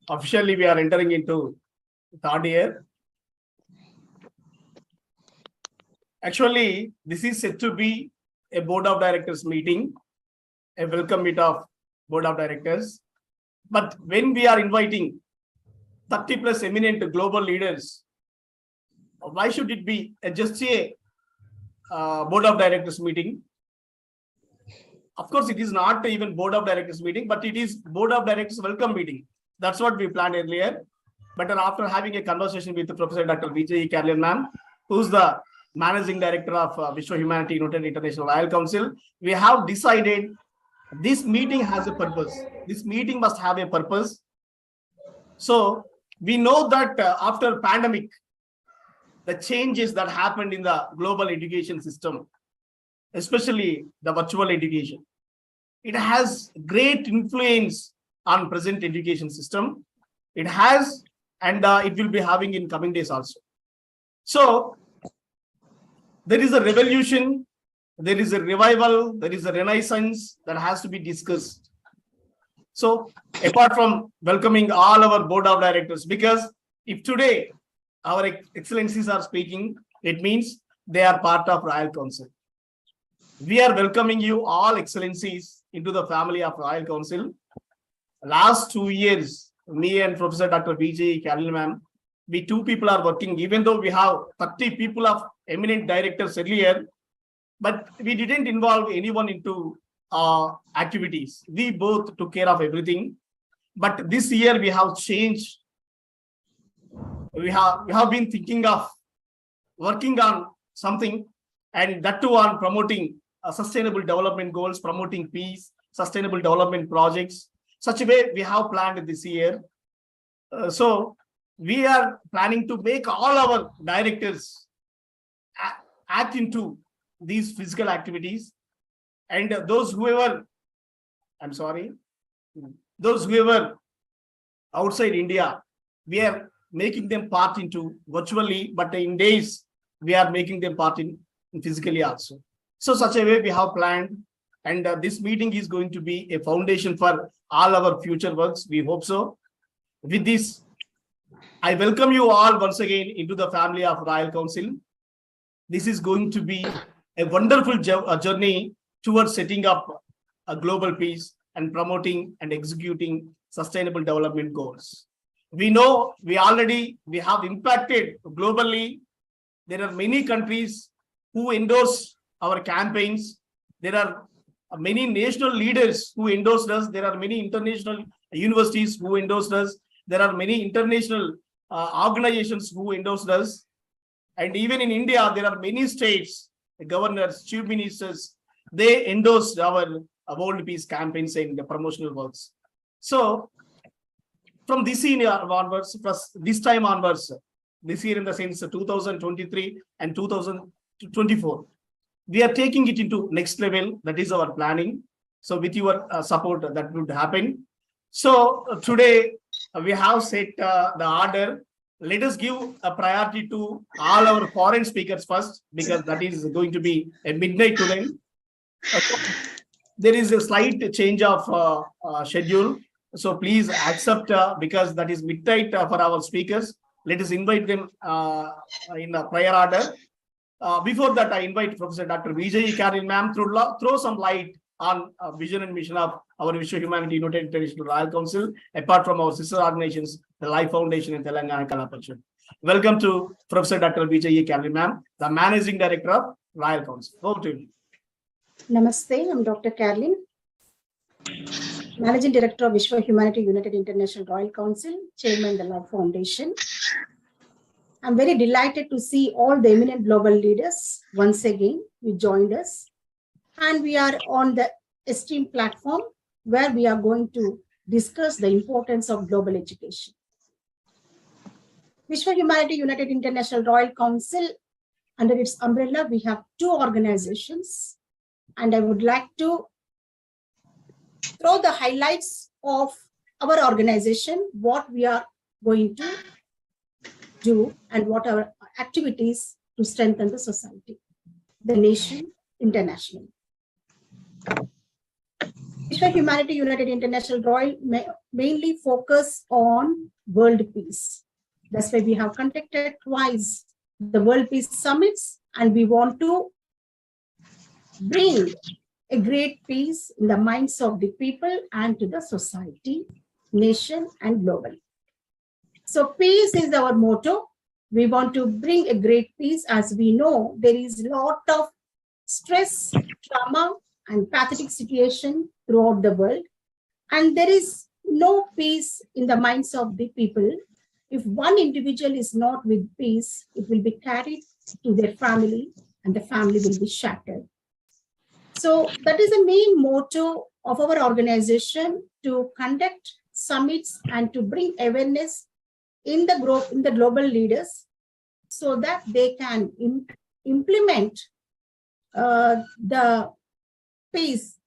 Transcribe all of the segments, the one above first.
Officially, we are entering into third year. Actually, this is said to be a board of directors meeting, a welcome meet of board of directors. But when we are inviting 30 plus eminent global leaders, why should it be just a board of directors meeting? Of course, it is not even board of directors meeting, but it is board of directors welcome meeting. That's what we planned earlier. But then after having a conversation with Professor Dr. Vijay Carlin ma'am, who's the managing director of Vishwa Humanity United International Royal Council, we have decided this meeting has a purpose. This meeting must have a purpose. So we know that after pandemic, the changes that happened in the global education system, especially the virtual education, it has great influence on present education system. It has, and it will be having in coming days also. So there is a revolution, there is a revival, there is a renaissance that has to be discussed. So apart from welcoming all our board of directors, because if today our excellencies are speaking, it means they are part of Royal Council. We are welcoming you all excellencies into the family of Royal Council. Last 2 years, me and Professor Dr. Vijay Carlin ma'am, we two people are working, even though we have 30 people of eminent directors earlier, but we didn't involve anyone into activities. We both took care of everything. But this year we have changed. We have been thinking of working on something, and that too on promoting sustainable development goals, promoting peace, sustainable development projects. Such a way we have planned this year. So we are planning to make all our directors act into these physical activities, and those whoever outside India, we are making them part into virtually, but in days we are making them part in physically also. So such a way we have planned, and this meeting is going to be a foundation for all our future works. We hope so. With this, I welcome you all once again into the family of Royal Council. This is going to be a wonderful journey towards setting up a global peace and promoting and executing sustainable development goals. We know we have impacted globally. There are many countries who endorse our campaigns. There are many national leaders who endorsed us. There are many international universities who endorsed us. There are many international organizations who endorsed us. And even in India, there are many states, governors, chief ministers, they endorsed our World Peace campaigns and the promotional works. So from this year onwards, this time onwards, this year in the sense 2023 and 2024, we are taking it into next level. That is our planning. So with your support, that would happen. So today we have set the order. Let us give a priority to all our foreign speakers first, because that is going to be a midnight to them. There is a slight change of schedule. So please accept, because that is midnight for our speakers. Let us invite them in a prior order. Before that, I invite Professor Dr. Vijay Carlin ma'am to throw some light on vision and mission of our Vishwa Humanity United International Royal Council, apart from our sister organizations, the Life Foundation and Telangana Kala Parishad. Welcome to Professor Dr. Vijay Carlin ma'am, the Managing Director of Royal Council. Over to you. Namaste, I'm Dr. Carlin, Managing Director of Vishwa Humanity United International Royal Council, Chairman the Life Foundation. I'm very delighted to see all the eminent global leaders once again who joined us. And we are on the esteemed platform where we are going to discuss the importance of global education. Vishwa Humanity United International Royal Council, under its umbrella, we have two organizations. And I would like to throw the highlights of our organization, what we are going to do and what our activities to strengthen the society, the nation, internationally. Vishwa Humanity United International Royal mainly focus on world peace. That's why we have conducted twice the World Peace Summits, and we want to bring a great peace in the minds of the people and to the society, nation, and globally. So peace is our motto. We want to bring a great peace. As we know, there is a lot of stress, trauma, and pathetic situation throughout the world. And there is no peace in the minds of the people. If one individual is not with peace, it will be carried to their family and the family will be shattered. So that is the main motto of our organization, to conduct summits and to bring awareness in the global leaders so that they can implement the peace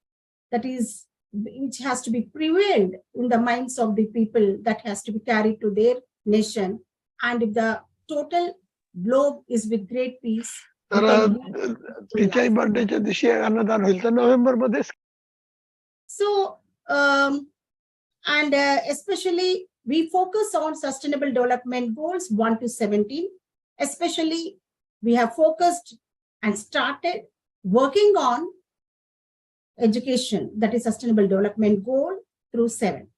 that is, which has to be prevailed in the minds of the people, that has to be carried to their nation. And if the total globe is with great peace, तिच्याही बर्थडेच्या दिवशी अन्नदान होईल तर नोव्हेंबर मध्ये. So especially we focus on sustainable development goals 1 to 17. Especially we have focused and started working on education, that is sustainable development goal through 7.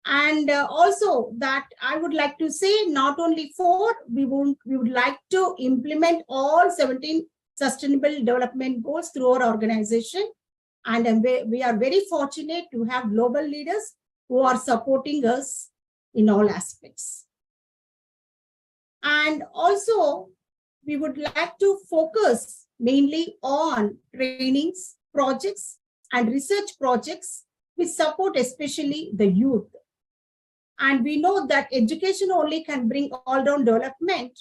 And also that I would like to say, not only 4, we would like to implement all 17 sustainable development goals through our organization. And we are very fortunate to have global leaders who are supporting us in all aspects. And also, we would like to focus mainly on trainings, projects, and research projects which support especially the youth. And we know that education only can bring all-round development.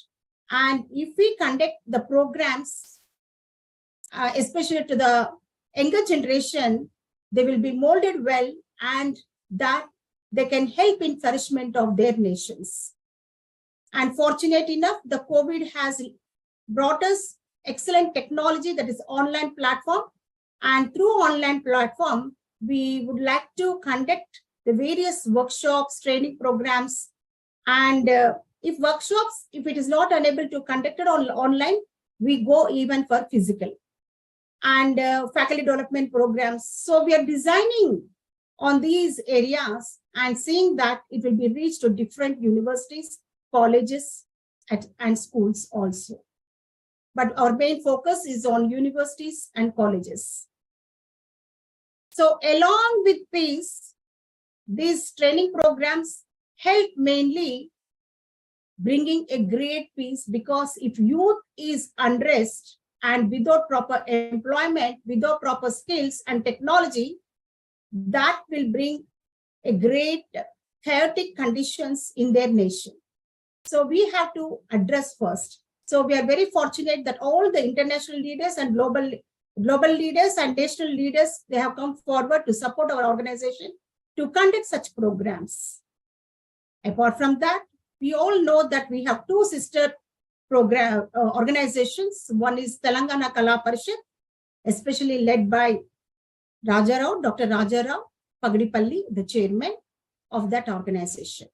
And if we conduct the programs, especially to the younger generation, they will be molded well, and that they can help in flourishment of their nations. And fortunate enough, the COVID has brought us excellent technology, that is online platform. And through online platform, we would like to conduct the various workshops, training programs. And if it is not unable to conduct it online, we go even for physical. And faculty development programs. So we are designing on these areas and seeing that it will be reached to different universities, colleges, and schools also. But our main focus is on universities and colleges. So along with peace, these training programs help mainly bringing a great peace, because if youth is unrest and without proper employment, without proper skills and technology, that will bring a great chaotic conditions in their nation. So we have to address first. So we are very fortunate that all the international leaders and global leaders and national leaders, they have come forward to support our organization to conduct such programs. Apart from that, we all know that we have 2 sister program organizations. One is Telangana Kala Parishad, especially led by Dr. Raja Rao Pagdipalli, the chairman of that organization.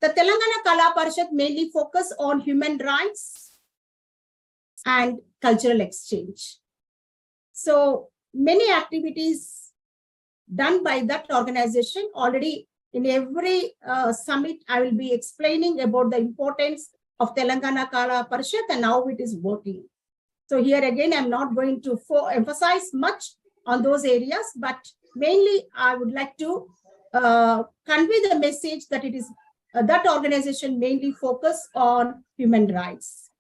The Telangana Kala Parishad mainly focus on human rights and cultural exchange. So many activities done by that organization. Already in every summit, I will be explaining about the importance of Telangana Kala Parishad and how it is working. So here again, I'm not going to emphasize much on those areas, but mainly I would like to convey the message that it is that organization mainly focus on human rights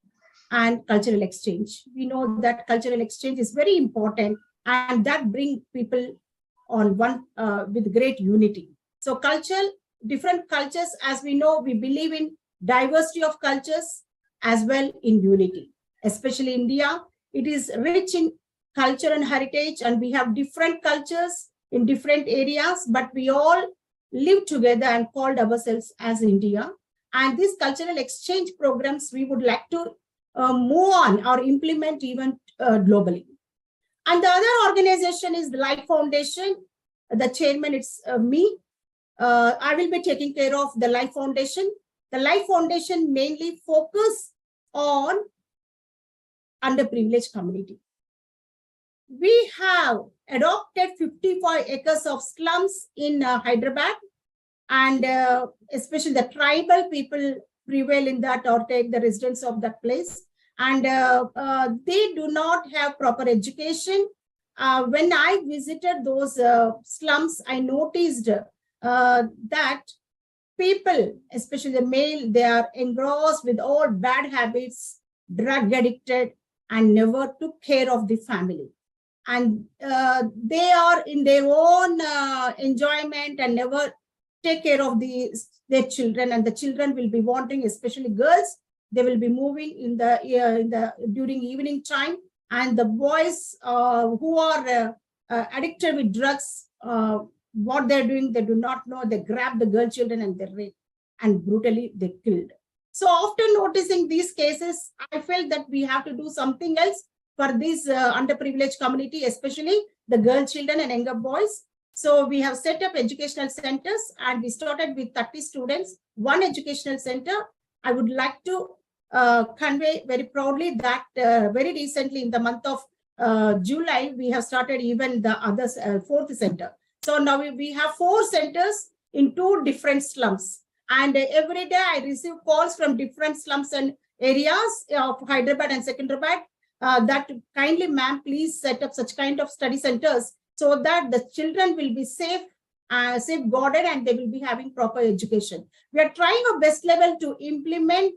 and cultural exchange. We know that cultural exchange is very important, and that brings people on one with great unity. So different cultures, as we know, we believe in diversity of cultures as well in unity. Especially India, it is rich in culture and heritage, and we have different cultures in different areas, but we all live together and called ourselves as India. And these cultural exchange programs, we would like to move on or implement even globally. And the other organization is the Life Foundation, the chairman, it's me. I will be taking care of the Life Foundation. The Life Foundation mainly focus on underprivileged community. We have adopted 55 acres of slums in Hyderabad, and especially the tribal people prevail in that or take the residents of that place. And they do not have proper education. When I visited those slums, I noticed that people, especially the male, they are engrossed with all bad habits, drug addicted, and never took care of the family. And they are in their own enjoyment and never take care of their children, and the children will be wanting, especially girls, they will be moving in the during evening time, and the boys who are addicted with drugs, what they're doing, they do not know. They grab the girl children and they rape and brutally they killed. So after noticing these cases, I felt that we have to do something else for this underprivileged community, especially the girl children and younger boys. So we have set up educational centers, and we started with 30 students, one educational center. I would like to convey very proudly that very recently in the month of July, we have started even the other fourth center. So now we have 4 centers in 2 different slums. And every day I receive calls from different slums and areas of Hyderabad and Secunderabad that kindly, ma'am, please set up such kind of study centers so that the children will be safe, safeguarded, and they will be having proper education. We are trying our best level to implement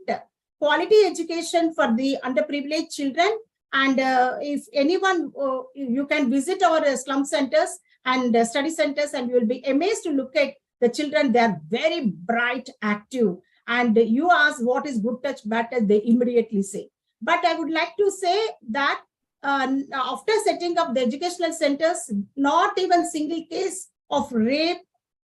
quality education for the underprivileged children. And if anyone, you can visit our slum centers and study centers, and you will be amazed to look at the children. They are very bright, active, and you ask what is good touch, bad touch, they immediately say. But I would like to say that after setting up the educational centers, not even single case of rape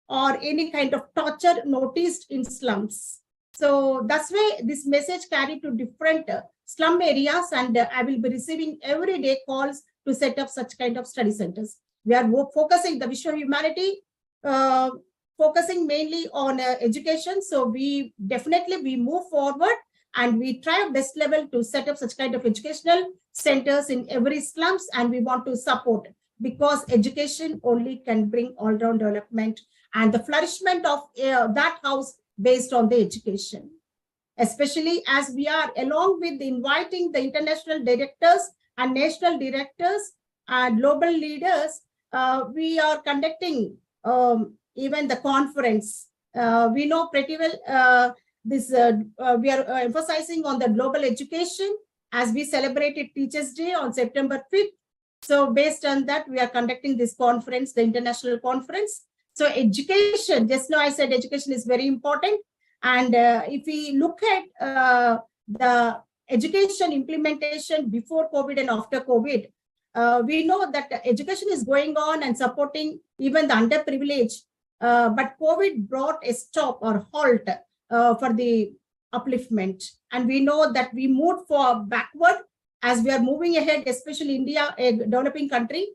or any kind of torture noticed in slums. So that's why this message carried to different slum areas, and I will be receiving every day calls to set up such kind of study centers. We are focusing the Vishwa humanity, focusing mainly on education. So we move forward, and we try our best level to set up such kind of educational centers in every slums, and we want to support, because education only can bring all-round development and the flourishment of that house based on the education. Especially as we are, along with inviting the international directors and national directors and global leaders, we are conducting even the conference. We know pretty well we are emphasizing on the global education as we celebrated Teachers' Day on September 5th. So based on that, we are conducting this conference, the international conference. So education, just now I said education is very important. And if we look at the education implementation before COVID and after COVID, we know that education is going on and supporting even the underprivileged. But COVID brought a stop or halt for the upliftment. And we know that we moved backward as we are moving ahead, especially India, a developing country,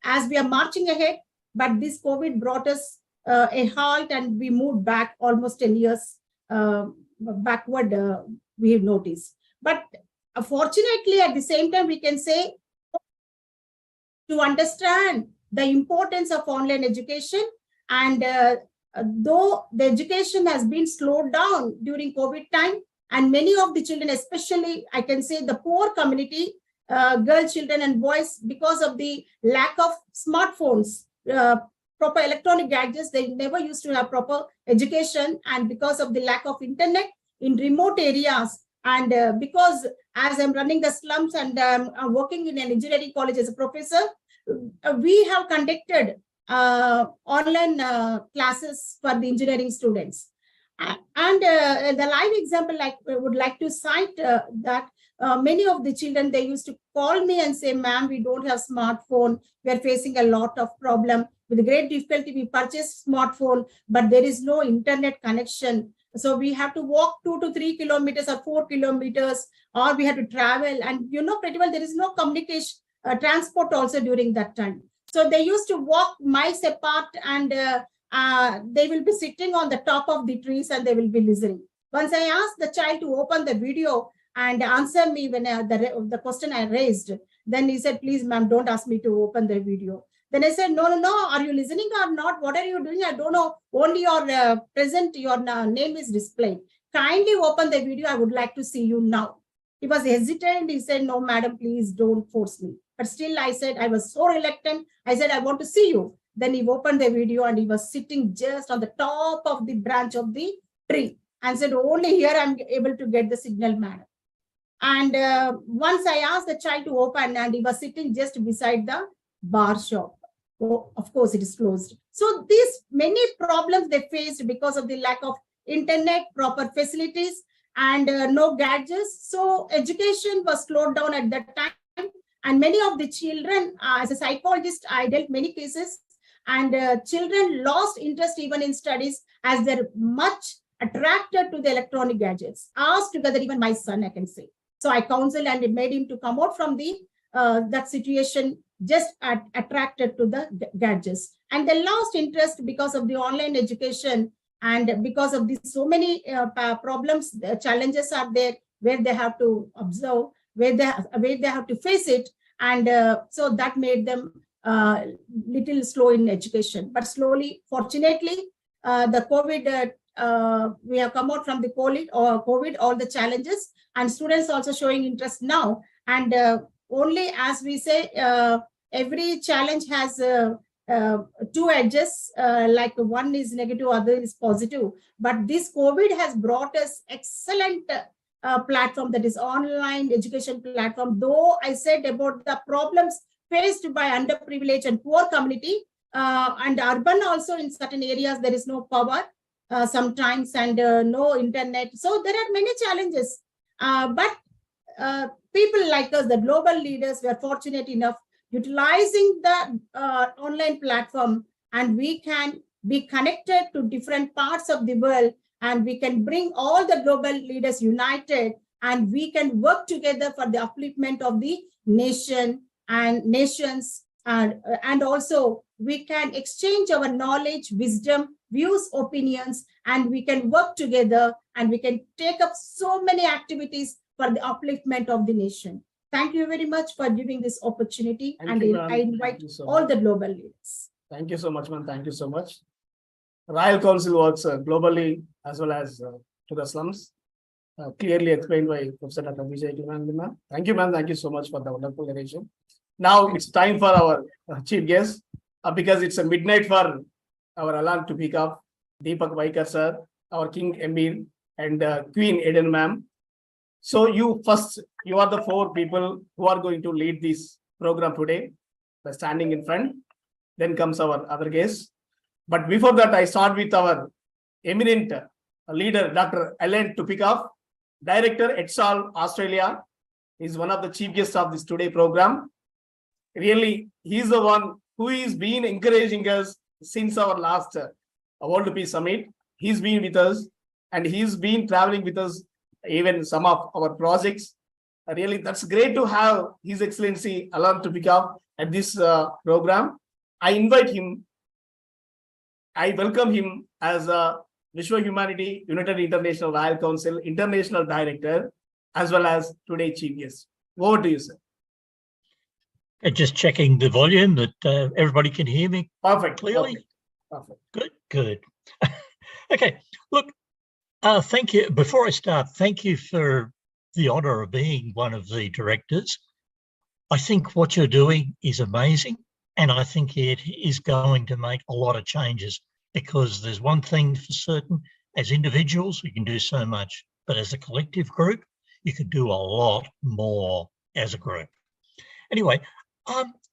as we are marching ahead. But this COVID brought us a halt, and we moved back almost 10 years backward, we have noticed. But fortunately, at the same time, we can say, to understand the importance of online education, and though the education has been slowed down during COVID time, and many of the children, especially I can say the poor community, girl children and boys, because of the lack of smartphones, proper electronic gadgets, they never used to have proper education, and because of the lack of internet in remote areas, and because as I'm running the slums and I'm working in an engineering college as a professor, we have conducted online classes for the engineering students. And the live example, I would like to cite that many of the children, they used to call me and say, ma'am, we don't have smartphone. We are facing a lot of problem. With great difficulty, we purchased smartphone, but there is no internet connection. So we have to walk 2 to 3 kilometers or 4 kilometers, or we have to travel. And you know pretty well, there is no communication, transport also during that time. So they used to walk miles apart, and they will be sitting on the top of the trees and they will be listening. Once I asked the child to open the video and answer me when the question I raised, then he said, please, ma'am, don't ask me to open the video. Then I said, no, no, no, are you listening or not? What are you doing? I don't know. Only your your name is displayed. Kindly open the video. I would like to see you now. He was hesitant. He said, no, madam, please don't force me. But still, I said, I was so reluctant. I said, I want to see you. Then he opened the video and he was sitting just on the top of the branch of the tree and said, only here I'm able to get the signal, madam. And once I asked the child to open, and he was sitting just beside the bar shop. Oh, of course, it is closed. So these many problems they faced because of the lack of internet, proper facilities, and no gadgets. So education was slowed down at that time. And many of the children, as a psychologist, I dealt many cases, and children lost interest even in studies as they're much attracted to the electronic gadgets. Us together, even my son, I can say. So I counseled and made him to come out from the that situation, just attracted to the gadgets. And they lost interest because of the online education, and because of the so many problems, challenges are there where they have to observe, where they have to face it. And so that made them little slow in education. But slowly, fortunately, the COVID, we have come out from the COVID, all the challenges, and students also showing interest now. And only, as we say, every challenge has two edges, like one is negative, other is positive. But this COVID has brought us excellent platform, that is online education platform. Though I said about the problems faced by underprivileged and poor community, and urban also, in certain areas there is no power sometimes, and no internet. So there are many challenges. But people like us, the global leaders, were fortunate enough utilizing the online platform, and we can be connected to different parts of the world, and we can bring all the global leaders united, and we can work together for the upliftment of the nation and nations. And also we can exchange our knowledge, wisdom, views, opinions, and we can work together, and we can take up so many activities for the upliftment of the nation. Thank you very much for giving this opportunity. Thank and you, I invite so all much. the global leaders. Thank you so much, man. Thank you so much. Royal Council works globally as well as to the slums. Clearly explained by Professor Dr. Vijay. Thank you, ma'am. Thank you so much for the wonderful narration. Now it's time for our chief guest, because it's a midnight for our alarm to pick up. Deepak Vaikar sir, our King Emir, and Queen Eden ma'am. So you are the four people who are going to lead this program today by standing in front. Then comes our other guests. But before that, I start with our eminent leader, Dr. Ellen Tupikoff, Director at Sol, Australia. Is one of the chief guests of this today program. Really, he's the one who is been encouraging us since our last World Peace Summit. He's been with us, and he's been traveling with us, even some of our projects. Really, that's great to have His Excellency Alan Tupikoff at this program. I invite him. I welcome him as a Vishwa Humanity United International Royal Council International Director, as well as today's chief guest. Over to you, sir. Just checking the volume that everybody can hear me. Perfect. Clearly. Perfect. Good. Okay. Look, thank you. Before I start, thank you for the honor of being one of the directors. I think what you're doing is amazing, and I think it is going to make a lot of changes, because there's one thing for certain: as individuals, we can do so much, but as a collective group, you can do a lot more as a group. Anyway,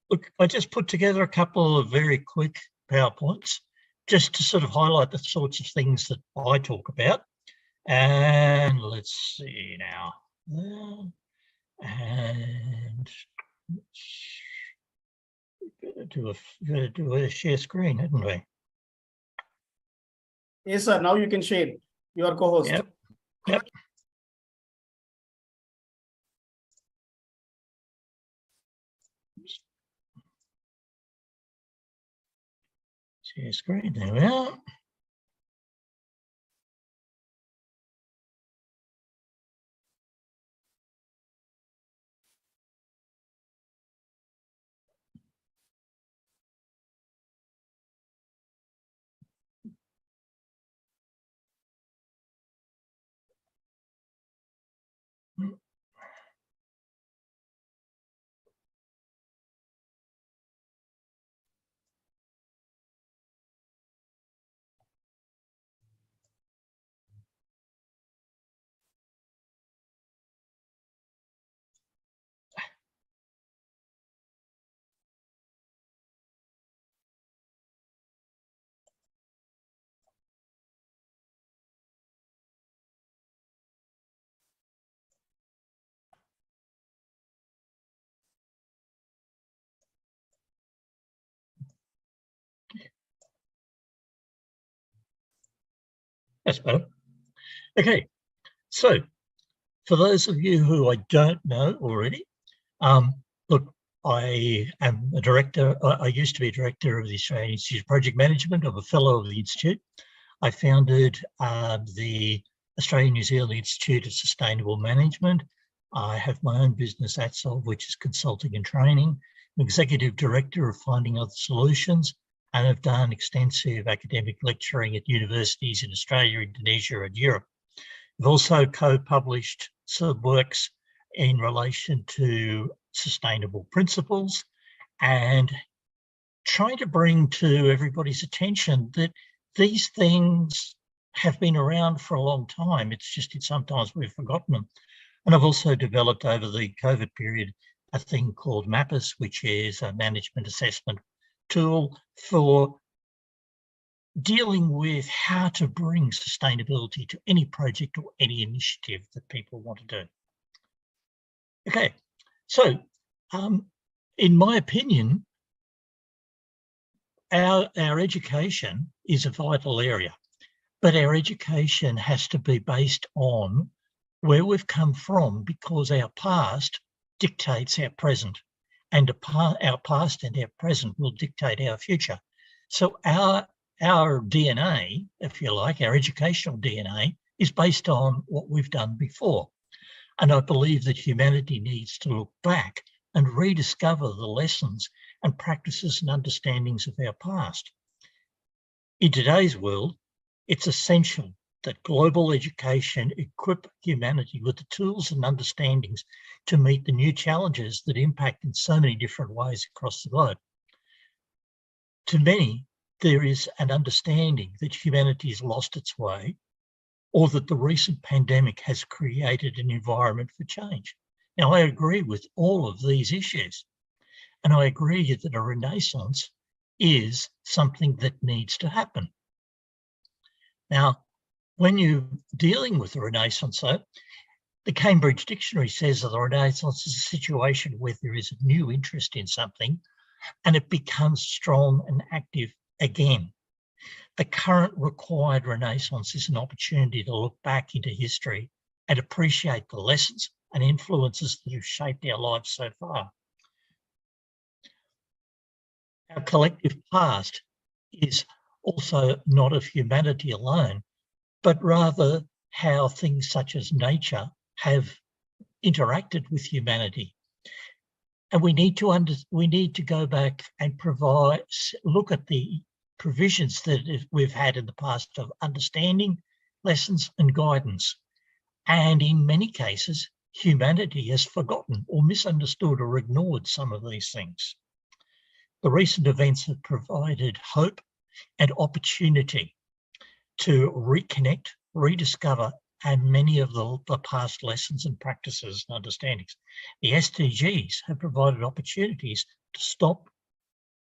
look, I just put together a couple of very quick PowerPoints just to sort of highlight the sorts of things that I talk about. And let's see now. And do a share screen, hadn't we? Yes, sir. Now you can share your co-host. Yep. Share screen, there we are. That's better. Okay, so for those of you who I don't know already, look, I am a director. I used to be a director of the Australian Institute of Project Management. I'm a fellow of the Institute. I founded the Australian New Zealand Institute of Sustainable Management. I have my own business, ATSOLV, which is consulting and training. I'm executive director of Finding Other Solutions, and I've done extensive academic lecturing at universities in Australia, Indonesia, and Europe. I've also co-published some works in relation to sustainable principles and trying to bring to everybody's attention that these things have been around for a long time. It's just that sometimes we've forgotten them. And I've also developed over the COVID period a thing called MAPAS, which is a management assessment tool for dealing with how to bring sustainability to any project or any initiative that people want to do. Okay, so in my opinion, our education is a vital area, but our education has to be based on where we've come from, because our past dictates our present, and our past and our present will dictate our future. So our DNA, if you like, our educational DNA is based on what we've done before. And I believe that humanity needs to look back and rediscover the lessons and practices and understandings of our past. In today's world, it's essential that global education equip humanity with the tools and understandings to meet the new challenges that impact in so many different ways across the globe. To many, there is an understanding that humanity has lost its way, or that the recent pandemic has created an environment for change. Now, I agree with all of these issues, and I agree that a renaissance is something that needs to happen. Now, when you're dealing with a renaissance, though, the Cambridge Dictionary says that the renaissance is a situation where there is a new interest in something and it becomes strong and active again. The current required renaissance is an opportunity to look back into history and appreciate the lessons and influences that have shaped our lives so far. Our collective past is also not of humanity alone, but rather how things such as nature have interacted with humanity. And we need to go back and look at the provisions that we've had in the past of understanding, lessons and guidance. And in many cases, humanity has forgotten or misunderstood or ignored some of these things. The recent events have provided hope and opportunity to reconnect, rediscover, and many of the past lessons and practices and understandings. The SDGs have provided opportunities to stop,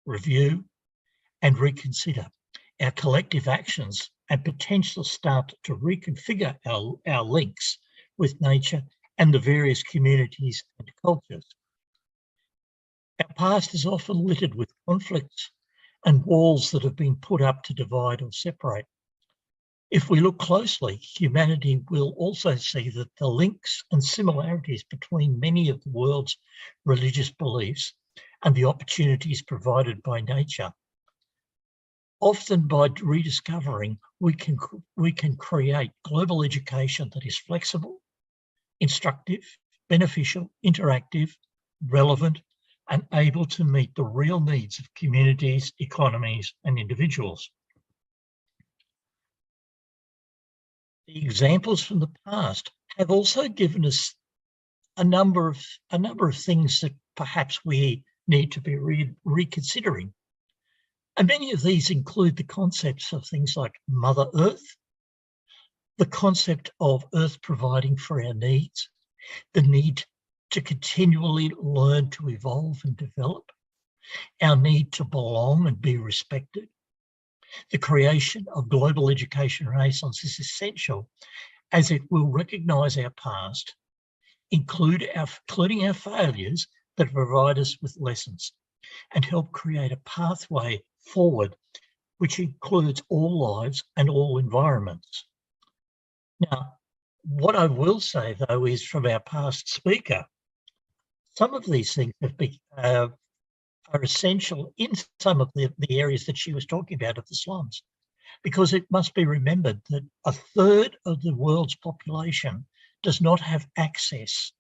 review, and reconsider our collective actions and potentially start to reconfigure our links with nature and the various communities and cultures. Our past is often littered with conflicts and walls that have been put up to divide or separate. If we look closely, humanity will also see that the links and similarities between many of the world's religious beliefs and the opportunities provided by nature often by rediscovering, we can create global education that is flexible, instructive, beneficial, interactive, relevant, and able to meet the real needs of communities, economies, and individuals. The examples from the past have also given us a number of things that perhaps we need to be reconsidering. And many of these include the concepts of things like Mother Earth, the concept of Earth providing for our needs, the need to continually learn to evolve and develop, our need to belong and be respected. The creation of global education renaissance is essential as it will recognise our past, including our failures that provide us with lessons, and help create a pathway forward which includes all lives and all environments. Now, what I will say, though, is from our past speaker, some of these things are essential in some of the areas that she was talking about of the slums, because it must be remembered that a third of the world's population does not have access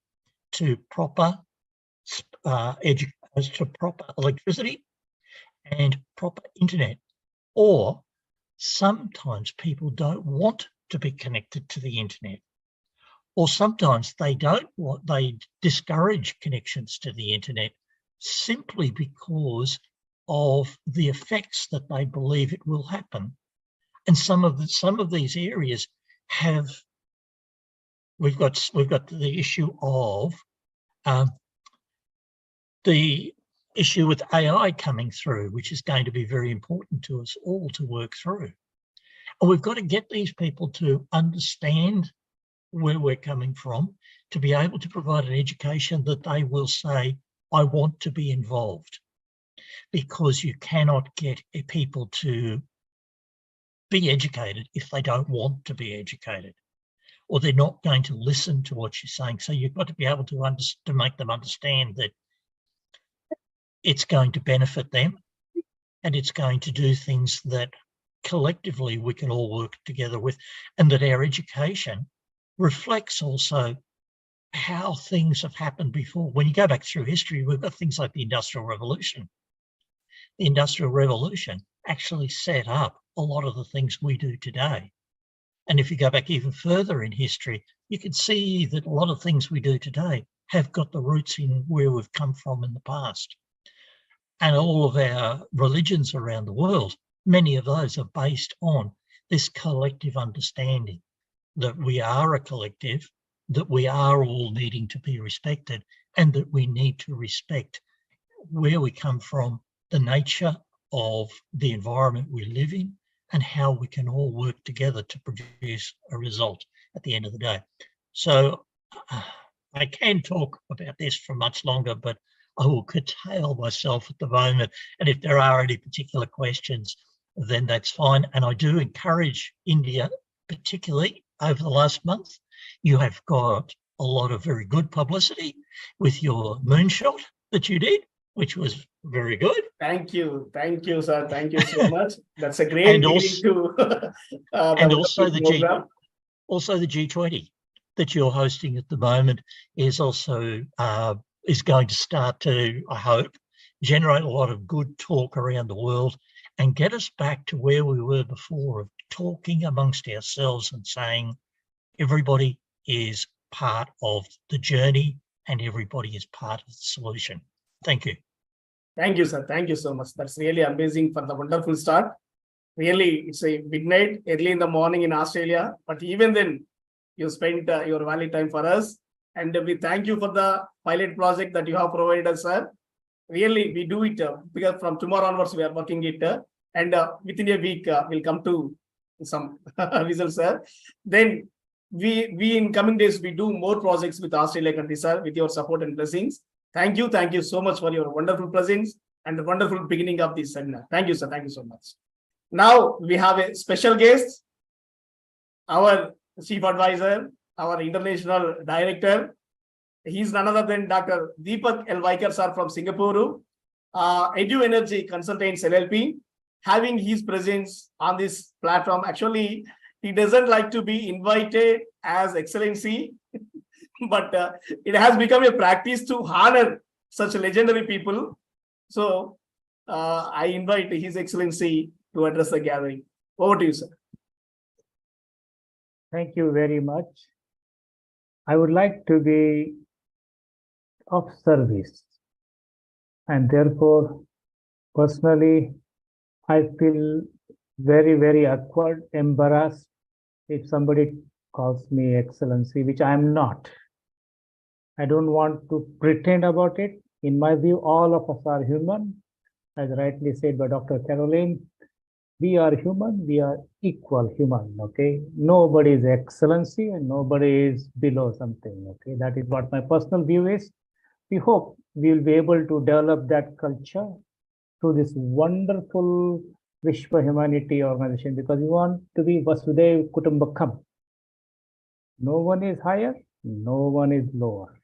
to proper electricity and proper internet, or sometimes people don't want to be connected to the internet, or sometimes they discourage connections to the internet simply because of the effects that they believe it will happen. And some of these areas we've got the issue of the issue with AI coming through, which is going to be very important to us all to work through. And we've got to get these people to understand where we're coming from, to be able to provide an education that they will say, I want to be involved, because you cannot get people to be educated if they don't want to be educated, or they're not going to listen to what you're saying. So you've got to be able to make them understand that it's going to benefit them and it's going to do things that collectively we can all work together with, and that our education reflects also how things have happened before. When you go back through history, we've got things like the Industrial Revolution. The Industrial Revolution actually set up a lot of the things we do today. And if you go back even further in history, you can see that a lot of things we do today have got the roots in where we've come from in the past. And all of our religions around the world, many of those are based on this collective understanding that we are a collective, that we are all needing to be respected, and that we need to respect where we come from, the nature of the environment we live in, and how we can all work together to produce a result at the end of the day. So I can talk about this for much longer, but I will curtail myself at the moment. And if there are any particular questions, then that's fine. And I do encourage India, particularly over the last month. You have got a lot of very good publicity with your moonshot that you did, which was very good. Thank you, sir. Thank you so much. That's a great beginning to and also the program. Also the G20 that you're hosting at the moment is also is going to start to, I hope, generate a lot of good talk around the world and get us back to where we were before, of talking amongst ourselves and saying everybody is part of the journey and everybody is part of the solution. Thank you. Thank you, sir. Thank you so much. That's really amazing for the wonderful start. Really, it's a midnight, early in the morning in Australia, but even then, you spent your valuable time for us. And we thank you for the pilot project that you have provided us, sir. Really, we do it because from tomorrow onwards, we are working it. And within a week, we'll come to some results, sir. Then we in coming days, we do more projects with Australia country, sir, with your support and blessings. Thank you so much for your wonderful presence and the wonderful beginning of this seminar. Thank you, sir. Thank you so much. Now we have a special guest, our chief advisor, our international director. He's none other than Dr. Deepak L. Vaikar, sir, from Singapore, Edu Energy Consultants LLP. having his presence on this platform. Actually, he doesn't like to be invited as excellency, but it has become a practice to honor such legendary people. So I invite His Excellency to address the gathering. Over to you, sir. Thank you very much. I would like to be of service, and therefore, personally, I feel very, very awkward, embarrassed if somebody calls me Excellency, which I am not. I don't want to pretend about it. In my view, all of us are human. As rightly said by Dr. Caroline, we are human, we are equal human, okay? Nobody is excellency and nobody is below something, okay? That is what my personal view is. We hope we will be able to develop that culture through this wonderful Vishwa Humanity organization, because we want to be Vasudev Kutumbakam. No one is higher, no one is lower.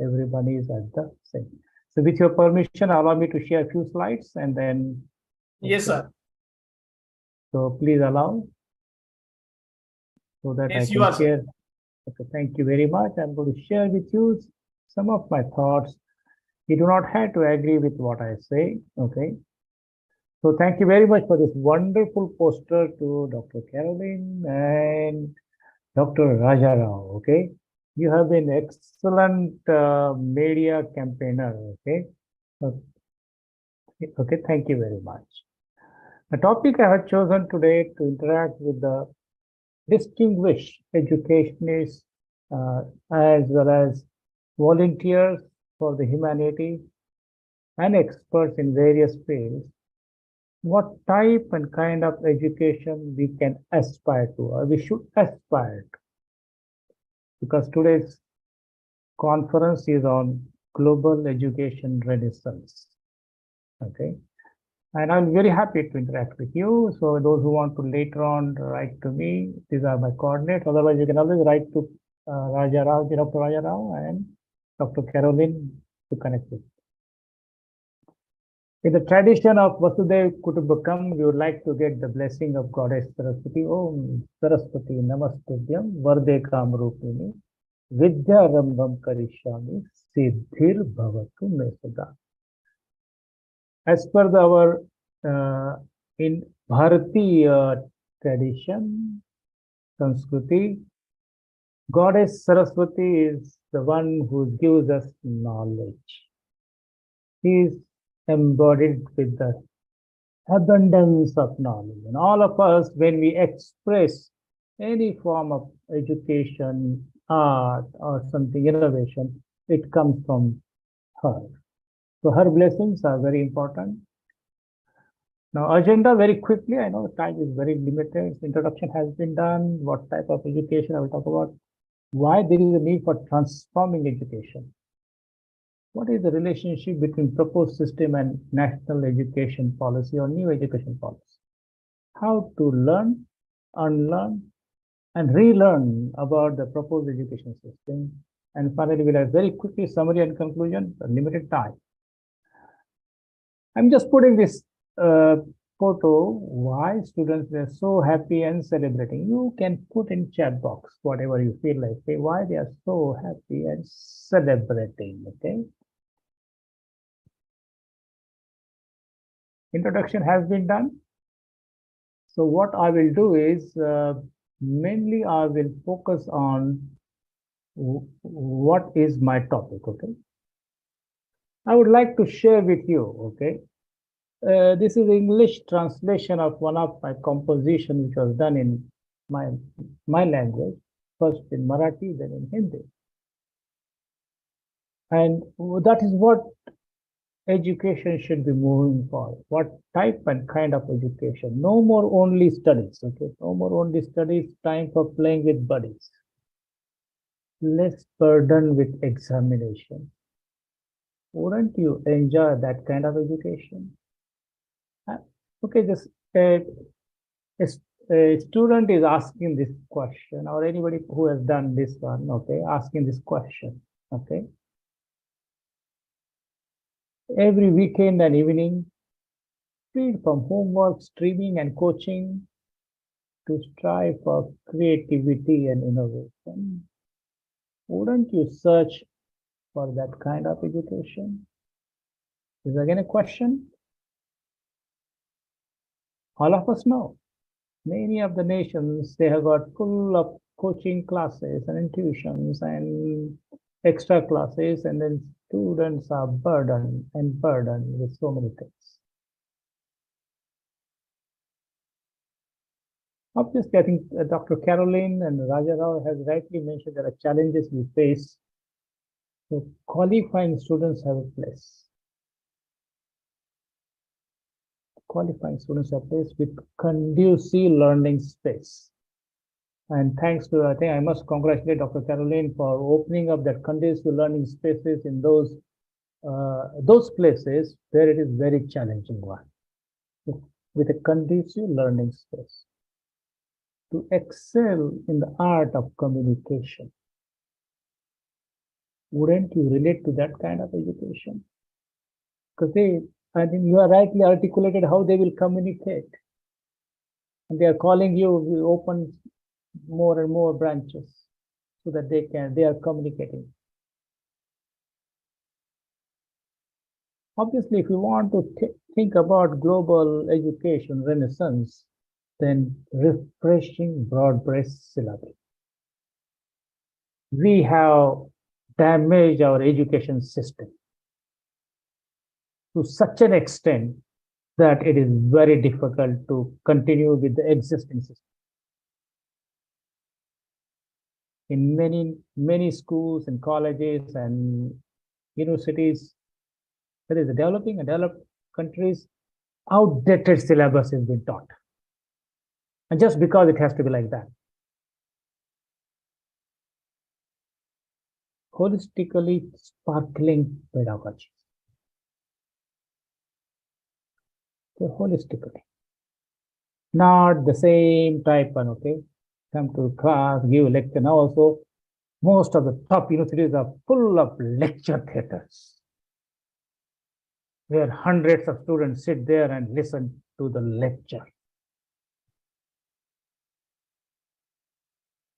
Everybody is at the same. So with your permission, allow me to share a few slides and then. Yes, sir. So please allow so that Yes, I you are, can sir. share. Okay, thank you very much. I'm going to share with you some of my thoughts. You do not have to agree with what I say, okay? So thank you very much for this wonderful poster to Dr. Caroline and Dr. Raja Rao, okay? You have been excellent media campaigner, okay? Okay, thank you very much. The topic I have chosen today to interact with the distinguished educationists as well as volunteers for the humanity and experts in various fields, what type and kind of education we can aspire to, or we should aspire to. Because today's conference is on global education renaissance, okay? And I'm very happy to interact with you. So those who want to later on write to me, these are my coordinates. Otherwise, you can always write to Raja Rao, Dr. Raja Rao and Dr. Caroline to connect with. In the tradition of Vasudev Kutumbakam, we would like to get the blessing of Goddess Saraswati. Om Saraswati Namastudyam Vardekam Rupini Vidya Rambam Karishami Siddhir Bhavatu Mesada. As per our in Bharatiya tradition, Sanskriti, Goddess Saraswati is the one who gives us knowledge. She is embodied with the abundance of knowledge. And all of us, when we express any form of education, art, or something, innovation, it comes from her. So her blessings are very important. Now, agenda very quickly. I know the time is very limited. Introduction has been done. What type of education I will talk about. Why there is a need for transforming education. What is the relationship between proposed system and national education policy or new education policy? How to learn, unlearn, and relearn about the proposed education system. And finally, we'll have very quickly summary and conclusion, a limited time. I'm just putting this photo, why students were so happy and celebrating. You can put in chat box, whatever you feel like, say why they are so happy and celebrating, okay? Introduction has been done. So what I will do is, mainly I will focus on what is my topic, okay? I would like to share with you, okay? This is English translation of one of my composition which was done in my language, first in Marathi, then in Hindi. And that is what education should be moving for. What type and kind of education? No more only studies, okay? No more only studies, time for playing with buddies. Less burden with examination. Wouldn't you enjoy that kind of education? Okay, this a student is asking this question, or anybody who has done this one, okay, asking this question, okay. Every weekend and evening, freed from homework, streaming, and coaching to strive for creativity and innovation. Wouldn't you search for that kind of education? Is again a question. All of us know. Many of the nations, they have got full of coaching classes and tuitions and extra classes, and then students are burdened with so many things. Obviously, I think Dr. Caroline and Raja Rao has rightly mentioned there are challenges we face. So qualifying students have a place. Qualifying students have a place with conducive learning space. And thanks to, I think I must congratulate Dr. Caroline for opening up that conducive learning spaces in those places where it is very challenging one. With a conducive learning space. To excel in the art of communication. Wouldn't you relate to that kind of education? Because I think you are rightly articulated how they will communicate. And they are calling you, we open more and more branches so that they are communicating. Obviously, if you want to think about global education renaissance, then refreshing broad-based syllabus. We have damaged our education system to such an extent that it is very difficult to continue with the existing system. In many schools and colleges and universities, whether it's developing and developed countries, outdated syllabus has been taught. And just because it has to be like that. Holistically sparkling pedagogy. So holistically. Not the same type one, okay? Come to class, give a lecture. Now also, most of the top universities are full of lecture theaters, where hundreds of students sit there and listen to the lecture.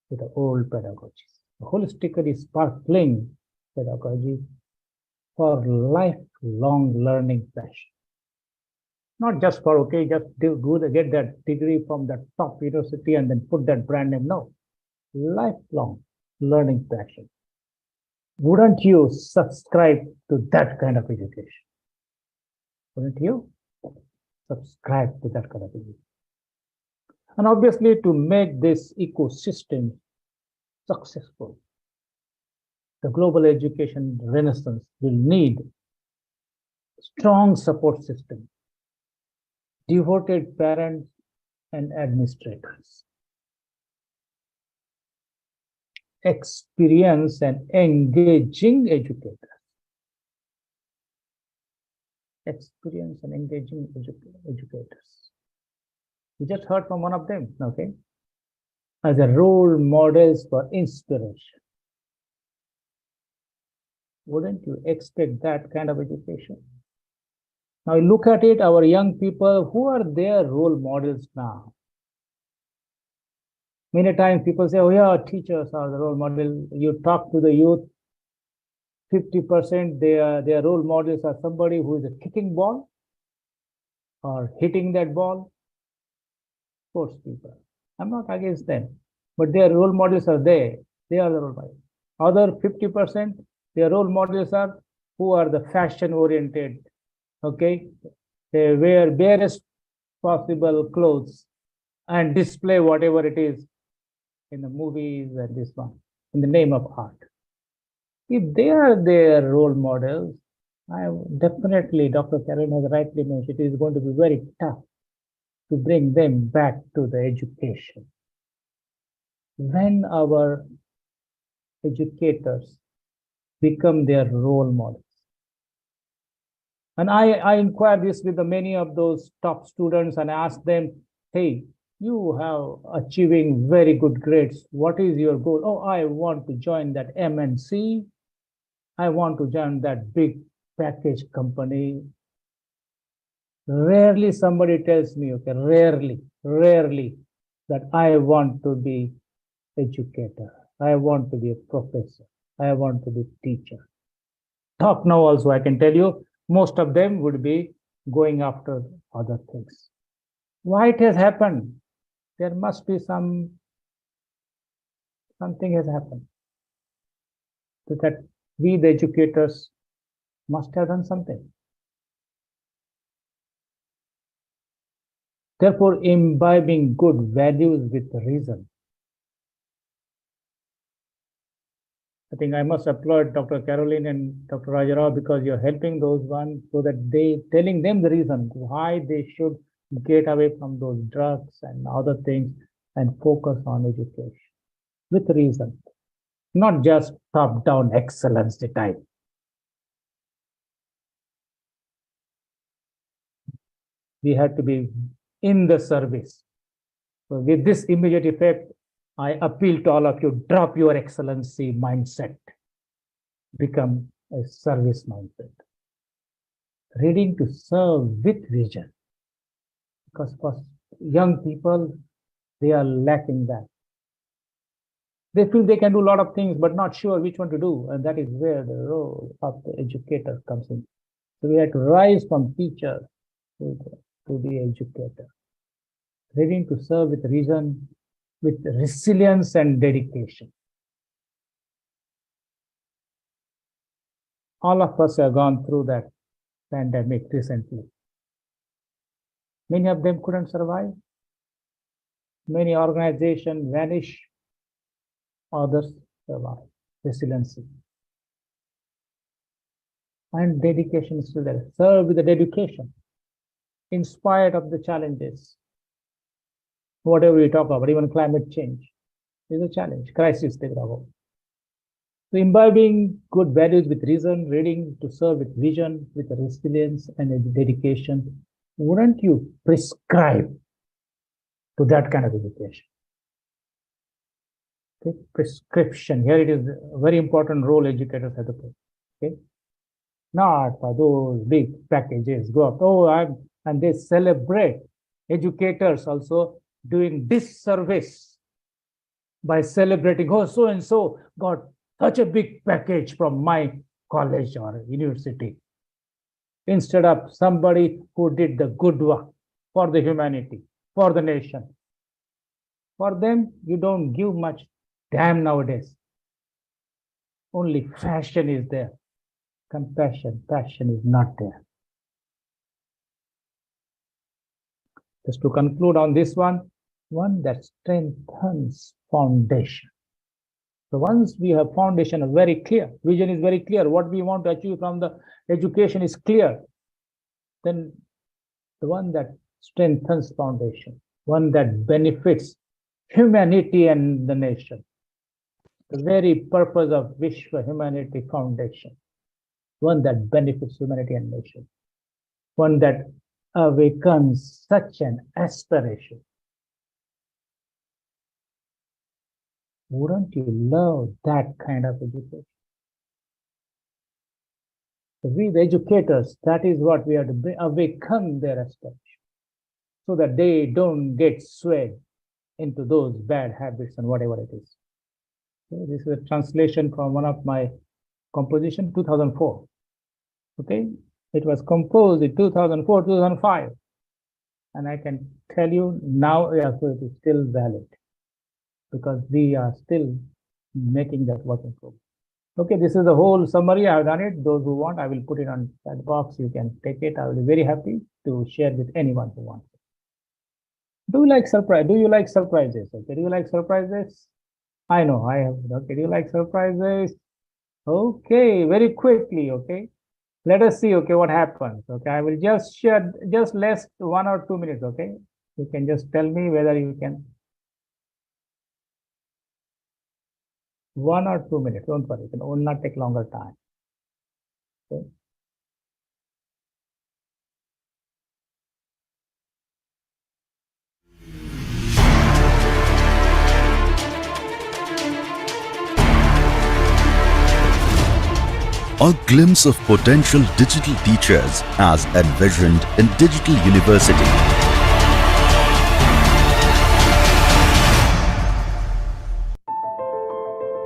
To the old pedagogies. Holistically sparkling pedagogy for lifelong learning passion. Not just for, okay, just get that degree from that top university and then put that brand name. No, lifelong learning passion. Wouldn't you subscribe to that kind of education? Wouldn't you subscribe to that kind of education? And obviously, to make this ecosystem successful, the global education renaissance will need strong support system, devoted parents and administrators, experienced and engaging educators, experienced and engaging educators. We just heard from one of them, okay, as a role models for inspiration. Wouldn't you expect that kind of education? Now look at it, our young people, who are their role models now? Many times people say, oh yeah, teachers are the role model. You talk to the youth, 50% their role models are somebody who is a kicking ball or hitting that ball. Sports people. I'm not against them, but their role models are there. They are the role models. Other 50%, their role models are who are the fashion oriented. Okay, they wear barest possible clothes and display whatever it is in the movies and this one in the name of art. If they are their role models, I definitely, Dr. Karen has rightly mentioned, it is going to be very tough to bring them back to the education. When our educators become their role models. And I inquired this with many of those top students and asked them, hey, you have achieving very good grades. What is your goal? Oh, I want to join that MNC. I want to join that big package company. Rarely somebody tells me, okay, rarely that I want to be educator. I want to be a professor. I want to be teacher. Talk now also, I can tell you, most of them would be going after other things. Why it has happened? There must be something has happened. So that we, the educators, must have done something. Therefore, imbibing good values with reason. I think I must applaud Dr. Caroline and Dr. Rajarao because you're helping those ones so that they telling them the reason why they should get away from those drugs and other things and focus on education with reason, not just top-down excellence type. We have to be in the service. So with this immediate effect, I appeal to all of you, drop your excellency mindset. Become a service mindset. Reading to serve with vision. Because for young people, they are lacking that. They feel they can do a lot of things, but not sure which one to do. And that is where the role of the educator comes in. So we have to rise from teacher to the educator. Reading to serve with reason, with resilience and dedication. All of us have gone through that pandemic recently. Many of them couldn't survive. Many organizations vanish. Others survive. Resiliency. And dedication is still there. Serve with the dedication. In spite of the challenges. Whatever we talk about, even climate change is a challenge. Crisis. So imbibing good values with reason, reading to serve with vision, with resilience and dedication. Wouldn't you prescribe to that kind of education? Okay. Prescription. Here it is a very important role educators have to play. Okay. Not for those big packages go up. And they celebrate educators also doing disservice by celebrating, oh, so and so got such a big package from my college or university. Instead of somebody who did the good work for the humanity, for the nation. For them, you don't give much damn nowadays. Only fashion is there. Compassion, passion is not there. Just to conclude on this one that strengthens foundation. So once we have foundation very clear, vision is very clear, what we want to achieve from the education is clear, then the one that strengthens foundation, one that benefits humanity and the nation. The very purpose of Vishwa Humanity Foundation, one that benefits humanity and nation, one that awakens such an aspiration. Wouldn't you love that kind of education? So we, the educators, that is what we have to awaken their aspiration so that they don't get swayed into those bad habits and whatever it is. Okay, this is a translation from one of my composition, 2004. Okay, it was composed in 2004, 2005. And I can tell you now, yeah, so it is still valid because we are still making that working progress. Okay, this is the whole summary. I have done it. Those who want, I will put it on that box. You can take it. I will be very happy to share with anyone who wants. Do you like surprise? Do you like surprises? Okay, do you like surprises? I know I have. Okay, do you like surprises? Okay, very quickly. Okay, let us see. Okay, what happens? Okay, I will just share just less 1 or 2 minutes. Okay, you can just tell me whether you can. 1 or 2 minutes. Don't worry. It will not take longer time. Okay. A glimpse of potential digital teachers as envisioned in Digital University.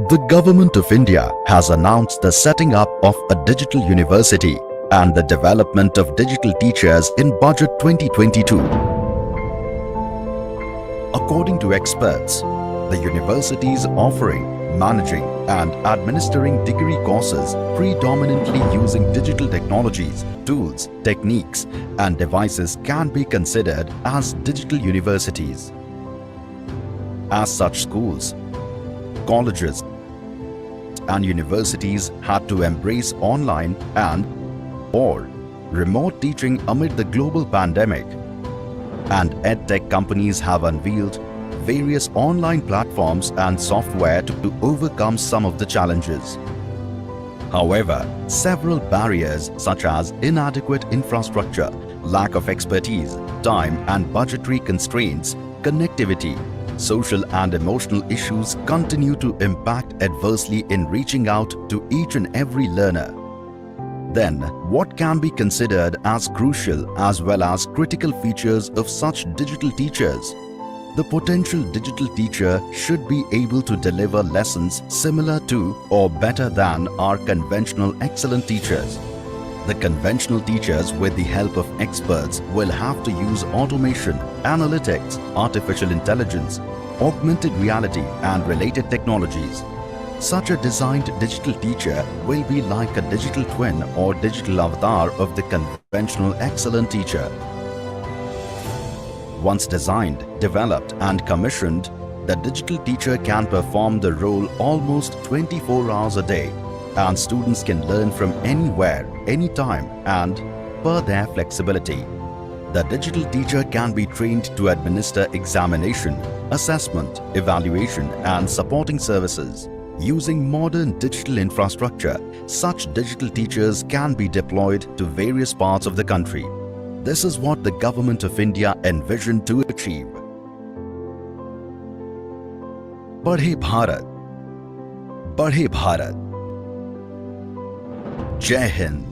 The Government of India has announced the setting up of a digital university and the development of digital teachers in Budget 2022. According to experts, the university is offering, managing and administering degree courses predominantly using digital technologies, tools, techniques and devices can be considered as digital universities. As such, schools, colleges and universities had to embrace online and/or remote teaching amid the global pandemic, and edtech companies have unveiled various online platforms and software to overcome some of the challenges. However, several barriers such as inadequate infrastructure, lack of expertise, time and budgetary constraints, connectivity, social and emotional issues continue to impact adversely in reaching out to each and every learner. Then, what can be considered as crucial as well as critical features of such digital teachers? The potential digital teacher should be able to deliver lessons similar to or better than our conventional excellent teachers. The conventional teachers, with the help of experts, will have to use automation, analytics, artificial intelligence, augmented reality and related technologies. Such a designed digital teacher will be like a digital twin or digital avatar of the conventional excellent teacher. Once designed, developed and commissioned, the digital teacher can perform the role almost 24 hours a day, and students can learn from anywhere, anytime and per their flexibility. The digital teacher can be trained to administer examination, assessment, evaluation and supporting services. Using modern digital infrastructure, such digital teachers can be deployed to various parts of the country. This is what the Government of India envisioned to achieve. Badhe Bharat, Badhe Bharat. Jai Hind.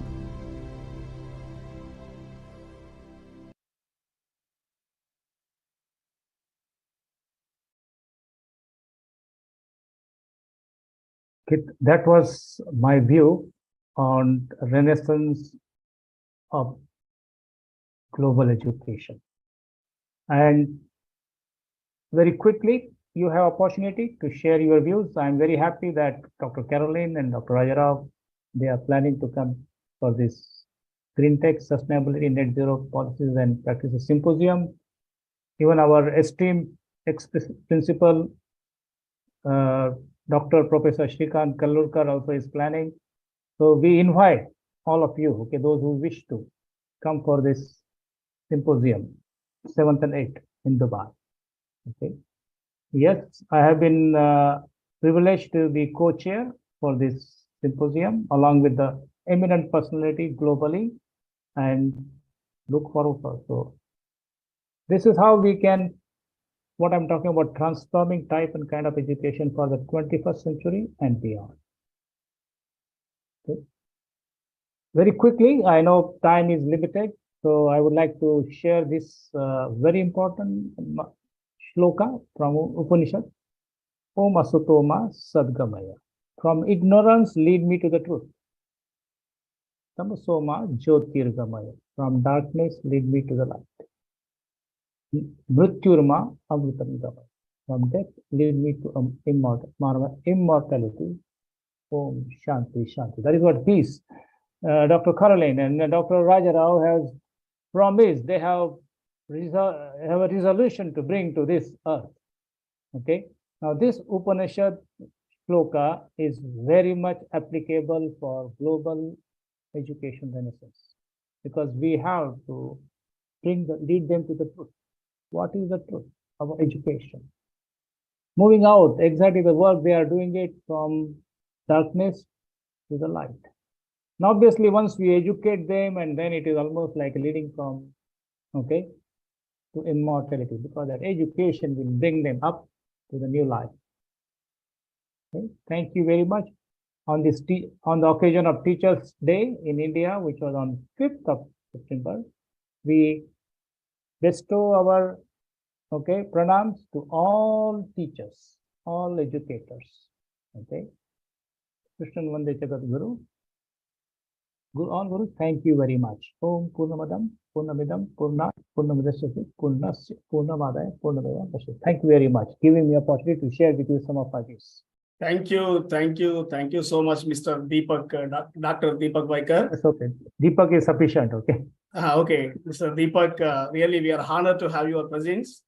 That was my view on renaissance of global education. And very quickly, you have opportunity to share your views. I'm very happy that Dr. Caroline and Dr. Rajarao, they are planning to come for this Green Tech Sustainability Net Zero Policies and Practices Symposium. Even our esteemed ex-principal, Dr. Professor Shrikant Kallurkar also is planning. So we invite all of you, okay, those who wish to come for this symposium, 7th and 8th in Dubai. Okay. Yes, I have been privileged to be co-chair for this symposium along with the eminent personality globally, and look forward for. So this is how we can, what I'm talking about, transforming type and kind of education for the 21st century and beyond. Okay. Very quickly, I know time is limited, so I would like to share this very important shloka from Upanishad. Om Asutoma Sadgamaya. From ignorance, lead me to the truth. Tamasoma Jyotirgamaya. From darkness, lead me to the light. Mrityurma Amritam Gamaya. From death, lead me to immortality. Om Shanti Shanti. That is what peace. Dr. Caroline and Dr. Rajarao has promised. They have a resolution to bring to this earth. Okay. Now this Upanishad shloka is very much applicable for global education renaissance, because we have to lead them to the truth. What is the truth? Our education. Moving out, exactly the work they are doing it from darkness to the light. Now, obviously, once we educate them, and then it is almost like leading from, okay, to immortality, because that education will bring them up to the new life. Okay. Thank you very much. on on the occasion of Teachers' Day in India, which was on 5th of September, we bestow our pranams to all teachers, all educators. Okay. Krishnan Vande Jagat Guru. All Guru, thank you very much. Om Purnamadam, Purnamidam, Purnat, Purnamidasya, Purnasya, Purnamadaya, Purnamaya. Thank you very much, giving me opportunity to share with you some of my views. Thank you so much, Mr. Deepak, Dr. Deepak Vaikar. That's okay. Deepak is sufficient, okay? Okay, Mr. Deepak, really we are honored to have your presence.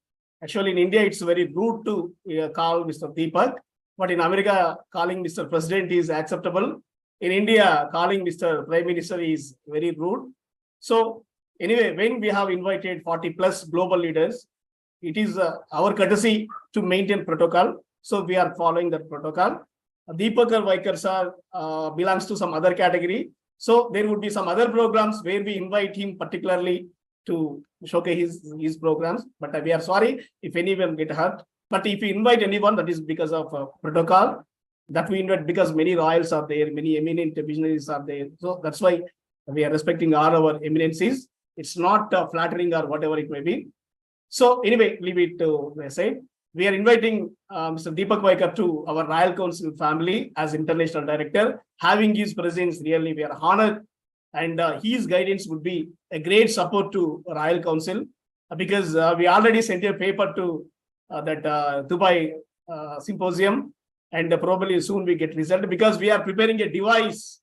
Actually, in India, it's very rude to call Mr. Deepak, but in America, calling Mr. President is acceptable. In India, calling Mr. Prime Minister is very rude. So anyway, when we have invited 40 plus global leaders, it is our courtesy to maintain protocol. So we are following that protocol. Deepak Vaikar sir belongs to some other category. So there would be some other programs where we invite him particularly to showcase his programs. But we are sorry if anyone get hurt. But if we invite anyone, that is because of protocol that we invite, because many royals are there, many eminent visionaries are there. So that's why we are respecting all our eminencies. It's not flattering or whatever it may be. So anyway, leave it to the side. We are inviting Mr. Deepak Vaikar to our Royal Council family as International Director. Having his presence, really we are honored, and his guidance would be a great support to Royal Council, because we already sent a paper to that Dubai symposium, and probably soon we get result, because we are preparing a device.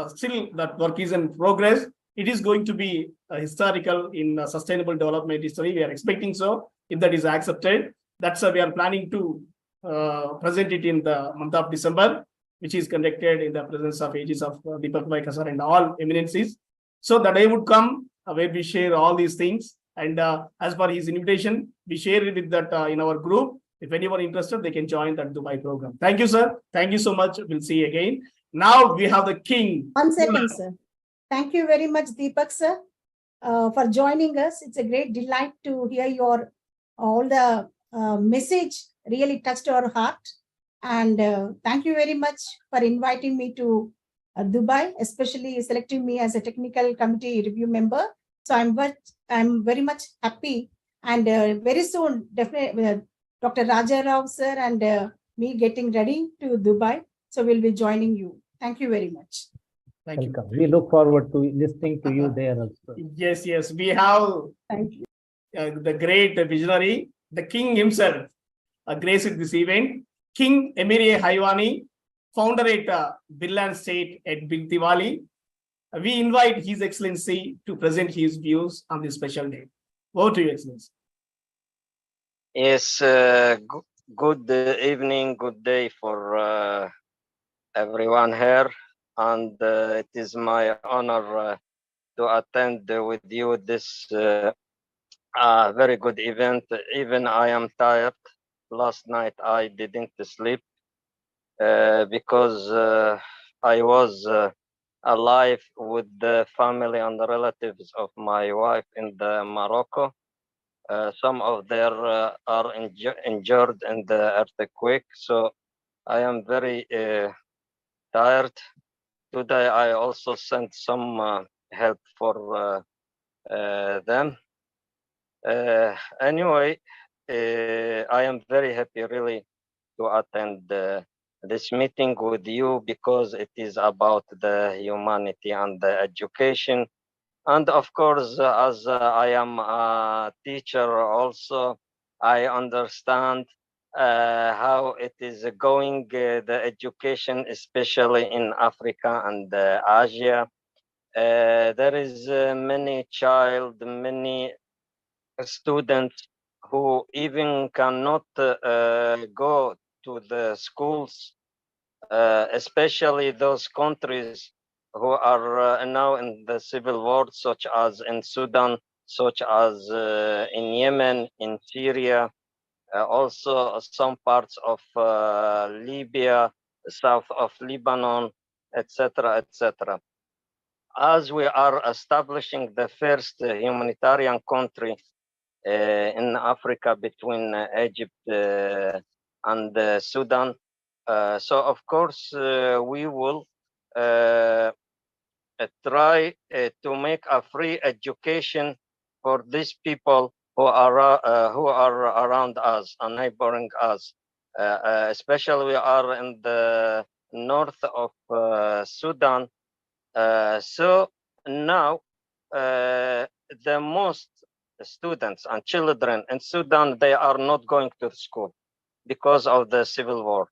Still that work is in progress. It is going to be historical in sustainable development history. We are expecting so, if that is accepted. That's we are planning to present it in the month of December, which is conducted in the presence of ages of Deepak Vaikar sir and all eminencies. So that day would come where we share all these things. And as per his invitation, we share it with that in our group. If anyone interested, they can join that Dubai program. Thank you, sir. Thank you so much. We'll see you again. Now we have the king. 1 second, sir. Thank you very much, Deepak, sir, for joining us. It's a great delight to hear your all the message really touched our heart. And thank you very much for inviting me to Dubai, especially selecting me as a technical committee review member. So I'm very much happy. And very soon, definitely, Dr. Raja Rao sir and me getting ready to Dubai. So we'll be joining you. Thank you very much. Thank you. We look forward to listening to you there also. Yes, yes. We have Thank you. The great visionary, the king himself, graced this event. King Emir Haiwani, founder at Birland State at Bintiwali. We invite His Excellency to present his views on this special day. Over to you, Excellency. Yes, good evening, good day for everyone here. And it is my honor to attend with you this very good event. Even I am tired. Last night I didn't sleep because I was alive with the family and the relatives of my wife in the Morocco. Some of them are injured in the earthquake, so I am very tired. Today I also sent some help for them. Anyway, I am very happy really to attend this meeting with you, because it is about the humanity and the education. And of course, as I am a teacher also, I understand how it is going, the education, especially in Africa and Asia. There is many students who even cannot go to the schools, especially those countries who are now in the civil war, such as in Sudan, such as in Yemen, in Syria, also some parts of Libya, south of Lebanon, etc., etc. As we are establishing the first humanitarian country in Africa between Egypt and Sudan, So of course we will try to make a free education for these people who are around us and neighboring us. Especially we are in the north of Sudan. So now the most students and children in Sudan, they are not going to school because of the civil war.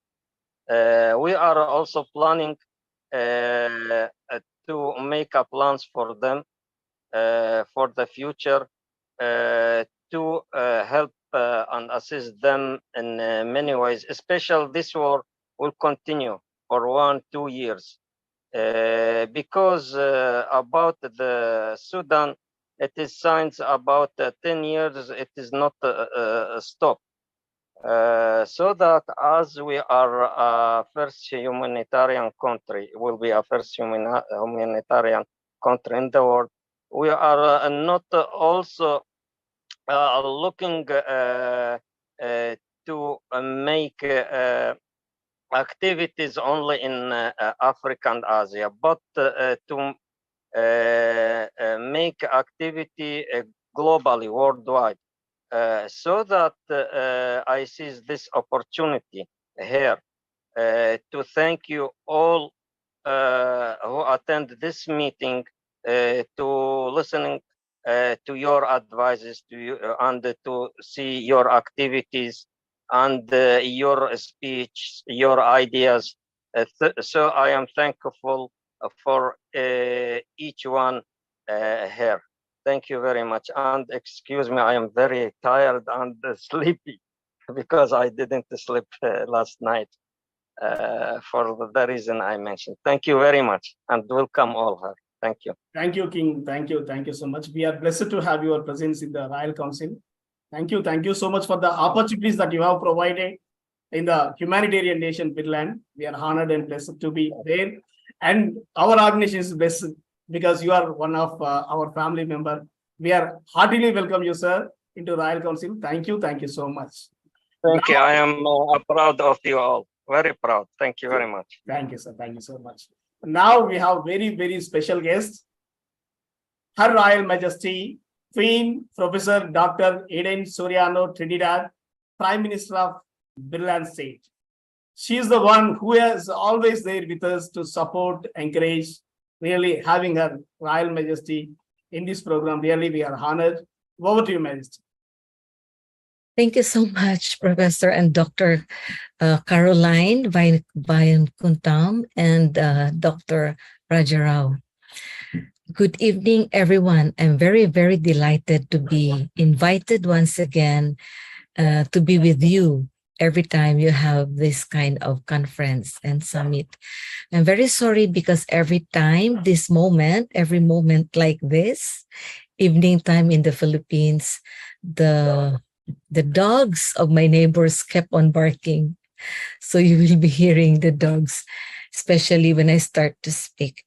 We are also planning to make a plans for them for the future to help and assist them in many ways. Especially this war will continue for 1-2 years because about the Sudan, it is signs about 10 years. It is not stopped. So that as we are a first humanitarian country, will be a first humanitarian country in the world, we are not also looking to make activities only in Africa and Asia, but to make activity globally, worldwide. So that I seize this opportunity here to thank you all who attend this meeting, to listening to your advices to you, and to see your activities and your speech, your ideas. So I am thankful for each one here. Thank you very much. And excuse me, I am very tired and sleepy because I didn't sleep last night for the reason I mentioned. Thank you very much and welcome all here. Thank you. Thank you, King. Thank you. Thank you so much. We are blessed to have your presence in the Royal Council. Thank you. Thank you so much for the opportunities that you have provided in the humanitarian nation, Finland. We are honored and blessed to be there. And our organization is blessed because you are one of our family member. We are heartily welcome you, sir, into Royal Council. Thank you. Thank you so much. Thank you. I am proud of you all. Very proud. Thank you very much. Thank you, sir. Thank you so much. Now we have very, very special guest, Her Royal Majesty, Queen Professor Dr. Eden Soriano Trinidad, Prime Minister of Finland State. She is the one who is always there with us to support, encourage, really having Her Royal Majesty in this program. Really, we are honored. Over to you, Majesty. Thank you so much, Professor and Dr. Caroline Vayankuntam and Dr. Rajarao. Good evening, everyone. I'm very, very delighted to be invited once again to be with you every time you have this kind of conference and summit. I'm very sorry because every time every moment like this, evening time in the Philippines, the dogs of my neighbors kept on barking. So you will be hearing the dogs, especially when I start to speak.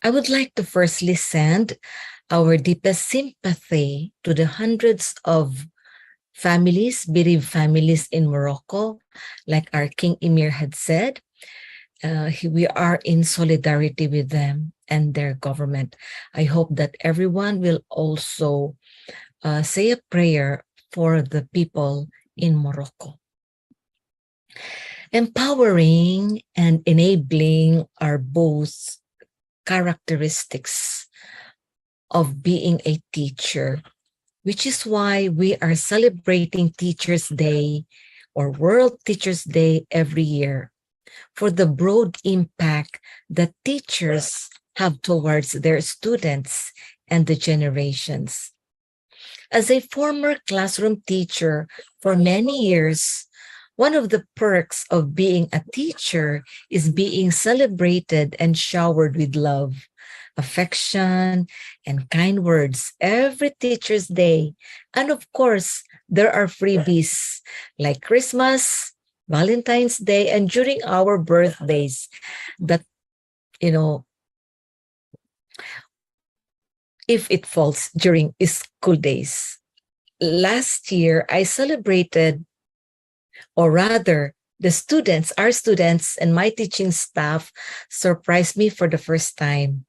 I would like to firstly send our deepest sympathy to the hundreds of families, bereaved families in Morocco, like our King Emir had said. We are in solidarity with them and their government. I hope that everyone will also say a prayer for the people in Morocco. Empowering and enabling are both characteristics of being a teacher, which is why we are celebrating Teachers' Day or World Teachers' Day every year for the broad impact that teachers have towards their students and the generations. As a former classroom teacher for many years, one of the perks of being a teacher is being celebrated and showered with love, affection, and kind words every Teacher's Day. And of course, there are freebies like Christmas, Valentine's Day, and during our birthdays that, if it falls during school days. Last year, I celebrated, or rather, the students, our students, and my teaching staff surprised me for the first time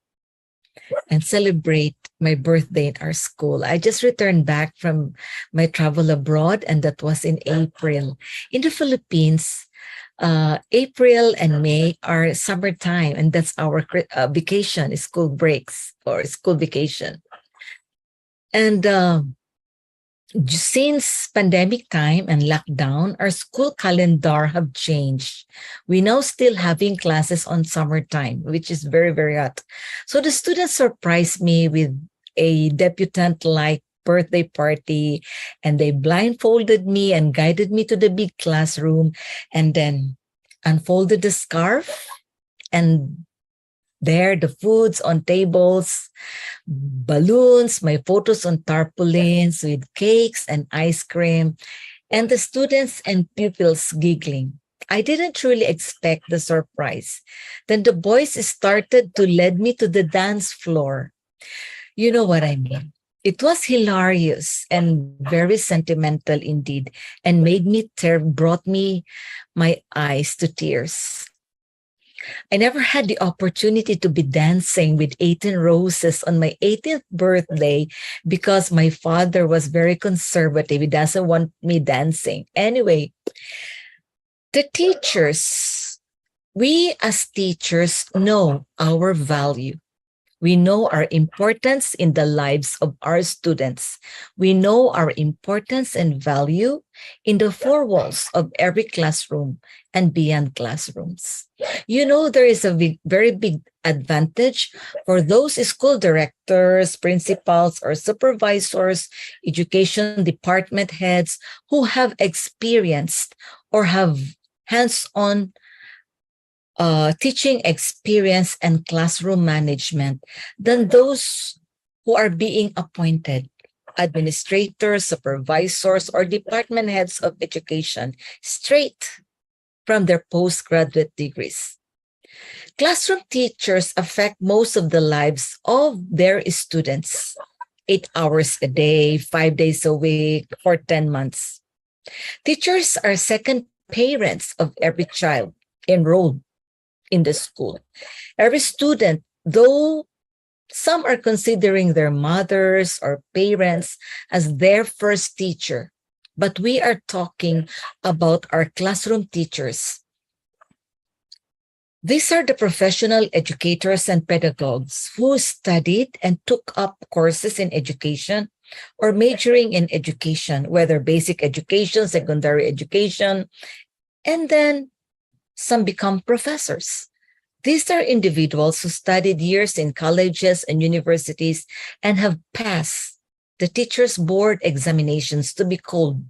and celebrate my birthday in our school. I just returned back from my travel abroad, and that was in April. In the Philippines, April and May are summertime, and that's our vacation, school breaks or school vacation. And since pandemic time and lockdown, our school calendar have changed. We now still having classes on summertime, which is very, very hot. So the students surprised me with a debutante-like birthday party, and they blindfolded me and guided me to the big classroom, and then unfolded the scarf, and there the foods on tables, balloons, my photos on tarpaulins with cakes and ice cream, and the students and pupils giggling. I didn't truly expect the surprise. Then the boys started to lead me to the dance floor. You know what I mean? It was hilarious and very sentimental indeed, and brought me my eyes to tears. I never had the opportunity to be dancing with 18 roses on my 18th birthday because my father was very conservative. He doesn't want me dancing. Anyway, the teachers, we as teachers know our value. We know our importance in the lives of our students. We know our importance and value in the four walls of every classroom and beyond classrooms. You know, there is a very big advantage for those school directors, principals, or supervisors, education department heads who have experienced or have hands-on teaching experience and classroom management than those who are being appointed, administrators, supervisors, or department heads of education, straight from their postgraduate degrees. Classroom teachers affect most of the lives of their students, 8 hours a day, 5 days a week, for 10 months. Teachers are second parents of every child enrolled in the school. Every student, though some are considering their mothers or parents as their first teacher, but we are talking about our classroom teachers. These are the professional educators and pedagogues who studied and took up courses in education or majoring in education, whether basic education, secondary education, and then some become professors. These are individuals who studied years in colleges and universities and have passed the teachers' board examinations to be called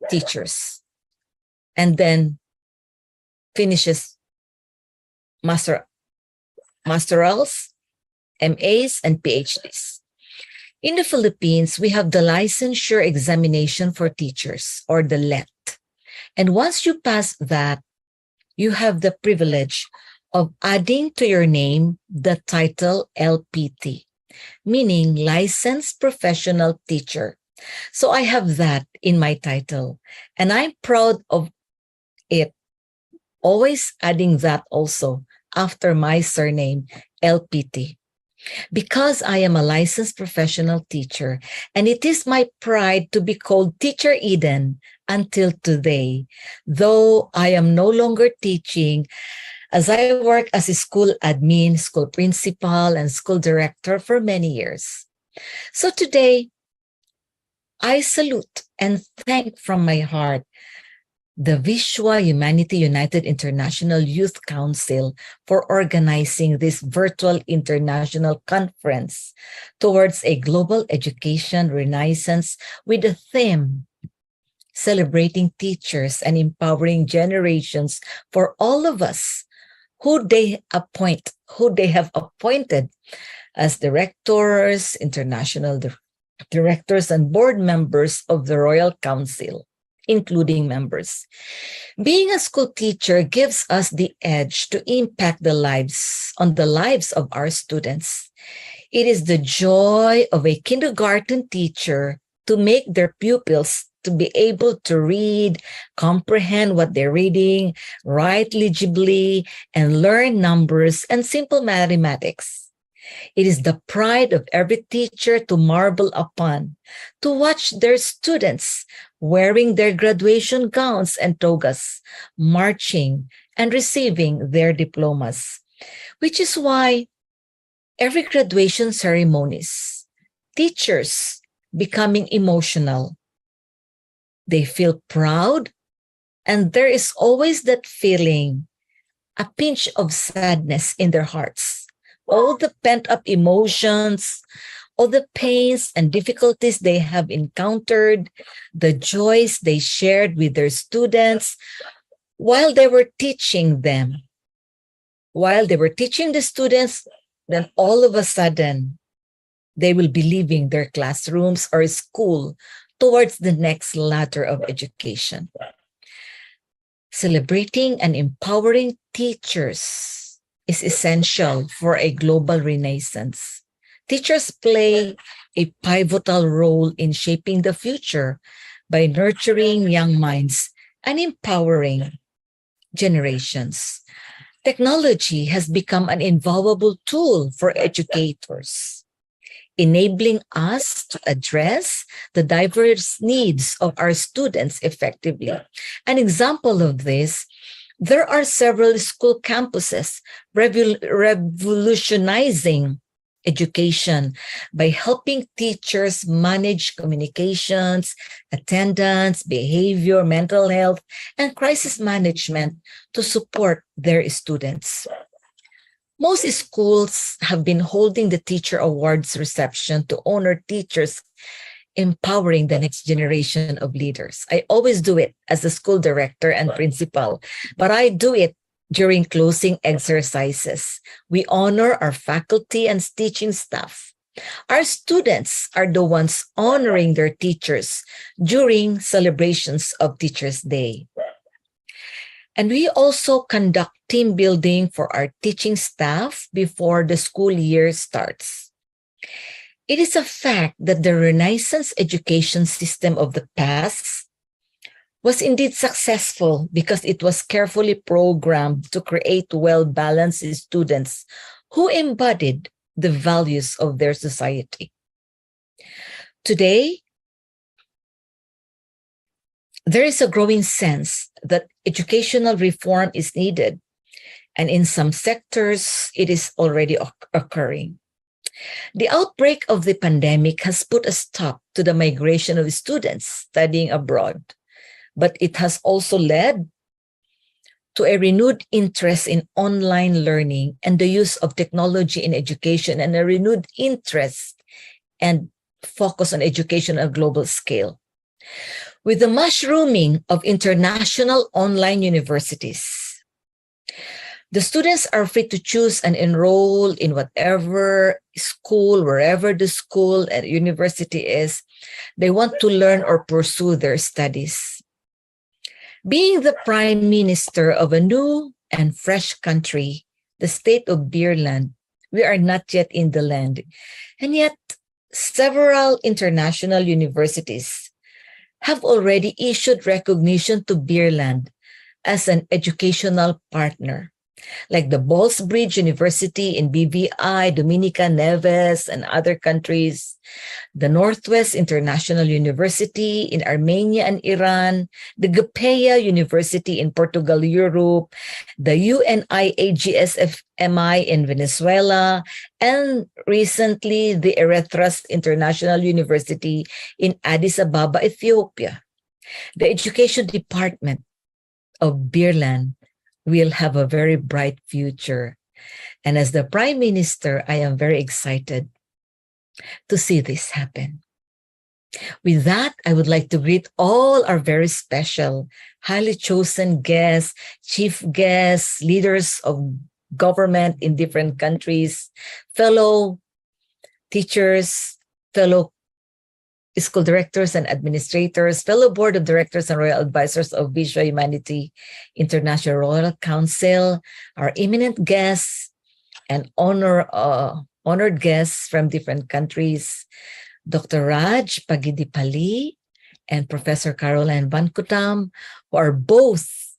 teachers, and then finishes masterals, MAs, and PhDs. In the Philippines, we have the licensure examination for teachers, or the LET. And once you pass that, you have the privilege of adding to your name the title LPT, meaning Licensed Professional Teacher. So I have that in my title, and I'm proud of it, always adding that also after my surname, LPT, because I am a licensed professional teacher, and it is my pride to be called Teacher Eden until today, though I am no longer teaching, as I work as a school admin, school principal, and school director for many years. So today, I salute and thank from my heart the Vishwa Humanity United International Youth Council for organizing this virtual international conference towards a global education renaissance with the theme celebrating teachers and empowering generations for all of us who they have appointed as directors, international directors, and board members of the Royal Council, including members. Being a school teacher gives us the edge to impact the lives of our students. It is the joy of a kindergarten teacher to make their pupils to be able to read, comprehend what they're reading, write legibly, and learn numbers and simple mathematics. It is the pride of every teacher to marvel upon, to watch their students wearing their graduation gowns and togas, marching and receiving their diplomas, which is why every graduation ceremonies, teachers becoming emotional. They feel proud, and there is always that feeling, a pinch of sadness in their hearts. All the pent-up emotions, all the pains and difficulties they have encountered, the joys they shared with their students while they were teaching them. While they were teaching the students, then all of a sudden, they will be leaving their classrooms or school towards the next ladder of education. Celebrating and empowering teachers is essential for a global renaissance. Teachers play a pivotal role in shaping the future by nurturing young minds and empowering generations. Technology has become an invaluable tool for educators, enabling us to address the diverse needs of our students effectively. An example of this, there are several school campuses revolutionizing education by helping teachers manage communications, attendance, behavior, mental health, and crisis management to support their students. Most schools have been holding the Teacher Awards reception to honor teachers empowering the next generation of leaders. I always do it as a school director and principal, but I do it during closing exercises. We honor our faculty and teaching staff. Our students are the ones honoring their teachers during celebrations of Teachers' Day. And we also conduct team building for our teaching staff before the school year starts. It is a fact that the Renaissance education system of the past was indeed successful because it was carefully programmed to create well-balanced students who embodied the values of their society. Today, there is a growing sense that educational reform is needed, and in some sectors, it is already occurring. The outbreak of the pandemic has put a stop to the migration of students studying abroad, but it has also led to a renewed interest in online learning and the use of technology in education, and a renewed interest and focus on education on a global scale. With the mushrooming of international online universities, the students are free to choose and enroll in whatever school, wherever the school and university is they want to learn or pursue their studies. Being the Prime Minister of a new and fresh country, the state of Beerland, we are not yet in the land. And yet, several international universities have already issued recognition to Beerland as an educational partner, like the Ballsbridge University in BVI, Dominica, Neves, and other countries, the Northwest International University in Armenia and Iran, the Gapea University in Portugal, Europe, the UNIAGSFMI in Venezuela, and recently the Erythras International University in Addis Ababa, Ethiopia. The Education Department of Beerland will have a very bright future. And as the Prime Minister, I am very excited to see this happen. With that, I would like to greet all our very special, highly chosen guests, chief guests, leaders of government in different countries, fellow teachers, fellow school directors and administrators, fellow board of directors and royal advisors of Vishwa Humanity International Royal Council, our eminent guests and honored guests from different countries, Dr. Raj Pagidipali and Professor Caroline Van Kutam, who are both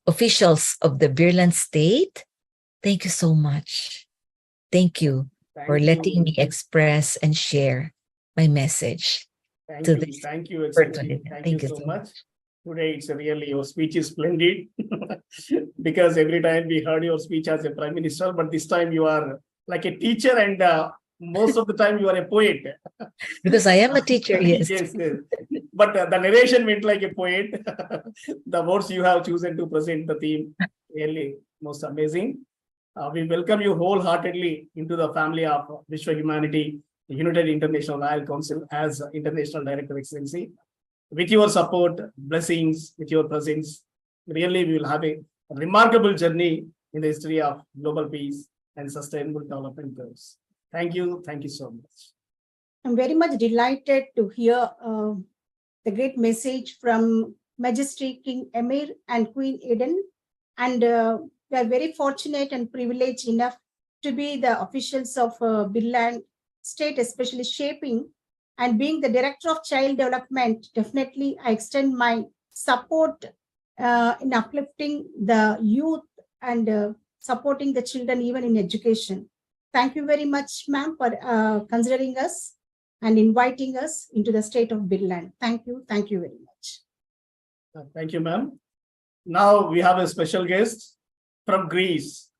officials of the Beerland State. Thank you so much. Thank you for letting me express and share my message. Thank to you. this Thank you, Excellency. opportunity. Thank you so much. Today, it's really, your speech is splendid because every time we heard your speech as a Prime Minister, but this time you are like a teacher and most of the time you are a poet. Because I am a teacher, yes. Yes, yes. But the narration went like a poet. The words you have chosen to present the theme, really most amazing. We welcome you wholeheartedly into the family of Vishwa Humanity United International Royal Council as International Director, Excellency. With your support, blessings, with your presence, really we will have a remarkable journey in the history of global peace and sustainable development goals. Thank you so much. I'm very much delighted to hear the great message from Majesty King Emir and Queen Eden. And we are very fortunate and privileged enough to be the officials of Beerland State, especially shaping and being the Director of Child Development. Definitely, I extend my support in uplifting the youth and supporting the children even in education. Thank you very much, ma'am, for considering us and inviting us into the state of Beerland. Thank you very much. Thank you, ma'am. Now we have a special guest from Greece,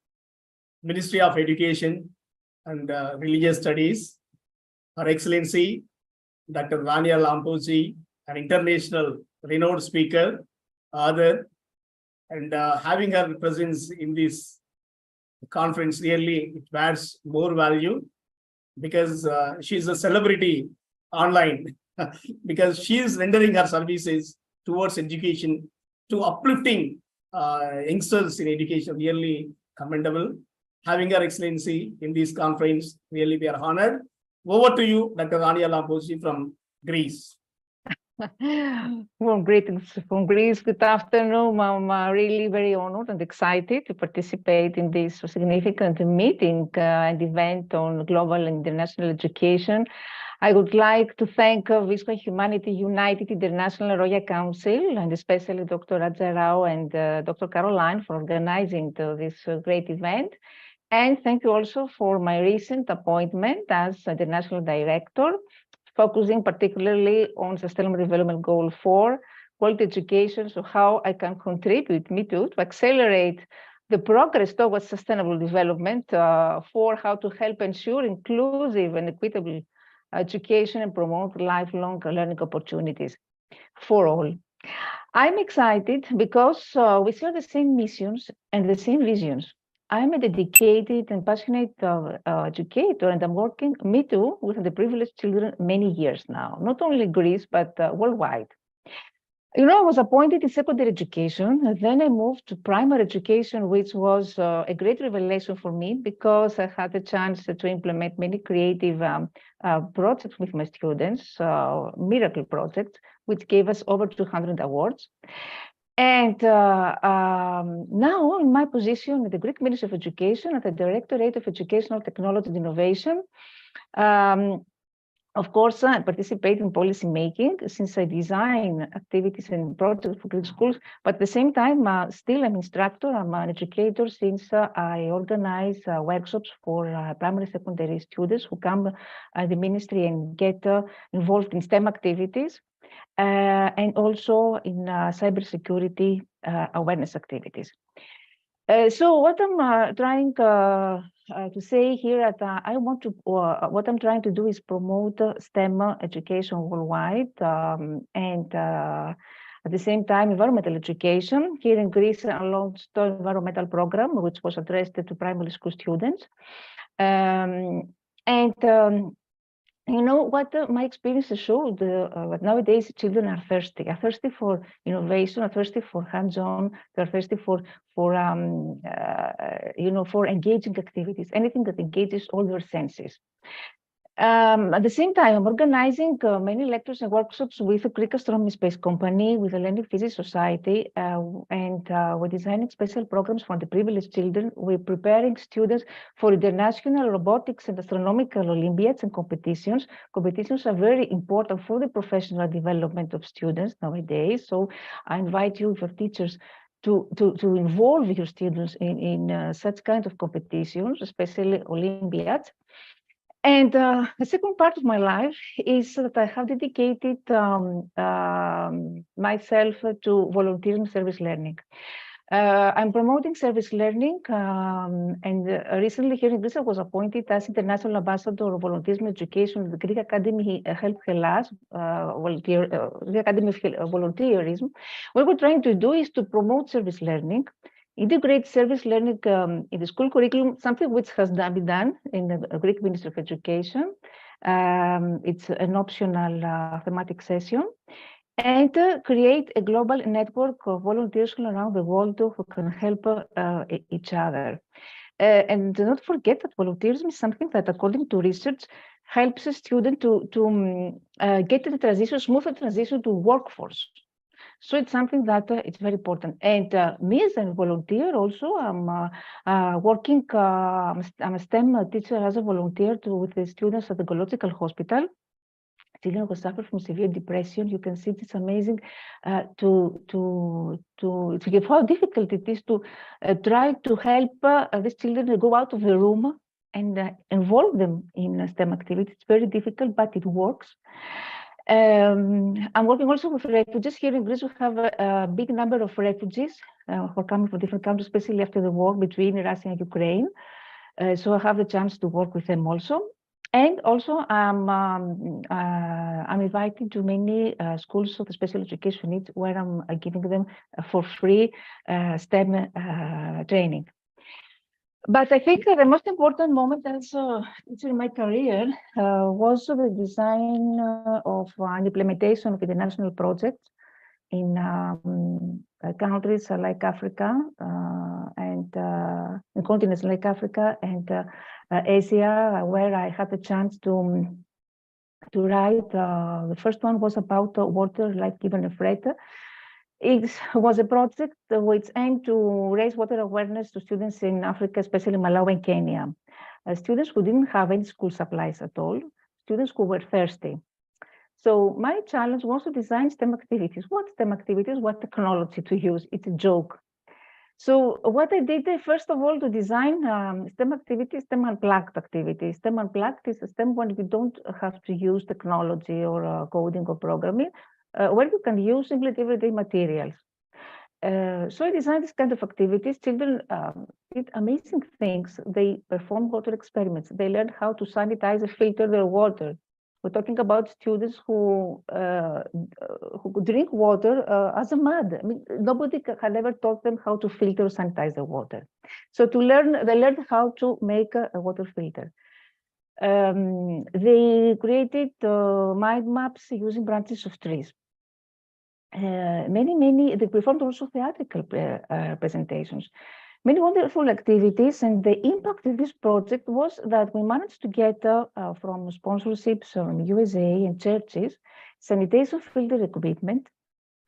Ministry of Education and Religious Studies, Her Excellency, Dr. Rania Lamposi, an international renowned speaker, author, and having her presence in this conference really it adds more value because she's a celebrity online because she is rendering her services towards education to uplifting youngsters in education, really commendable. Having Her Excellency in this conference, really we are honored. Over to you, Dr. Rania Lamposi from Greece. Warm greetings from Greece. Good afternoon. I'm really very honored and excited to participate in this significant meeting and event on global and international education. I would like to thank Vishwa Humanity United International Royal Council and especially Dr. Raja Rao and Dr. Caroline for organizing this great event. And thank you also for my recent appointment as the National Director, focusing particularly on Sustainable Development Goal 4, quality education, so how I can contribute, me too, to accelerate the progress towards sustainable development for how to help ensure inclusive and equitable education and promote lifelong learning opportunities for all. I'm excited because we share the same missions and the same visions. I'm a dedicated and passionate educator, and I'm working, me too, with underprivileged children many years now, not only Greece, but worldwide. You know, I was appointed in secondary education, and then I moved to primary education, which was a great revelation for me because I had the chance to implement many creative projects with my students, miracle projects, which gave us over 200 awards. And now in my position at the Greek Ministry of Education, at the Directorate of Educational Technology and Innovation, of course, I participate in policy making since I design activities and projects for Greek schools, but at the same time, still I'm an instructor, I'm an educator since I organize workshops for primary secondary students who come at the ministry and get involved in STEM activities. And also in cybersecurity awareness activities. So what I'm trying to say here at what I'm trying to do is promote STEM education worldwide and at the same time environmental education. Here in Greece, I launched the environmental program, which was addressed to primary school students. You know what my experience showed, nowadays children are thirsty for innovation, are thirsty for hands-on, they're thirsty for engaging activities, anything that engages all their senses. At the same time, I'm organizing many lectures and workshops with the Greek Astronomy Space Company, with the Learning Physics Society, and we're designing special programs for the privileged children. We're preparing students for international robotics and astronomical Olympiads and competitions. Competitions are very important for the professional development of students nowadays. So I invite you, your teachers, to involve your students in such kind of competitions, especially Olympiads. And the second part of my life is that I have dedicated myself to volunteering service learning. I'm promoting service learning, and recently here in Greece I was appointed as International Ambassador of Volunteerism Education of the Greek Academy Help Hellas, the Academy of Volunteerism. What we're trying to do is to promote service learning, integrate service learning in the school curriculum, something which has been done in the Greek Ministry of Education. It's an optional thematic session, and create a global network of volunteers all around the world who can help each other. And do not forget that volunteerism is something that, according to research, helps a student to get the transition, smoother transition to workforce. So it's something that it's very important. And me as a volunteer also, I'm working, I'm a STEM teacher as a volunteer with the students at the Gological Hospital. Children who suffer from severe depression. You can see it's amazing to give how difficult it is to try to help these children to go out of the room and involve them in STEM activities. It's very difficult, but it works. I'm working also with refugees. Here in Greece, we have a big number of refugees who are coming from different countries, especially after the war between Russia and Ukraine. So I have the chance to work with them also. And also, I'm invited to many schools of special education needs where I'm giving them for free STEM training. But I think the most important moment also in my career was the design of an implementation of international projects in countries like Africa and in continents like Africa and Asia, where I had the chance to write. The first one was about water, life given a threat. It was a project which aimed to raise water awareness to students in Africa, especially Malawi and Kenya. Students who didn't have any school supplies at all, students who were thirsty. So my challenge was to design STEM activities. What STEM activities? What technology to use? It's a joke. So what I did, first of all, to design STEM activities, STEM unplugged activities. STEM unplugged is a STEM when you don't have to use technology or coding or programming, where you can use simply everyday materials. So I designed this kind of activities. Children did amazing things. They performed water experiments. They learned how to sanitize and filter their water. We're talking about students who drink water as a mud. I mean, nobody had ever taught them how to filter or sanitize the water. So they learned how to make a water filter. They created mind maps using branches of trees. They performed also theatrical presentations. Many wonderful activities, and the impact of this project was that we managed to get from sponsorships from USA and churches, sanitation filter equipment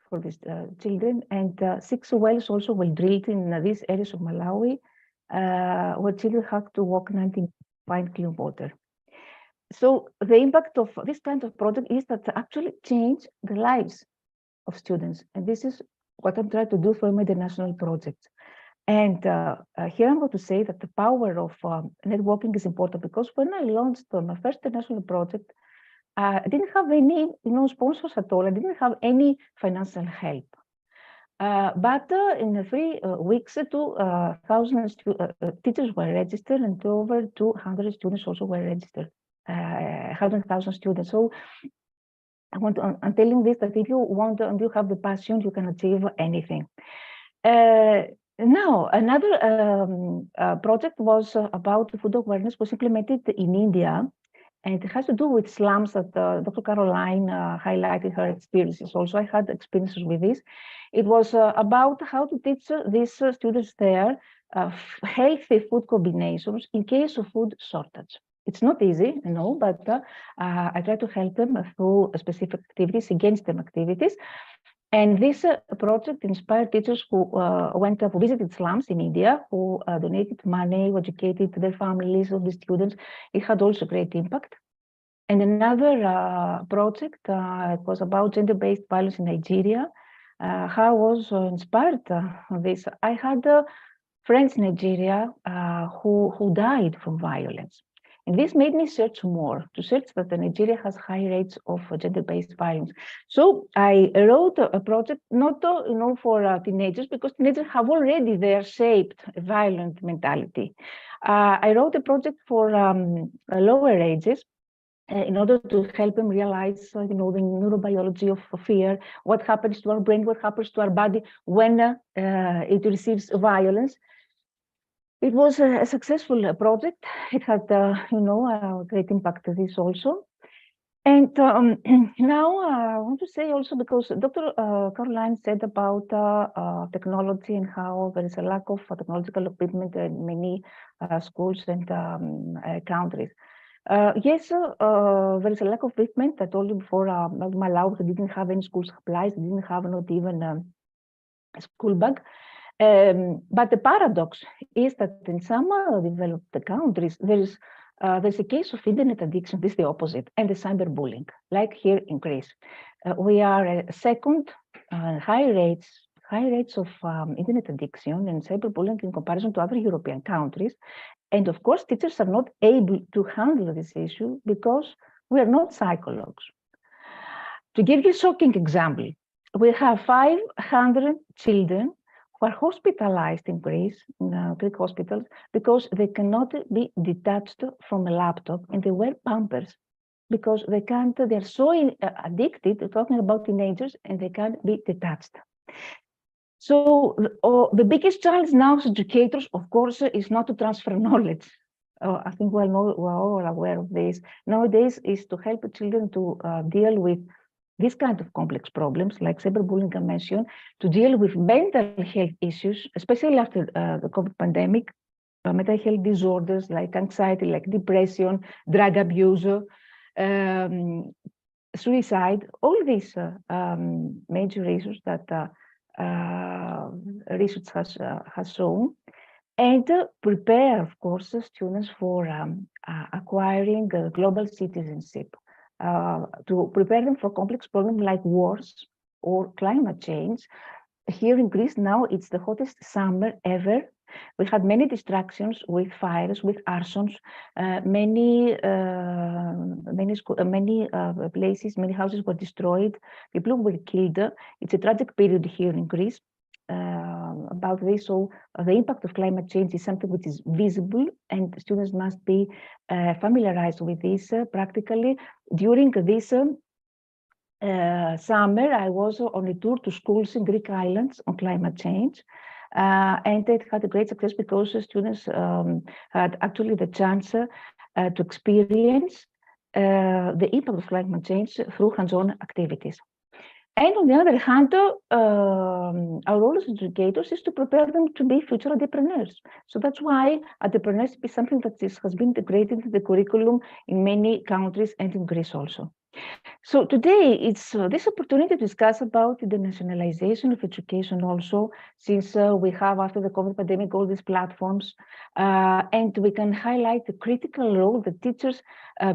for these children, and 6 wells also were drilled in these areas of Malawi, where children had to walk 19 to find clean water. So the impact of this kind of project is that actually change the lives of students, and this is what I'm trying to do for my international projects. And here I'm going to say that the power of networking is important, because when I launched my first international project, I didn't have any sponsors at all. I didn't have any financial help. But in 3 weeks, 2,000 teachers were registered, and over 200 students also were registered, 100,000 students. So I'm telling this that if you want and you have the passion, you can achieve anything. Now, another project was about food awareness, was implemented in India, and it has to do with slums that Dr. Caroline highlighted her experiences. Also, I had experiences with this. It was about how to teach these students there healthy food combinations in case of food shortage. It's not easy, but I try to help them through specific activities, against them activities. And this project inspired teachers who who visited slums in India, who donated money, who educated their families of the students. It had also great impact. And another project was about gender-based violence in Nigeria. How I was inspired this. I had friends in Nigeria who died from violence. And this made me search more, to search that Nigeria has high rates of gender-based violence. So I wrote a project, not for teenagers, because teenagers have already their shaped violent mentality. I wrote a project for lower ages, in order to help them realize, the neurobiology of fear, what happens to our brain, what happens to our body when it receives violence. It was a successful project. It had, a great impact. This also. And now I want to say also, because Dr. Caroline said about technology and how there is a lack of technological equipment in many schools and countries. Yes, there is a lack of equipment. I told you before, Malawi didn't have any school supplies, didn't have not even a school bag. But the paradox is that in some developed countries, there's a case of internet addiction. This is the opposite, and the cyberbullying, like here in Greece. We are second, high rates of internet addiction and cyberbullying in comparison to other European countries. And of course, teachers are not able to handle this issue because we are not psychologues. To give you a shocking example, we have 500 children who are hospitalized in Greece, in Greek hospitals, because they cannot be detached from a laptop, and they wear pampers because they can't, they're so addicted, talking about teenagers, and they can't be detached. So the biggest challenge now as educators, of course, is not to transfer knowledge. I think we're all aware of this. Nowadays is to help children to deal with this kind of complex problems, like cyberbullying I mentioned, to deal with mental health issues, especially after the COVID pandemic, mental health disorders like anxiety, like depression, drug abuse, suicide, all these major issues that research has shown, and prepare, of course, students for acquiring global citizenship, to prepare them for complex problems like wars or climate change. Here in Greece now, it's the hottest summer ever. We had many distractions with fires, with arsons, many places, many houses were destroyed, people were killed. It's a tragic period here in Greece about this. So the impact of climate change is something which is visible, and students must be familiarized with this practically. During this summer, I was on a tour to schools in Greek islands on climate change. And it had a great success because students had actually the chance to experience the impact of climate change through hands-on activities. And on the other hand, our role as educators is to prepare them to be future entrepreneurs. So that's why entrepreneurship is something that has been integrated into the curriculum in many countries and in Greece also. So today, it's this opportunity to discuss about the nationalization of education also, since we have, after the COVID pandemic, all these platforms, and we can highlight the critical role that teachers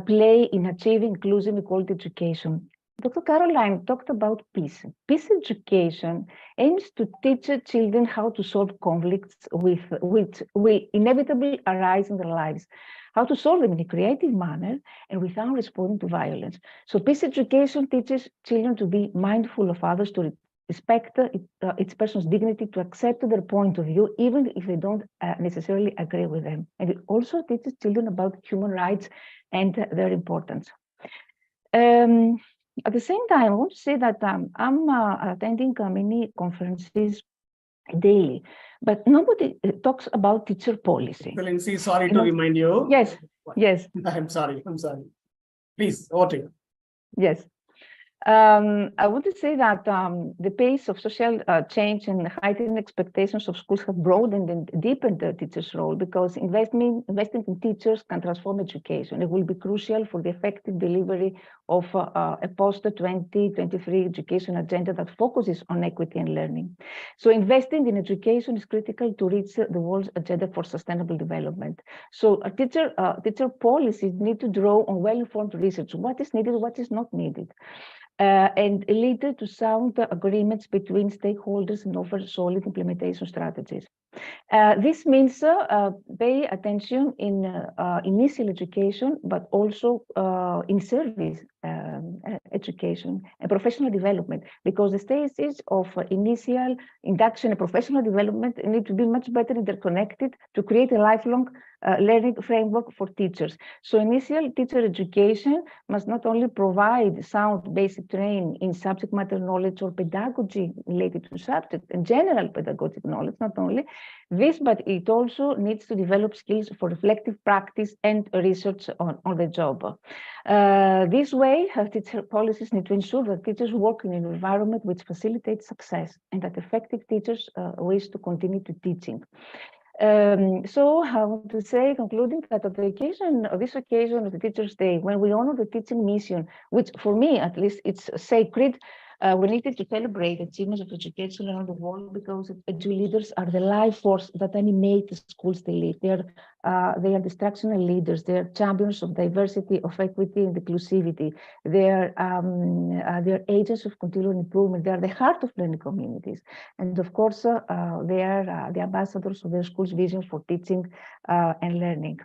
play in achieving inclusive equality education. Dr. Caroline talked about peace. Peace education aims to teach children how to solve conflicts which will inevitably arise in their lives, how to solve them in a creative manner and without responding to violence. So peace education teaches children to be mindful of others, to respect each person's dignity, to accept their point of view, even if they don't necessarily agree with them. And it also teaches children about human rights and their importance. At the same time, I want to say that I'm attending many conferences daily, but nobody talks about teacher policy. Excellency, sorry to remind you. Yes, yes. I'm sorry. Please, over to you. Yes. I want to say that the pace of social change and heightened expectations of schools have broadened and deepened the teacher's role, because investing in teachers can transform education. It will be crucial for the effective delivery of a post-2023 education agenda that focuses on equity and learning. So investing in education is critical to reach the world's agenda for sustainable development. So teacher policies need to draw on well-informed research, what is needed, what is not needed. And lead to sound agreements between stakeholders and offer solid implementation strategies. This means pay attention in initial education, but also in service education and professional development, because the stages of initial induction and professional development need to be much better interconnected to create a lifelong learning framework for teachers. So initial teacher education must not only provide sound basic training in subject matter knowledge or pedagogy related to subject and general pedagogic knowledge, not only this, but it also needs to develop skills for reflective practice and research on the job. This way, teacher policies need to ensure that teachers work in an environment which facilitates success and that effective teachers wish to continue to teaching. So I want to say, concluding, that on this occasion of the Teachers' Day, when we honor the teaching mission, which for me at least it's sacred, we needed to celebrate achievements of education around the world, because edu leaders are the life force that animate the schools they lead. They are instructional leaders. They are champions of diversity, of equity, and inclusivity. They are agents of continual improvement. They are the heart of learning communities, and of course, they are the ambassadors of their school's vision for teaching and learning.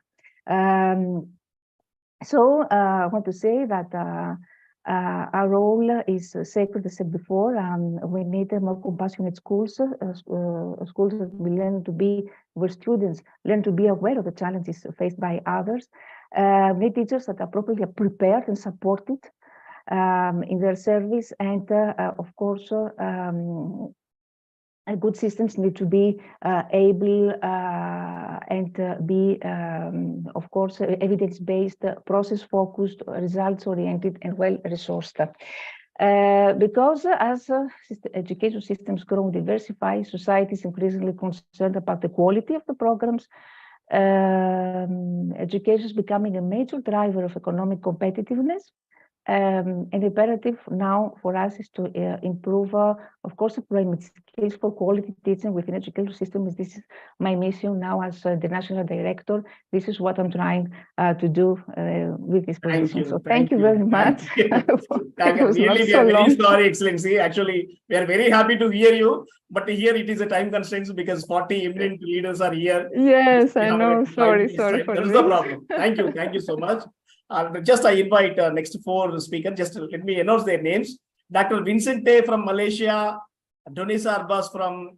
So I want to say that. Our role is sacred, as I said before. We need more compassionate schools, schools that we learn to be, where students learn to be aware of the challenges faced by others. We need teachers that are appropriately prepared and supported in their service, and of course, good systems need to be able and be, of course, evidence-based, process-focused, results-oriented, and well-resourced. Because as education systems grow and diversify, society is increasingly concerned about the quality of the programs. Education is becoming a major driver of economic competitiveness. An imperative now for us is to improve, of course, employment skills for quality teaching within the education system. This is my mission now as the national director. This is what I'm trying to do with this position. So thank you very much. Really, we are very sorry, Excellency. Actually, we are very happy to hear you, but here it is a time constraint because 40 eminent leaders are here. Yes, I know. Sorry for that is the problem. Thank you so much. Just I invite next four speakers. Just let me announce their names. Dr. Vincente from Malaysia, Donisa Arbas from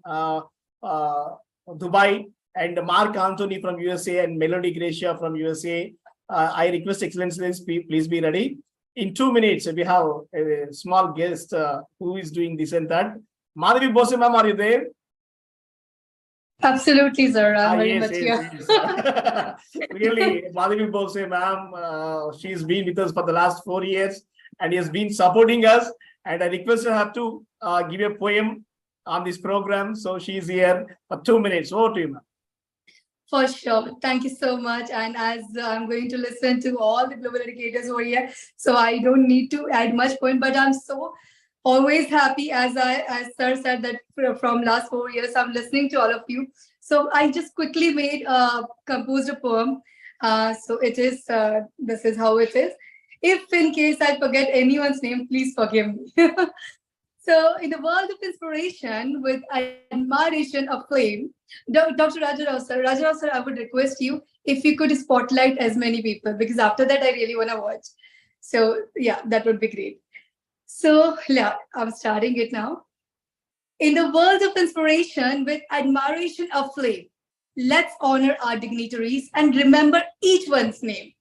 Dubai, and Mark Anthony from USA, and Melody Gracia from USA. I request Excellencies, please be ready. In 2 minutes, we have a small guest who is doing this and that. Madhavi Bose ma'am, are you there? Absolutely, sir. I'm very much here. Really, Madhavi Bose ma'am, she's been with us for the last 4 years and has been supporting us. And I requested her to give a poem on this program. So she's here for 2 minutes. Over to you, ma'am. For sure. Thank you so much. And as I'm going to listen to all the global educators over here, so I don't need to add much point, but I'm so always happy, as sir said, that from last 4 years, I'm listening to all of you. So I just quickly composed a poem. So it is, this is how it is. If in case I forget anyone's name, please forgive me. So in the world of inspiration, with admiration aflame, Dr. Rajarao sir, I would request you if you could spotlight as many people, because after that, I really want to watch. So yeah, that would be great. So yeah, I'm starting it now. In the world of inspiration, with admiration aflame, let's honor our dignitaries and remember each one's name.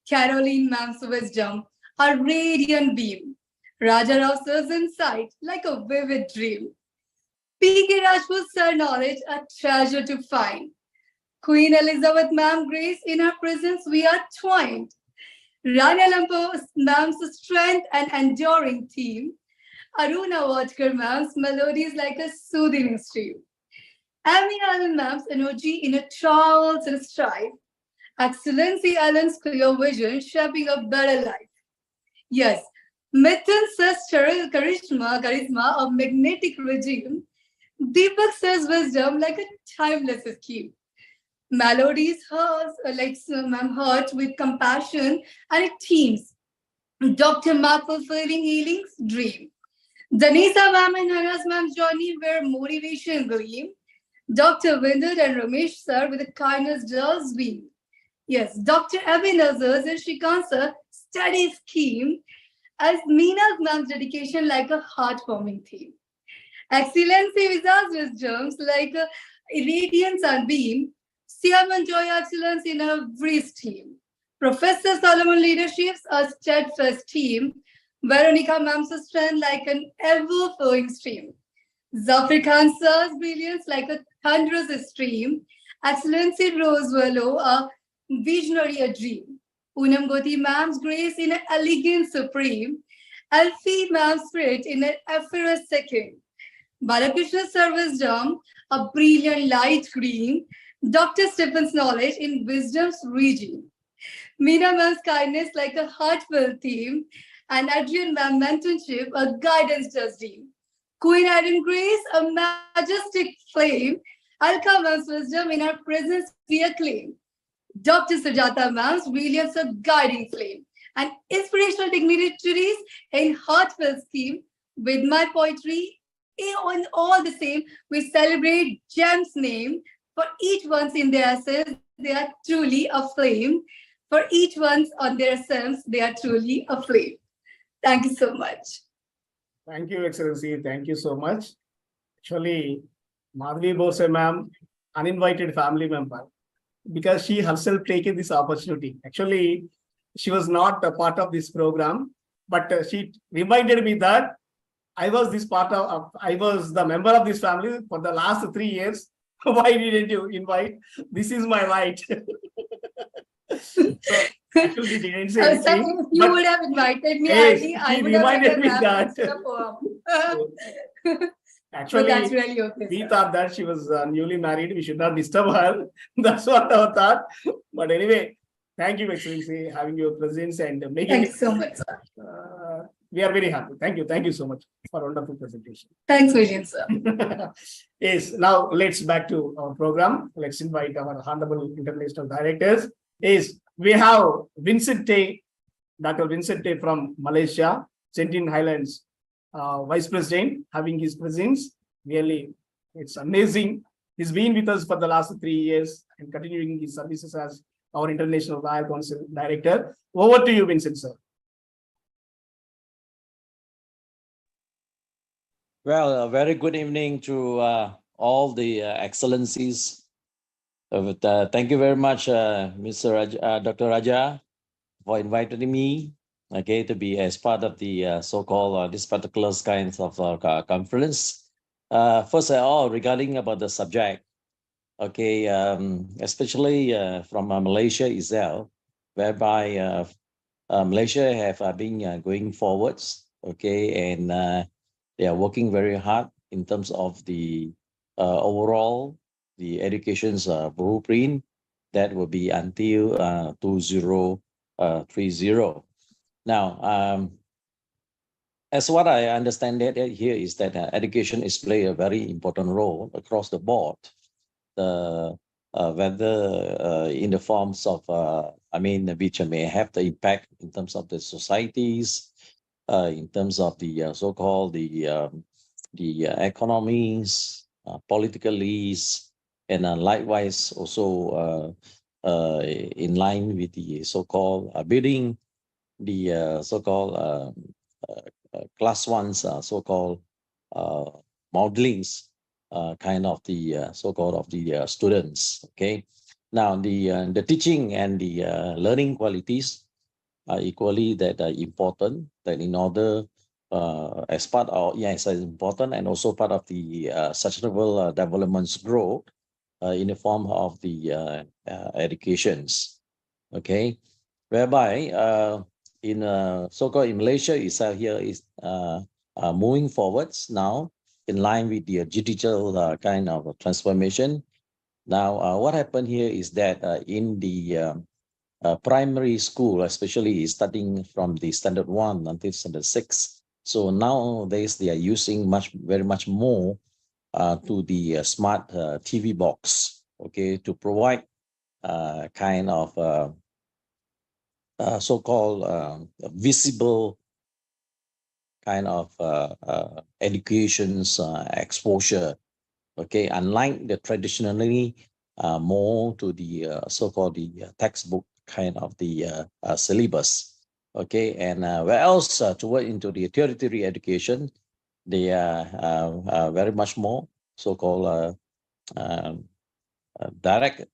Caroline ma'am's wisdom, a radiant beam. Rajarao sir's insight, like a vivid dream. P.K. Rajput sir knowledge, a treasure to find. Queen Elizabeth ma'am grace, in her presence we are twined. Rania Lampo's ma'am's strength and enduring theme. Aruna Wadkar ma'am's melodies like a soothing stream. Amy Allen ma'am's energy in a trials and strife. Excellency Allen's clear vision shaping a better life. Yes, Mithun's sister charisma of magnetic regime. Deepak says wisdom like a timeless scheme. Melodies hers like ma'am heart with compassion and it teams. Dr. Mark fulfilling healing's dream. Danisa ma'am and Hannah's ma'am's journey where motivation gleam. Dr. Vindud and Ramesh sir with a kindness does beam. Yes, Dr. Abhinazar's and Shrikant's steady scheme as Meena's ma'am's dedication like a heartwarming theme. Excellency Visa's wisdoms like a radiant sunbeam. Siam and joy excellence in every stream. Professor Solomon leadership's a steadfast team. Veronica ma'am's strength like an ever-flowing stream. Zafir Khan sir's brilliance like a thunderous stream. Excellency Rose Wallow, a visionary a dream. Poonam Goti ma'am's grace in an elegance supreme. Alfie ma'am's spirit in an effortless second. Balakrishna's service wisdom, a brilliant light green. Dr. Stephen's knowledge in wisdom's region. Meena ma'am's kindness like a heartfelt theme. And Adrian ma'am mentorship, a guidance just deem. Queen Adam Grace, a majestic flame. Alka ma'am's wisdom in our presence we acclaim. Dr. Sujata ma'am's brilliance, a guiding flame. And inspirational dignitaries in heartfelt scheme. With my poetry, on all the same, we celebrate Gem's name. For each one's in their essence, they are truly a flame. For each one's on their essence, they are truly a flame. Thank you so much. Thank you, Excellency. Thank you so much. Actually, Madhavi Bose ma'am, uninvited family member, because she herself taken this opportunity. Actually, she was not a part of this program, but she reminded me that I was I was the member of this family for the last 3 years. Why didn't you invite? This is my right. So, actually, she didn't say anything. If you would have invited me, Yes, I she would have reminded me said that. Actually, But that's really okay. we Sir. thought that she was newly married. We should not disturb her. That's what our thought. But anyway, thank you, Excellency, having your presence and making Thank it. you so much, sir. We are very happy. Thank you. Thank you so much for a wonderful presentation. Thanks, Vivian, sir. Yes, now let's back to our program. Let's invite our honorable international directors. Yes, we have Vincent Tay, Dr. Vincent Tay from Malaysia, Sentin Highlands Vice President, having his presence. Really, it's amazing. He's been with us for the last 3 years and continuing his services as our International Royal Council Director. Over to you, Vincent, sir. Well, a very good evening to all the excellencies. Thank you very much, Dr. Raja, for inviting me, okay, to be as part of the so-called this particular kinds of conference. First of all, regarding about the subject, okay, especially from Malaysia itself, whereby Malaysia have been going forwards, okay, and they are working very hard in terms of the overall, the education's blueprint that will be until 2030. Now, as what I understand that here is that education is play a very important role across the board, whether in the forms of, which may have the impact in terms of the societies, in terms of the so-called the economies, politically, and likewise also in line with the so-called building the so-called class ones, so-called modelings, kind of the so-called of the students. Okay, now the teaching and the learning qualities are equally that important, that in order as part of, yes, it's important, and also part of the sustainable development's growth in the form of the educations. Okay, whereby in so-called in Malaysia itself here is moving forwards now in line with the digital kind of transformation. Now, what happened here is that in the primary school, especially starting from the standard 1 until standard 6, so nowadays they are using very much more to the smart TV box, okay, to provide kind of so-called visible kind of education's exposure, okay, unlike the traditionally more to the so-called the textbook kind of the syllabus, okay, and where else toward into the tertiary education, they are very much more so-called direct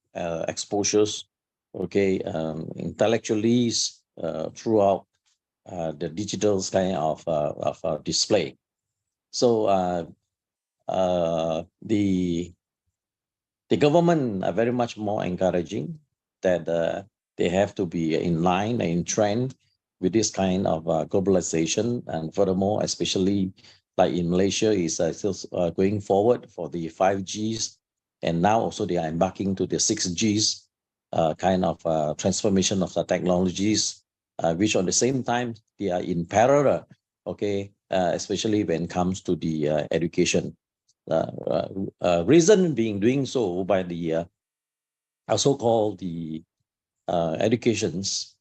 exposures, okay, intellectually throughout the digital kind of display. So the government are very much more encouraging that they have to be in line and in trend with this kind of globalization, and furthermore, especially like in Malaysia is still going forward for the 5Gs, and now also they are embarking to the 6Gs kind of transformation of the technologies, which at the same time they are in parallel, okay, especially when it comes to the education. Reason being doing so by the so-called the education's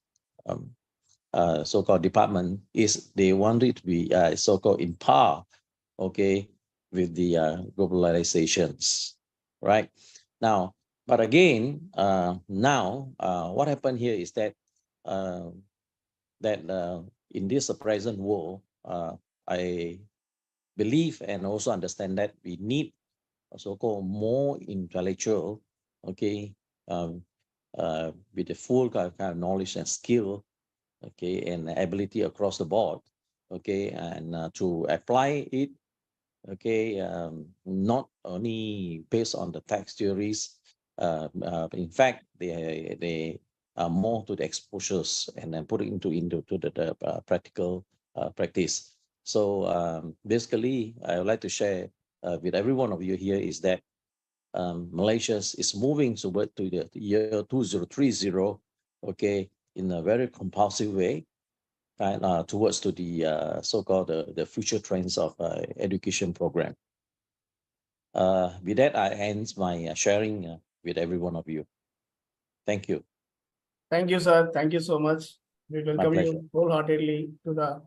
so-called department is they want it to be so-called in par, okay, with the globalizations, right? Now, but again, now what happened here is that in this present world, I believe and also understand that we need so-called more intellectual, okay, with the full kind of knowledge and skill, okay, and ability across the board, okay, and to apply it, okay, not only based on the text theories, in fact, they are more to the exposures and then put it into the practical practice. So basically, I would like to share with every one of you here is that Malaysia is moving toward to the year 2030, okay, in a very compulsive way, and towards to the so-called the future trends of education program. With that, I end my sharing with every one of you. Thank you. Thank you, sir. Thank you so much. We welcome pleasure. you wholeheartedly to the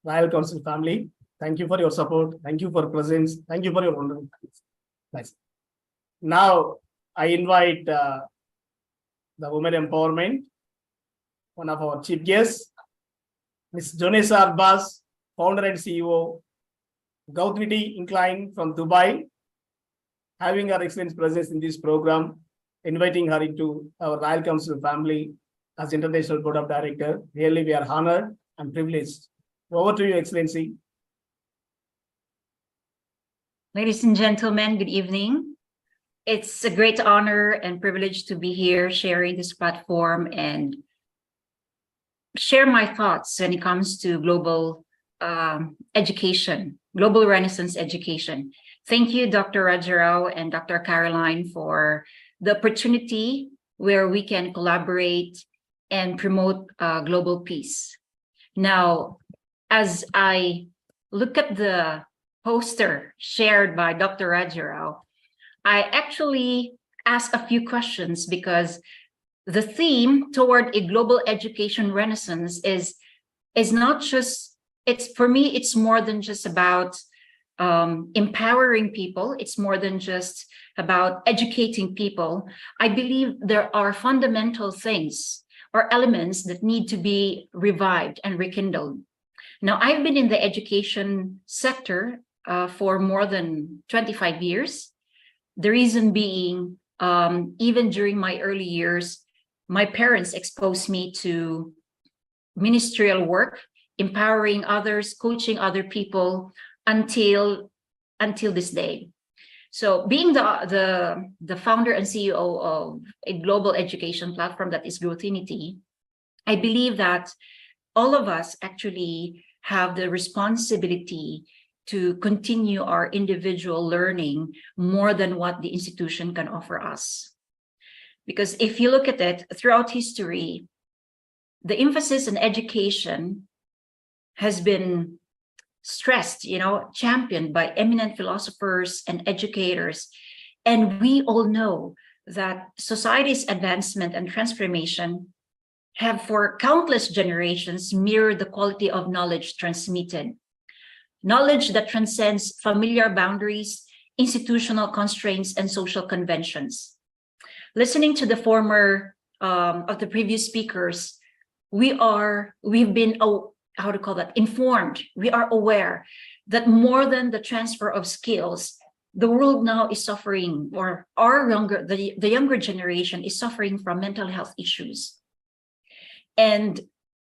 Royal Council family. Thank you for your support. Thank you for presence. Thank you for your wonderful comments. Nice. Now, I invite the women empowerment, one of our chief guests, Ms. Jonesa Abbas, founder and CEO, Gautriti Incline from Dubai, having her excellent presence in this program, inviting her into our Royal Council family as International Board of Director. Really, we are honored and privileged. Over to you, Excellency. Ladies and gentlemen, good evening. It's a great honor and privilege to be here sharing this platform and share my thoughts when it comes to global education, global Renaissance education. Thank you, Dr. Rajarao and Dr. Caroline, for the opportunity where we can collaborate and promote global peace. Now, as I look at the poster shared by Dr. Rajarao, I actually ask a few questions because the theme toward a global education renaissance is not just, for me, it's more than just about empowering people. It's more than just about educating people. I believe there are fundamental things or elements that need to be revived and rekindled. Now, I've been in the education sector for more than 25 years. The reason being, even during my early years, my parents exposed me to ministerial work, empowering others, coaching other people until this day. So being the founder and CEO of a global education platform that is Growthinity, I believe that all of us actually have the responsibility to continue our individual learning more than what the institution can offer us. Because if you look at it throughout history, the emphasis on education has been stressed, championed by eminent philosophers and educators. And we all know that society's advancement and transformation have for countless generations mirrored the quality of knowledge transmitted. Knowledge that transcends familiar boundaries, institutional constraints, and social conventions. Listening to the former of the previous speakers, we've been informed. We are aware that more than the transfer of skills, the world now is suffering, or the younger generation is suffering from mental health issues. And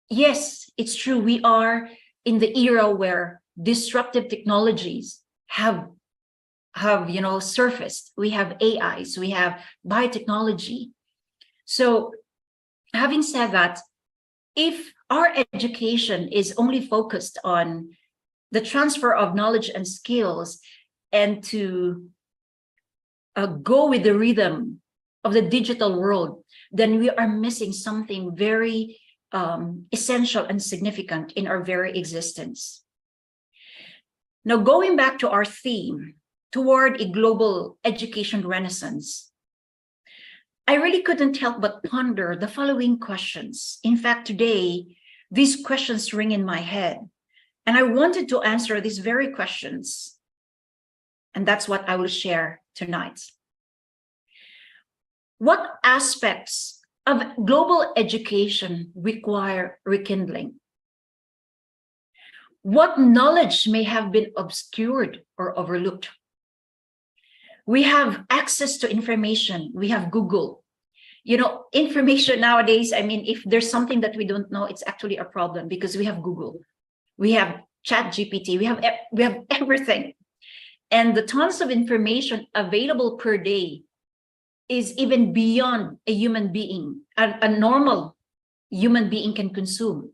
yes, it's true, we are in the era where disruptive technologies have surfaced. We have AIs, we have biotechnology. So having said that, if our education is only focused on the transfer of knowledge and skills and to go with the rhythm of the digital world, then we are missing something very essential and significant in our very existence. Now, going back to our theme, toward a global education renaissance, I really couldn't help but ponder the following questions. In fact, today, these questions ring in my head, and I wanted to answer these very questions, and that's what I will share tonight. What aspects of global education require rekindling? What knowledge may have been obscured or overlooked? We have access to information. We have Google. Information nowadays, if there's something that we don't know, it's actually a problem because we have Google. We have ChatGPT. We have everything. And the tons of information available per day is even beyond a human being, a normal human being can consume.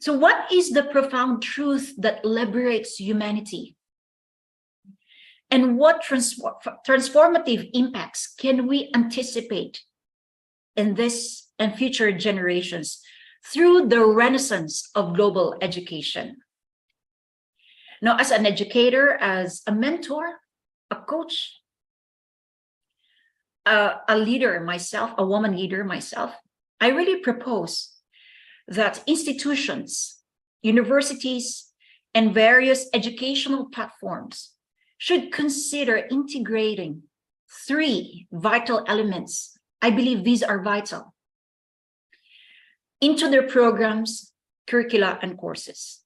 So what is the profound truth that liberates humanity? And what transformative impacts can we anticipate in this and future generations through the renaissance of global education? Now, as an educator, as a mentor, a coach, a leader myself, a woman leader myself, I really propose that institutions, universities, and various educational platforms should consider integrating 3 vital elements. I believe these are vital into their programs, curricula, and courses.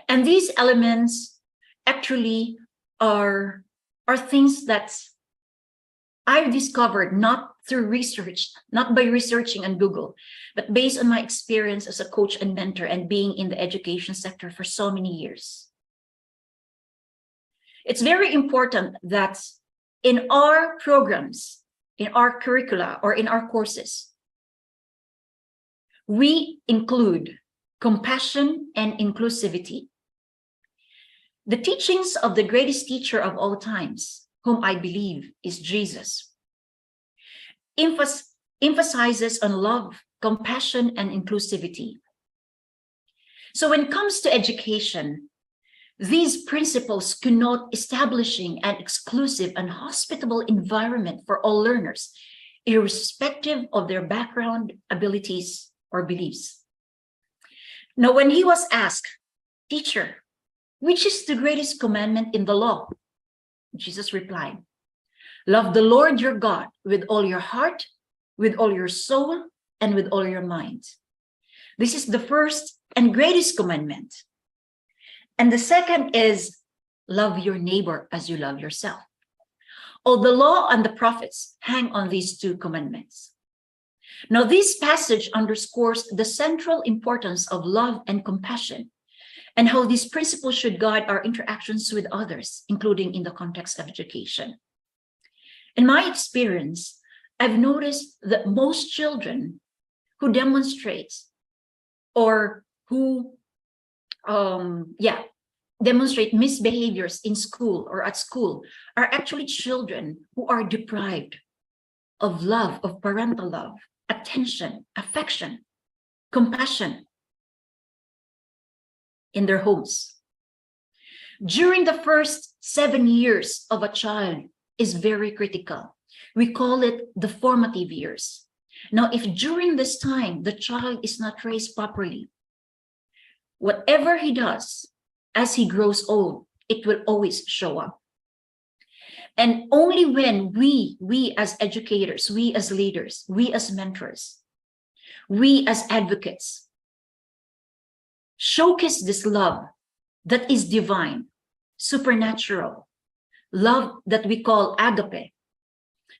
And these elements actually are things that I've discovered not through research, not by researching on Google, but based on my experience as a coach and mentor and being in the education sector for so many years. It's very important that in our programs, in our curricula, or in our courses, we include compassion and inclusivity. The teachings of the greatest teacher of all times, whom I believe is Jesus, emphasizes on love, compassion, and inclusivity. So when it comes to education, these principles connote establishing an exclusive and hospitable environment for all learners, irrespective of their background, abilities, or beliefs. Now, when he was asked, "Teacher, which is the greatest commandment in the law?" Jesus replied, "Love the Lord your God with all your heart, with all your soul, and with all your mind. This is the first and greatest commandment. And the second is love your neighbor as you love yourself. All the law and the prophets hang on these 2 commandments." Now, this passage underscores the central importance of love and compassion and how these principles should guide our interactions with others, including in the context of education. In my experience, I've noticed that most children who demonstrates or who demonstrate misbehaviors in school or at school are actually children who are deprived of love, of parental love, attention, affection, compassion in their homes. During the first 7 years of a child is very critical. We call it the formative years. Now, if during this time the child is not raised properly, whatever he does as he grows old, it will always show up. And only when we as educators, we as leaders, we as mentors, we as advocates, showcase this love that is divine, supernatural, love that we call agape,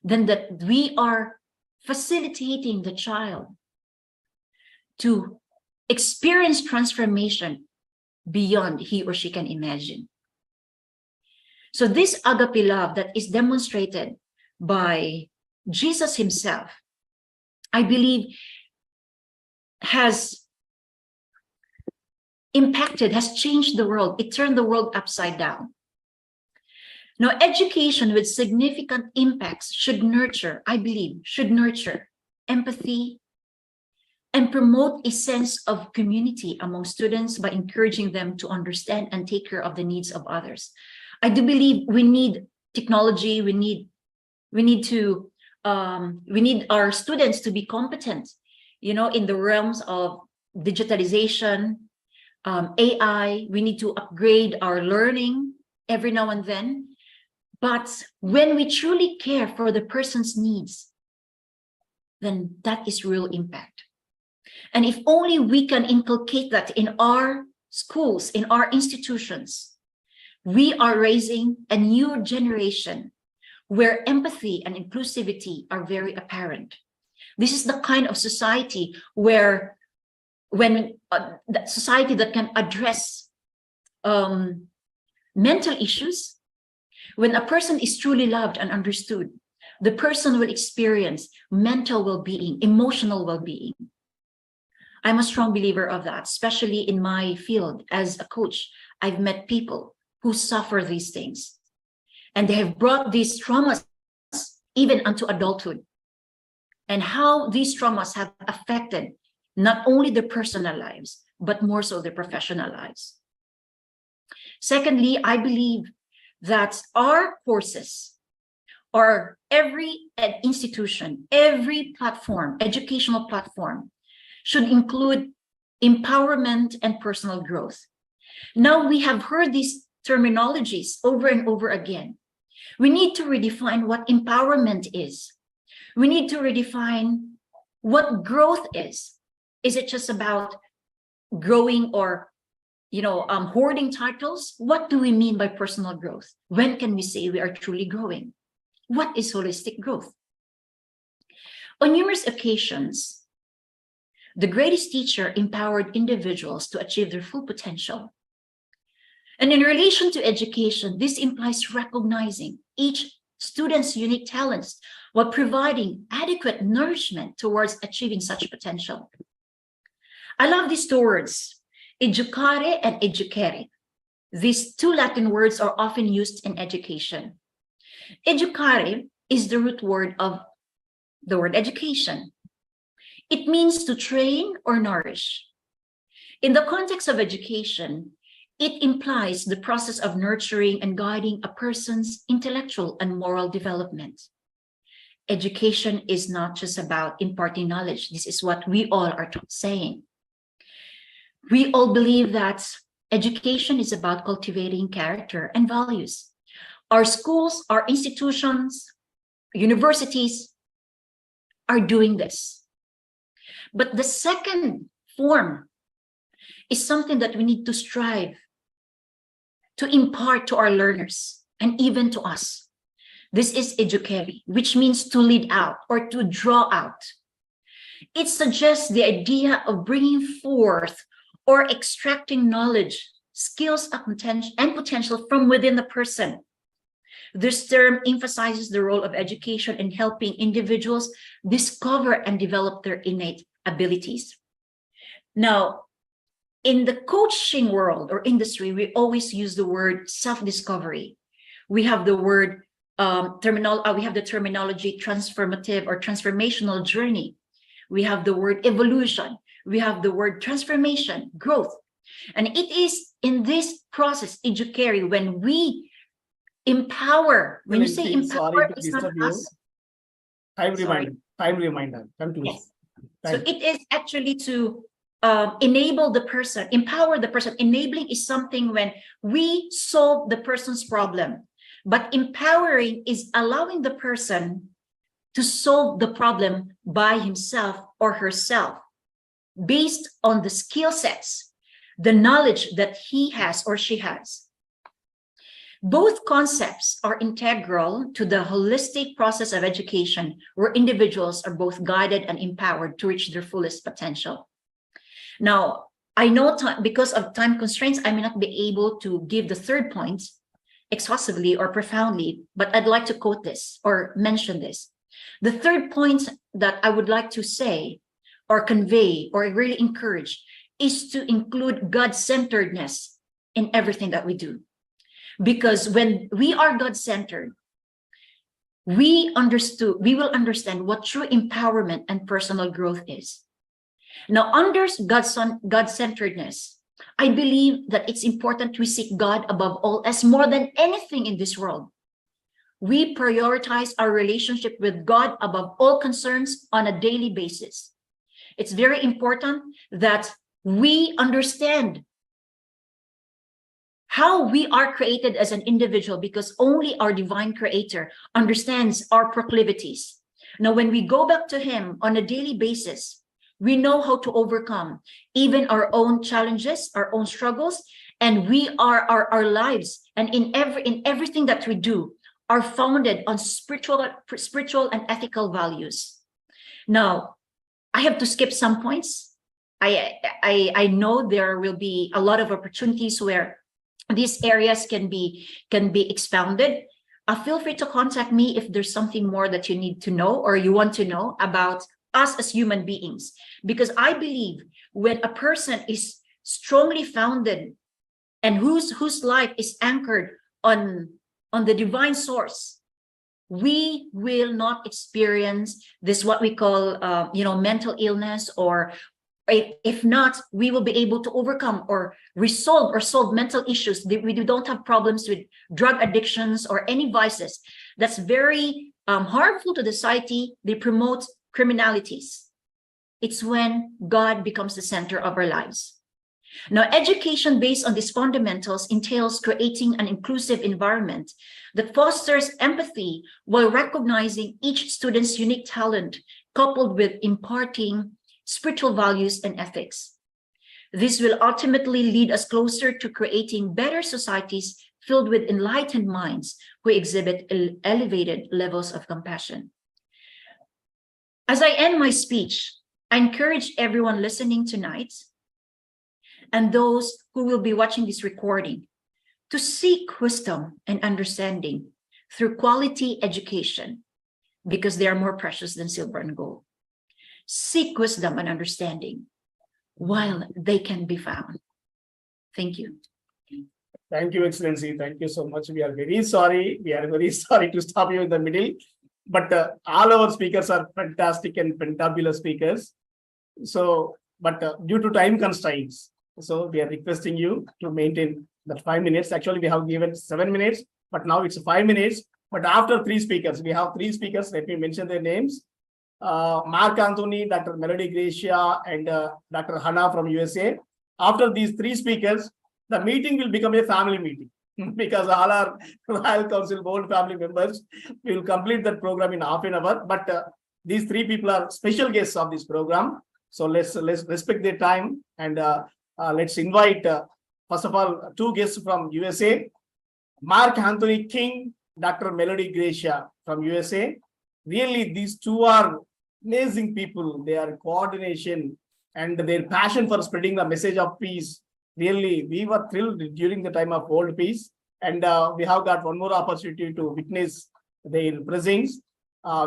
then that we are facilitating the child to experience transformation beyond he or she can imagine. So this agape love that is demonstrated by Jesus himself, I believe has impacted, has changed the world. It turned the world upside down. Now, education with significant impacts should nurture, I believe, should nurture empathy and promote a sense of community among students by encouraging them to understand and take care of the needs of others. I do believe we need technology. We need our students to be competent, in the realms of digitalization, AI. We need to upgrade our learning every now and then. But when we truly care for the person's needs, then that is real impact. And if only we can inculcate that in our schools, in our institutions, we are raising a new generation where empathy and inclusivity are very apparent. This is the kind of society the society that can address mental issues. When a person is truly loved and understood, the person will experience mental well-being, emotional well-being. I'm a strong believer of that, especially in my field as a coach. I've met people who suffer these things, and they have brought these traumas even unto adulthood, and how these traumas have affected not only their personal lives, but more so their professional lives. Secondly, I believe that our courses, or every institution, every platform, educational platform, should include empowerment and personal growth. Now, we have heard these terminologies over and over again. We need to redefine what empowerment is. We need to redefine what growth is. Is it just about growing or hoarding titles? What do we mean by personal growth? When can we say we are truly growing? What is holistic growth? On numerous occasions, the greatest teacher empowered individuals to achieve their full potential. And in relation to education, this implies recognizing each student's unique talents while providing adequate nourishment towards achieving such potential. I love these two words, educare and educere. These two Latin words are often used in education. Educare is the root word of the word education. It means to train or nourish. In the context of education, it implies the process of nurturing and guiding a person's intellectual and moral development. Education is not just about imparting knowledge. This is what we all are saying. We all believe that education is about cultivating character and values. Our schools, our institutions, universities are doing this. But the second form is something that we need to strive to impart to our learners and even to us. This is educare, which means to lead out or to draw out. It suggests the idea of bringing forth or extracting knowledge, skills, and potential from within the person. This term emphasizes the role of education in helping individuals discover and develop their innate abilities. Now, in the coaching world or industry, we always use the word self-discovery. We have the word we have the terminology transformative or transformational journey. We have the word evolution. We have the word transformation, growth. And it is in this process, Educare, when we empower, when you say empower, sorry to it's not disturb you. us. Time Sorry. reminder. Conclude. Yes. So Thank you. it is actually to enable the person, empower the person. Enabling is something when we solve the person's problem, but empowering is allowing the person to solve the problem by himself or herself based on the skill sets, the knowledge that he has or she has. Both concepts are integral to the holistic process of education, where individuals are both guided and empowered to reach their fullest potential. Now, I know because of time constraints, I may not be able to give the third point exhaustively or profoundly, but I'd like to quote this or mention this. The third point that I would like to say or convey or really encourage is to include God-centeredness in everything that we do. Because when we are God-centered, we will understand what true empowerment and personal growth is. Now, under God-centeredness, I believe that it's important we seek God above all, as more than anything in this world. We prioritize our relationship with God above all concerns on a daily basis. It's very important that we understand how we are created as an individual, because only our divine creator understands our proclivities. Now, when we go back to him on a daily basis, we know how to overcome even our own challenges, our own struggles, and we are our lives and in everything that we do are founded on spiritual and ethical values. Now, I have to skip some points. I know there will be a lot of opportunities where these areas can be expounded. Feel free to contact me if there's something more that you need to know or you want to know about us as human beings. Because I believe when a person is strongly founded and whose life is anchored on the divine source, we will not experience this, what we call, mental illness, or if not, we will be able to overcome or solve mental issues. We don't have problems with drug addictions or any vices that's very harmful to the society. They promote criminalities. It's when God becomes the center of our lives. Now, education based on these fundamentals entails creating an inclusive environment that fosters empathy while recognizing each student's unique talent, coupled with imparting spiritual values and ethics. This will ultimately lead us closer to creating better societies filled with enlightened minds who exhibit elevated levels of compassion. As I end my speech, I encourage everyone listening tonight and those who will be watching this recording to seek wisdom and understanding through quality education, because they are more precious than silver and gold. Seek wisdom and understanding while they can be found. Thank you. Thank you, Excellency. Thank you so much. We are very sorry. We are very sorry to stop you in the middle. But all our speakers are fantastic and fantabulous speakers. So, but due to time constraints, so we are requesting you to maintain that 5 minutes. Actually, we have given 7 minutes, but now it's 5 minutes. But after 3 speakers, we have 3 speakers. Let me mention their names. Mark Anthony, Dr. Melody Gracia, and Dr. Hannah from USA. After these 3 speakers, the meeting will become a family meeting because all our Royal Council board family members will complete that program in half an hour. But these 3 people are special guests of this program. So let's respect their time and let's invite, first of all, 2 guests from USA. Mark Anthony King, Dr. Melody Gracia from USA. Really, these 2 are amazing people. Their coordination and their passion for spreading the message of peace. Really, we were thrilled during the time of world peace. And we have got one more opportunity to witness their presence.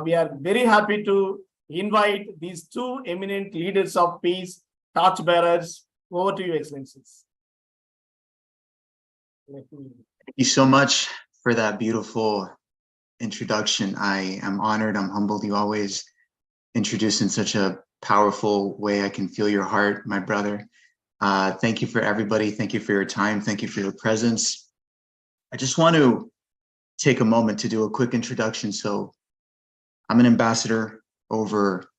We are very happy to invite these two eminent leaders of peace, torchbearers. Over to you, Excellencies. Thank you so much for that beautiful introduction. I am honored, I'm humbled. You always introduce in such a powerful way. I can feel your heart, my brother. Thank you for everybody. Thank you for your time. Thank you for your presence. I just want to take a moment to do a quick introduction. So I'm an ambassador over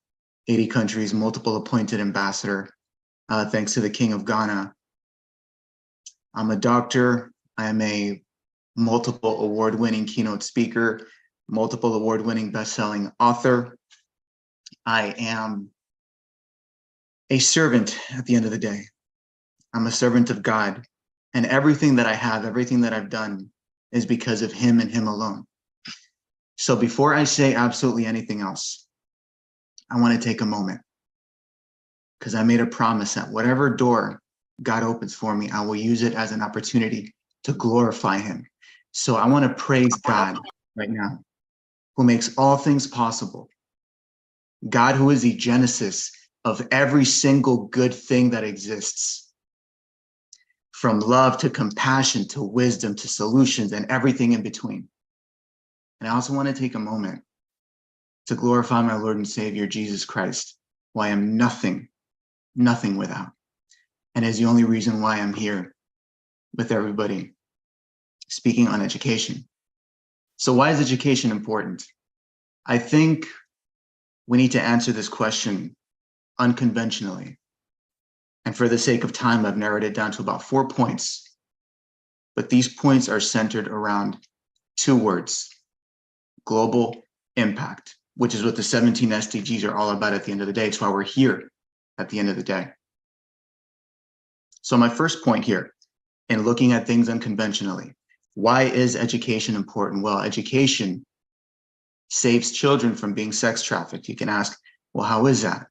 80 countries, multiple appointed ambassador, thanks to the King of Ghana. I'm a doctor. I am a multiple award-winning keynote speaker, multiple award-winning best-selling author. I am a servant at the end of the day. I'm a servant of God, and everything that I have, everything that I've done is because of him and him alone. So before I say absolutely anything else, I want to take a moment because I made a promise that whatever door God opens for me, I will use it as an opportunity to glorify him. So I want to praise God right now, who makes all things possible. God, who is the genesis of every single good thing that exists, from love to compassion to wisdom to solutions and everything in between. And I also want to take a moment to glorify my Lord and Savior, Jesus Christ, who I am nothing without, and is the only reason why I'm here with everybody speaking on education. So why is education important? I think we need to answer this question unconventionally. And for the sake of time, I've narrowed it down to about 4 points. But these points are centered around 2 words: global impact, which is what the 17 SDGs are all about at the end of the day. It's why we're here at the end of the day. So my first point here, in looking at things unconventionally, why is education important? Well, education saves children from being sex trafficked. You can ask, well, how is that?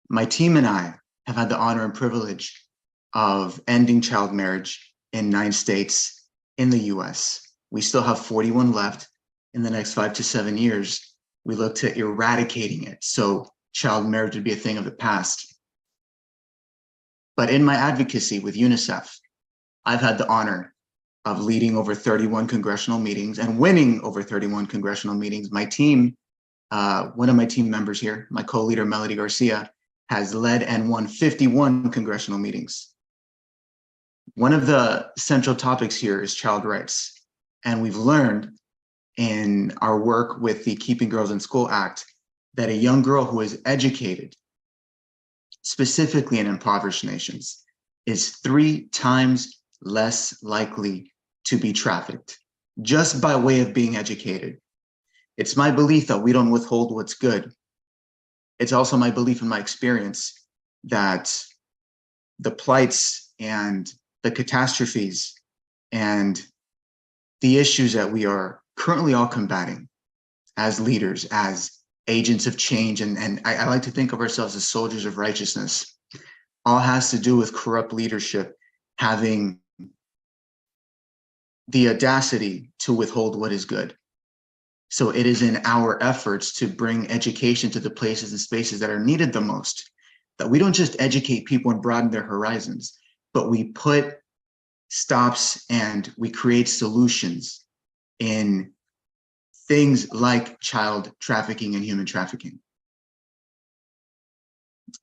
My team and I have had the honor and privilege of ending child marriage in 9 states in the US. We still have 41 left. In the next 5 to 7 years, we look to eradicating it. So child marriage would be a thing of the past. But in my advocacy with UNICEF, I've had the honor of leading over 31 congressional meetings and winning over 31 congressional meetings. My team, one of my team members here, my co-leader, Melody Garcia, has led and won 51 congressional meetings. One of the central topics here is child rights. And we've learned in our work with the Keeping Girls in School Act that a young girl who is educated, specifically in impoverished nations, is 3 times less likely to be trafficked, just by way of being educated. It's my belief that we don't withhold what's good. It's also my belief and my experience that the plights and the catastrophes and the issues that we are currently all combating as leaders, as agents of change, and I like to think of ourselves as soldiers of righteousness, all has to do with corrupt leadership having the audacity to withhold what is good. So it is in our efforts to bring education to the places and spaces that are needed the most, that we don't just educate people and broaden their horizons, but we put stops and we create solutions in things like child trafficking and human trafficking.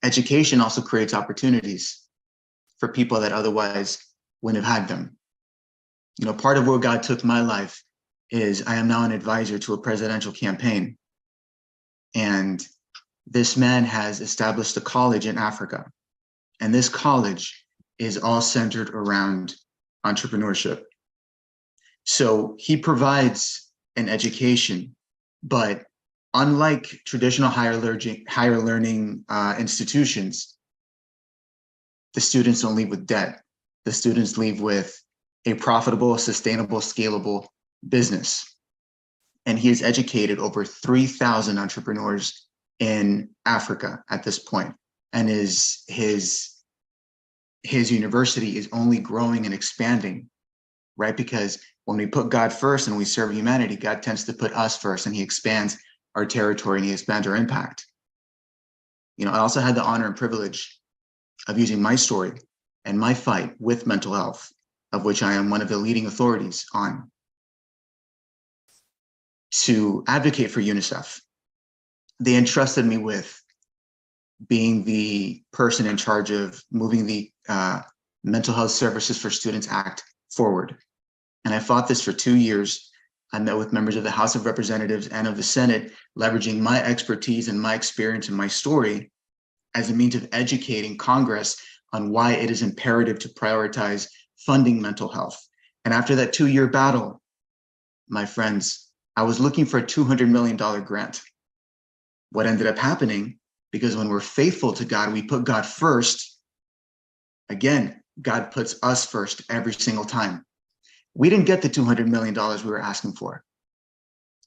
Education also creates opportunities for people that otherwise wouldn't have had them. You know, part of where God took my life is I am now an advisor to a presidential campaign. And this man has established a college in Africa. And this college is all centered around entrepreneurship. So he provides an education, but unlike traditional higher learning institutions, the students don't leave with debt. The students leave with a profitable, sustainable, scalable business. And he has educated over 3,000 entrepreneurs in Africa at this point. And his university is only growing and expanding, right? Because when we put God first and we serve humanity, God tends to put us first, and he expands our territory and he expands our impact. You know, I also had the honor and privilege of using my story and my fight with mental health, of which I am one of the leading authorities on, to advocate for UNICEF. They entrusted me with being the person in charge of moving the Mental Health Services for Students Act forward. And I fought this for 2 years. I met with members of the House of Representatives and of the Senate, leveraging my expertise and my experience and my story as a means of educating Congress on why it is imperative to prioritize funding mental health. And after that 2-year battle, my friends, I was looking for a $200 million grant. What ended up happening, because when we're faithful to God, we put God first. Again, God puts us first every single time. We didn't get the $200 million we were asking for.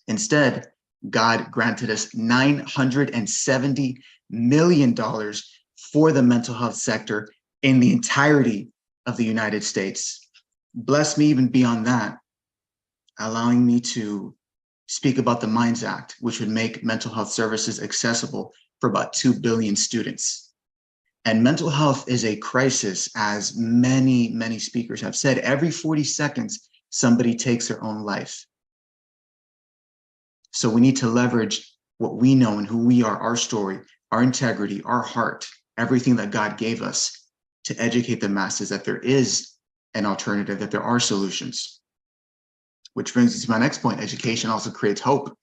Instead, God granted us $970 million for the mental health sector in the entirety of the United States. Bless me even beyond that, allowing me to speak about the MINDS Act, which would make mental health services accessible for about 2 billion students. And mental health is a crisis, as many, many speakers have said. Every 40 seconds, somebody takes their own life. So we need to leverage what we know and who we are, our story, our integrity, our heart, everything that God gave us to educate the masses that there is an alternative, that there are solutions. Which brings me to my next point. Education also creates hope.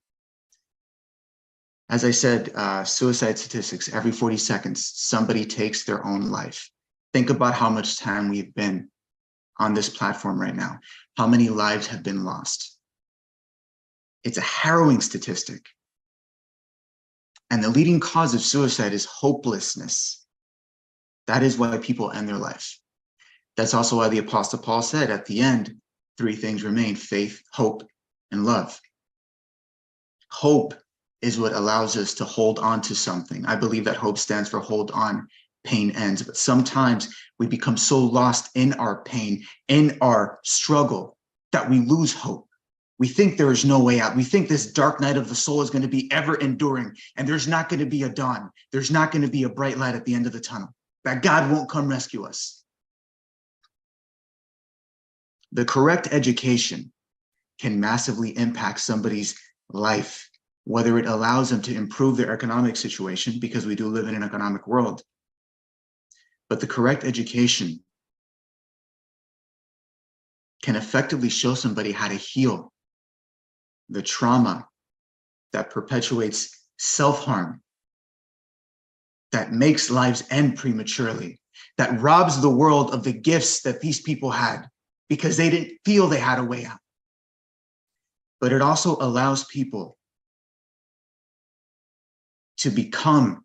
As I said, suicide statistics, every 40 seconds, somebody takes their own life. Think about how much time we've been on this platform right now, how many lives have been lost. It's a harrowing statistic. And the leading cause of suicide is hopelessness. That is why people end their life. That's also why the Apostle Paul said at the end, 3 things remain: faith, hope, and love. Hope is what allows us to hold on to something. I believe that hope stands for hold on, pain ends. But sometimes we become so lost in our pain, in our struggle, that we lose hope. We think there is no way out. We think this dark night of the soul is going to be ever enduring, and there's not going to be a dawn. There's not going to be a bright light at the end of the tunnel, that God won't come rescue us. The correct education can massively impact somebody's life, whether it allows them to improve their economic situation, because we do live in an economic world. But the correct education can effectively show somebody how to heal the trauma that perpetuates self-harm, that makes lives end prematurely, that robs the world of the gifts that these people had because they didn't feel they had a way out. But it also allows people to become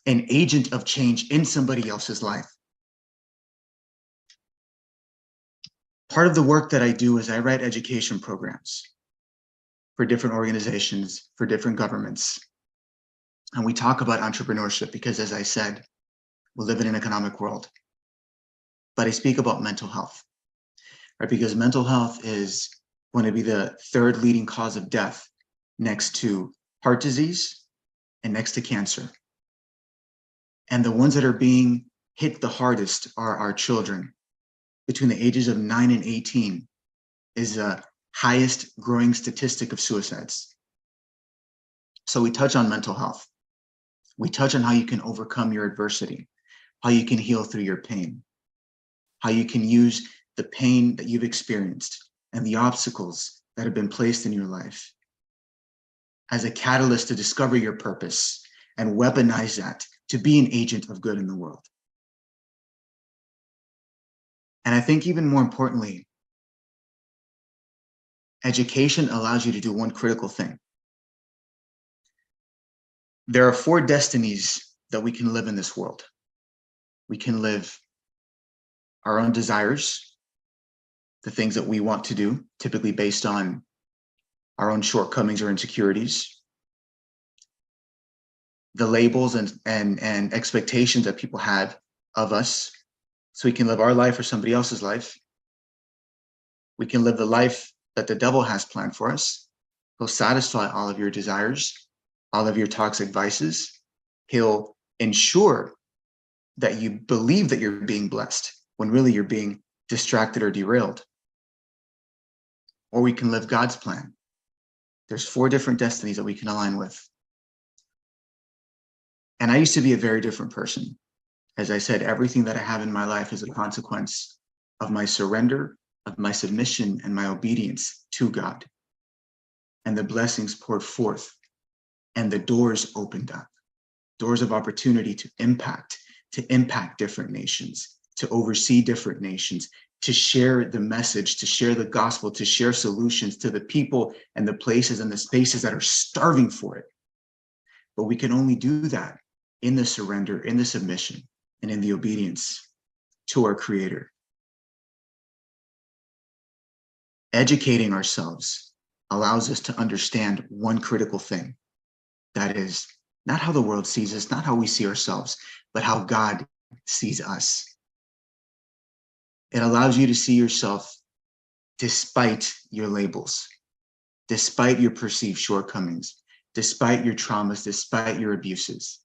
an agent of change in somebody else's life. Part of the work that I do is I write education programs for different organizations, for different governments. And we talk about entrepreneurship because, as I said, we live in an economic world. But I speak about mental health, right? Because mental health is going to be the 3rd leading cause of death, next to heart disease and next to cancer. And the ones that are being hit the hardest are our children. Between the ages of 9 and 18 is the highest growing statistic of suicides. So we touch on mental health. We touch on how you can overcome your adversity, how you can heal through your pain, how you can use the pain that you've experienced and the obstacles that have been placed in your life as a catalyst to discover your purpose and weaponize that to be an agent of good in the world. And I think even more importantly, education allows you to do one critical thing. There are 4 destinies that we can live in this world. We can live our own desires, the things that we want to do, typically based on our own shortcomings or insecurities, the labels and expectations that people have of us, so we can live our life or somebody else's life. We can live the life that the devil has planned for us. He'll satisfy all of your desires, all of your toxic vices. He'll ensure that you believe that you're being blessed when really you're being distracted or derailed. Or we can live God's plan. There's 4 different destinies that we can align with. And I used to be a very different person. As I said, everything that I have in my life is a consequence of my surrender, of my submission, and my obedience to God. And the blessings poured forth, and the doors opened up. Doors of opportunity to impact different nations, to oversee different nations, to share the message, to share the gospel, to share solutions to the people and the places and the spaces that are starving for it. But we can only do that in the surrender, in the submission, and in the obedience to our Creator. Educating ourselves allows us to understand one critical thing. That is not how the world sees us, not how we see ourselves, but how God sees us. It allows you to see yourself despite your labels, despite your perceived shortcomings, despite your traumas, despite your abuses.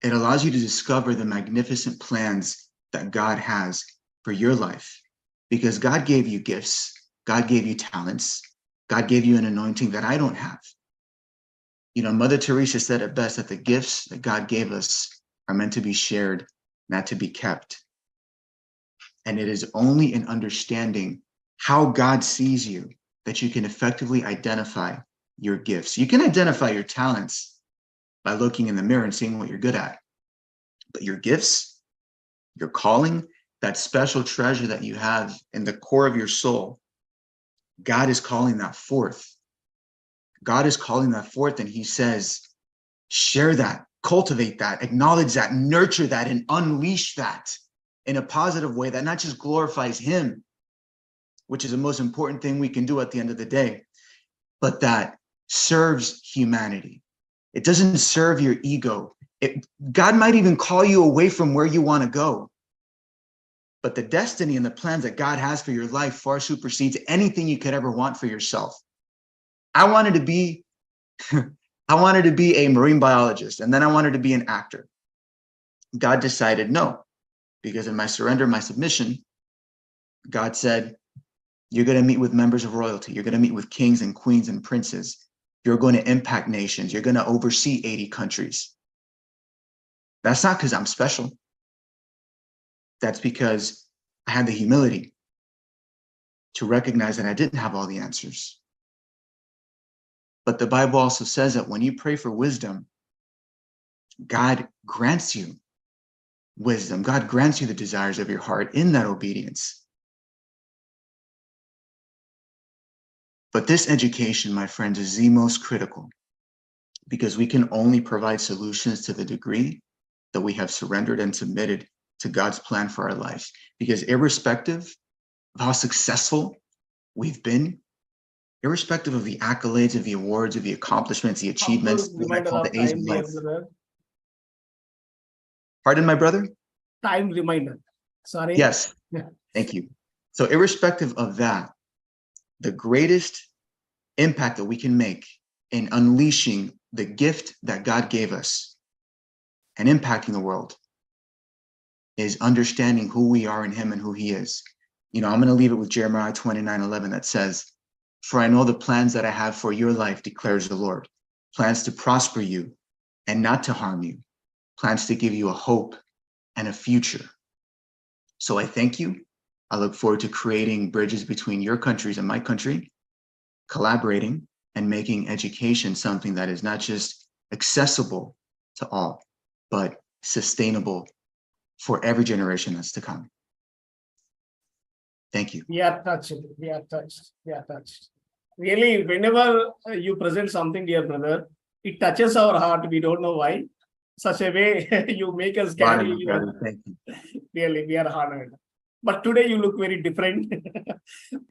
It allows you to discover the magnificent plans that God has for your life, because God gave you gifts, God gave you talents, God gave you an anointing that I don't have. You know, Mother Teresa said it best, that the gifts that God gave us are meant to be shared, not to be kept. And it is only in understanding how God sees you that you can effectively identify your gifts. You can identify your talents by looking in the mirror and seeing what you're good at. But your gifts, your calling, that special treasure that you have in the core of your soul, God is calling that forth. God is calling that forth, and he says, share that, cultivate that, acknowledge that, nurture that, and unleash that in a positive way that not just glorifies him, which is the most important thing we can do at the end of the day, but that serves humanity. It doesn't serve your ego. God might even call you away from where you want to go. But the destiny and the plans that God has for your life far supersedes anything you could ever want for yourself. I wanted to be a marine biologist, and then I wanted to be an actor. God decided no, because in my surrender, my submission, God said, you're going to meet with members of royalty. You're going to meet with kings and queens and princes. You're going to impact nations. You're going to oversee 80 countries. That's not because I'm special. That's because I had the humility to recognize that I didn't have all the answers. But the Bible also says that when you pray for wisdom, God grants you wisdom. God grants you the desires of your heart in that obedience. But this education, my friends, is the most critical, because we can only provide solutions to the degree that we have surrendered and submitted to God's plan for our lives. Because irrespective of how successful we've been, irrespective of the accolades, of the awards, of the accomplishments, the achievements, what I call the A's of life. Pardon, my brother? Time reminder. Sorry. Yes. Yeah. Thank you. So irrespective of that, the greatest impact that we can make in unleashing the gift that God gave us and impacting the world is understanding who we are in him and who he is. You know, I'm going to leave it with Jeremiah 29:11 that says, for I know the plans that I have for your life, declares the Lord, plans to prosper you and not to harm you, plans to give you a hope and a future. So I thank you. I look forward to creating bridges between your countries and my country, collaborating and making education something that is not just accessible to all, but sustainable for every generation that's to come. Thank you. We are touched. We are touched. We are touched. Really, whenever you present something, dear brother, it touches our heart. We don't know why. Such a way you make us carry. Thank you. Really, we are honored. But today you look very different.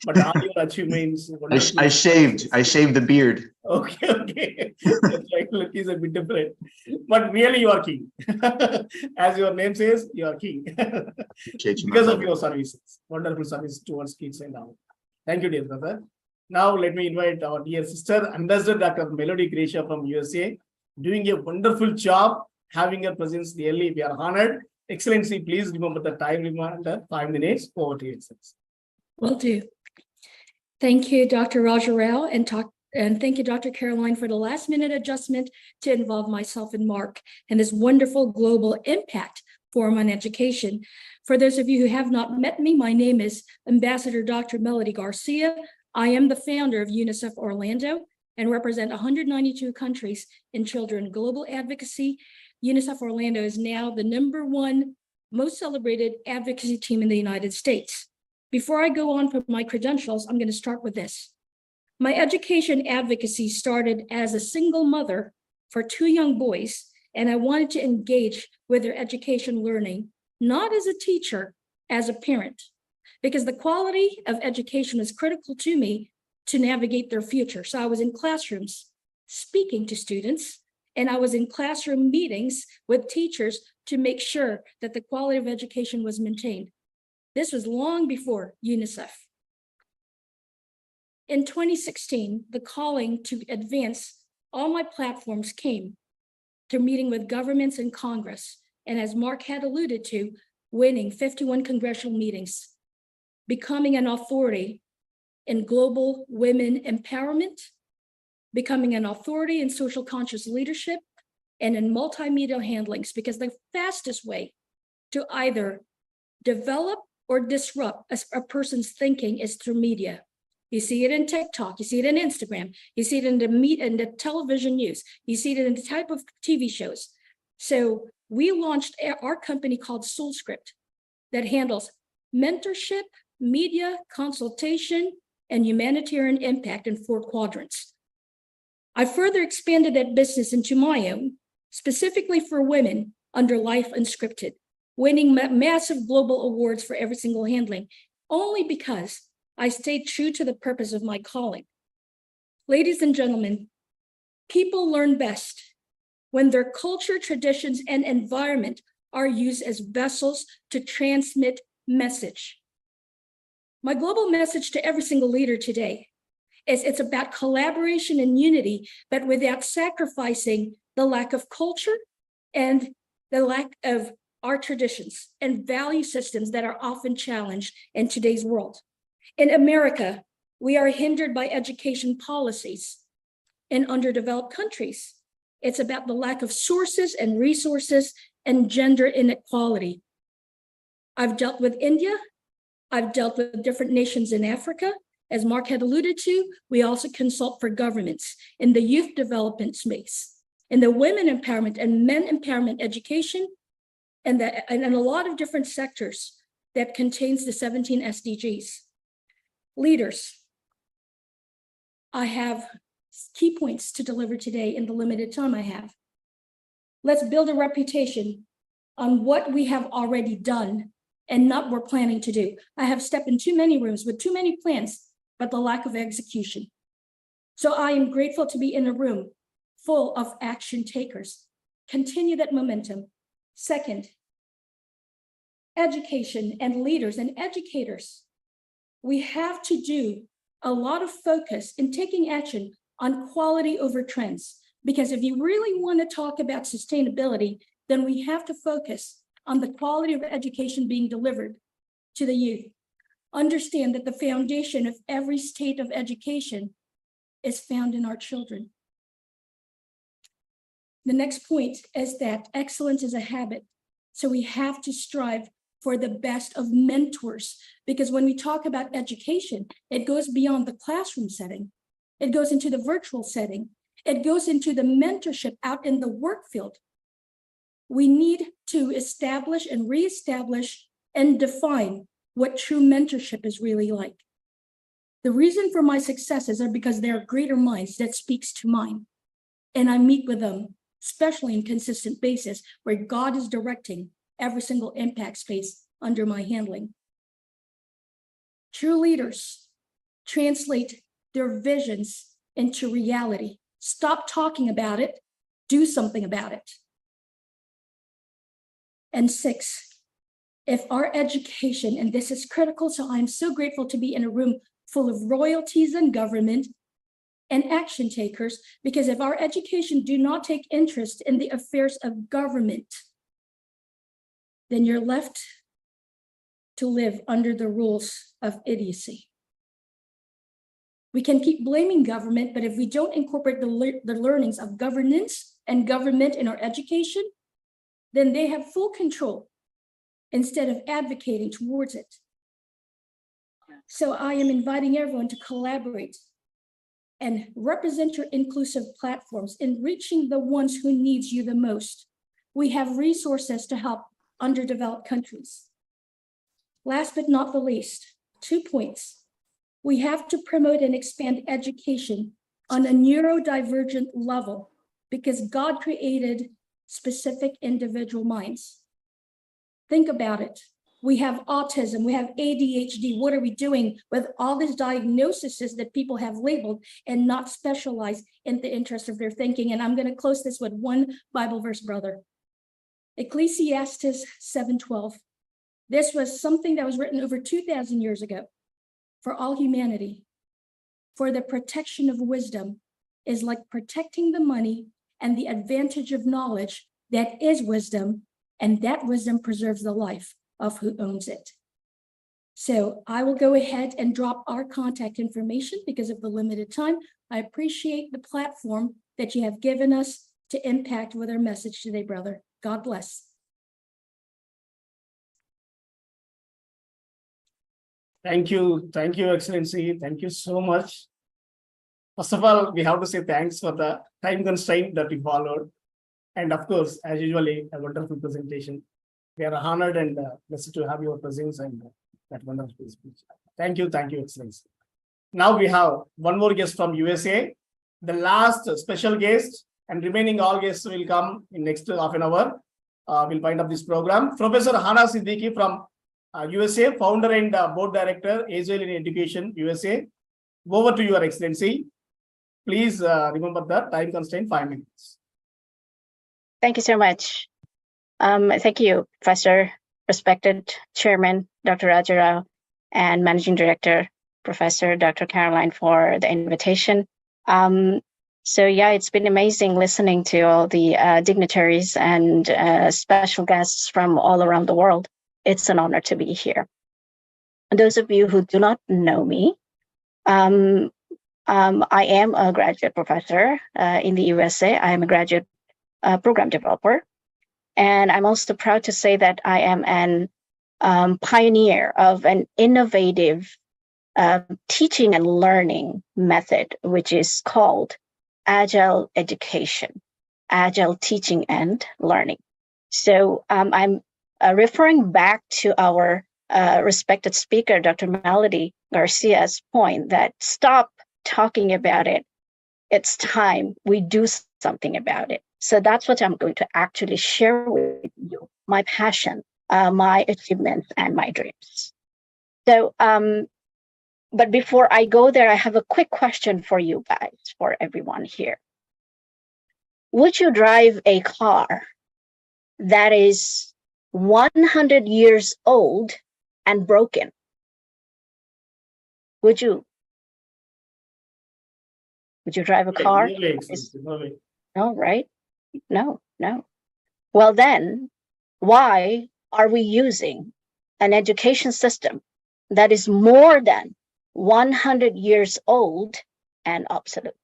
But all your achievements. I shaved the beard. Okay, okay. That's right. Look is a bit different. But really you are king. As your name says, you are king. Because of your services. Wonderful service towards kids and all. Thank you, dear brother. Now let me invite our dear sister, Ambassador Dr. Melody Gracia from USA, doing a wonderful job, having her presence really. We are honored. Excellency, please remember the time reminder, 5 minutes. Over to you, Excellency. Will do. Thank you, Dr. Raja Rao, and thank you, Dr. Caroline, for the last minute adjustment to involve myself and Mark in this wonderful global impact forum on education. For those of you who have not met me, my name is Ambassador Dr. Melody Garcia. I am the founder of UNICEF Orlando and represent 192 countries in children global advocacy. UNICEF Orlando is now the #1 most celebrated advocacy team in the United States. Before I go on for my credentials, I'm going to start with this. My education advocacy started as a single mother for 2 young boys, and I wanted to engage with their education learning, not as a teacher, as a parent, because the quality of education was critical to me to navigate their future. So I was in classrooms speaking to students, and I was in classroom meetings with teachers to make sure that the quality of education was maintained. This was long before UNICEF. In 2016, the calling to advance all my platforms came through meeting with governments and Congress, and as Mark had alluded to, winning 51 congressional meetings, becoming an authority in global women empowerment, becoming an authority in social conscious leadership, and in multimedia handlings, because the fastest way to either develop or disrupt a person's thinking is through media. You see it in TikTok, you see it in Instagram, you see it in the television news, you see it in the type of TV shows. So we launched our company called SoulScript that handles mentorship, media, consultation, and humanitarian impact in 4 quadrants. I further expanded that business into my own, specifically for women under Life Unscripted, winning massive global awards for every single handling, only because I stayed true to the purpose of my calling. Ladies and gentlemen, people learn best when their culture, traditions, and environment are used as vessels to transmit message. My global message to every single leader today is it's about collaboration and unity, but without sacrificing the lack of culture and the lack of our traditions and value systems that are often challenged in today's world. In America, we are hindered by education policies. In underdeveloped countries, it's about the lack of sources and resources and gender inequality. I've dealt with India. I've dealt with different nations in Africa. As Mark had alluded to, we also consult for governments in the youth development space, in the women empowerment and men empowerment education, and in a lot of different sectors that contains the 17 SDGs. Leaders, I have key points to deliver today in the limited time I have. Let's build a reputation on what we have already done and not what we're planning to do. I have stepped in too many rooms with too many plans, but the lack of execution. So I am grateful to be in a room full of action takers. Continue that momentum. Second, education and leaders and educators. We have to do a lot of focus in taking action on quality over trends, because if you really want to talk about sustainability, then we have to focus on the quality of education being delivered to the youth. Understand that the foundation of every state of education is found in our children. The next point is that excellence is a habit. So we have to strive for the best of mentors, because when we talk about education, it goes beyond the classroom setting. It goes into the virtual setting. It goes into the mentorship out in the work field. We need to establish and reestablish and define what true mentorship is really like. The reason for my successes are because there are greater minds that speaks to mine. And I meet with them, especially in consistent basis, where God is directing every single impact space under my handling. True leaders translate their visions into reality. Stop talking about it, do something about it. And 6, if our education, and this is critical, so I'm so grateful to be in a room full of royalties and government and action takers, because if our education do not take interest in the affairs of government, then you're left to live under the rules of idiocy. We can keep blaming government, but if we don't incorporate the learnings of governance and government in our education, then they have full control instead of advocating towards it. So I am inviting everyone to collaborate and represent your inclusive platforms in reaching the ones who needs you the most. We have resources to help underdeveloped countries. Last but not the least, 2 points. We have to promote and expand education on a neurodivergent level because God created specific individual minds. Think about it. We have autism, we have ADHD. What are we doing with all these diagnoses that people have labeled and not specialized in the interest of their thinking? And I'm going to close this with one Bible verse, brother. Ecclesiastes 7:12. This was something that was written over 2,000 years ago for all humanity. For the protection of wisdom is like protecting the money and the advantage of knowledge that is wisdom, and that wisdom preserves the life of who owns it. So I will go ahead and drop our contact information because of the limited time. I appreciate the platform that you have given us to impact with our message today, brother. God bless. Thank you, Excellency. Thank you so much. First of all, we have to say thanks for the time constraint that we followed. And of course, as usually, a wonderful presentation. We are honored and blessed to have your presence and that wonderful speech. Thank you, Excellency. Now we have one more guest from USA. The last special guest and remaining all guests will come in next half an hour. We'll wind up this program. Professor Hana Siddiqui from USA, founder and board director, Agile in Education, USA. Over to your Excellency. Please remember the time constraint, 5 minutes. Thank you so much. Thank you, Professor, respected Chairman, Dr. Rajarao, and Managing Director, Professor Dr. Caroline, for the invitation. So yeah, it's been amazing listening to all the dignitaries and special guests from all around the world. It's an honor to be here. And those of you who do not know me, I am a graduate professor in the USA. I am a graduate program developer. And I'm also proud to say that I am an pioneer of an innovative teaching and learning method, which is called Agile Education, Agile Teaching and Learning. So I'm referring back to our respected speaker, Dr. Melody Garcia's point that stop talking about it. It's time we do something about it. So that's what I'm going to actually share with you, my passion, my achievements, and my dreams. So, but before I go there, I have a quick question for you guys, for everyone here. Would you drive a car that is 100 years old and broken? Would you? Would you drive a car? No, right? No. Well, then, why are we using an education system that is more than 100 years old and obsolete?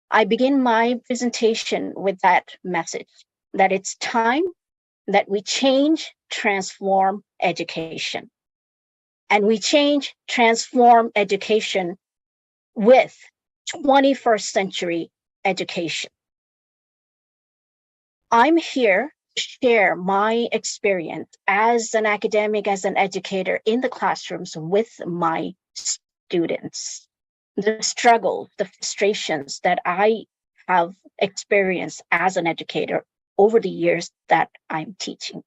I begin my presentation with that message, that it's time that we change, transform education. And we change, transform education with 21st century education. I'm here to share my experience as an academic, as an educator in the classrooms with my students, the struggles, the frustrations that I have experienced as an educator over the years that I'm teaching.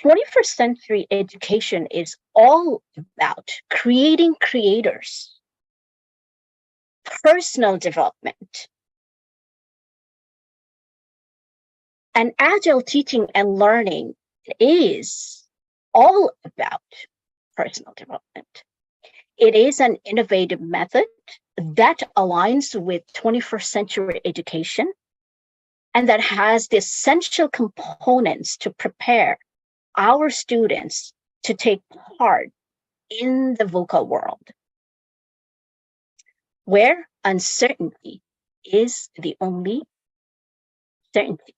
21st century education is all about creating creators, personal development, and agile teaching and learning is all about personal development. It is an innovative method that aligns with 21st century education and that has the essential components to prepare our students to take part in the VUCA world, where uncertainty is the only certainty.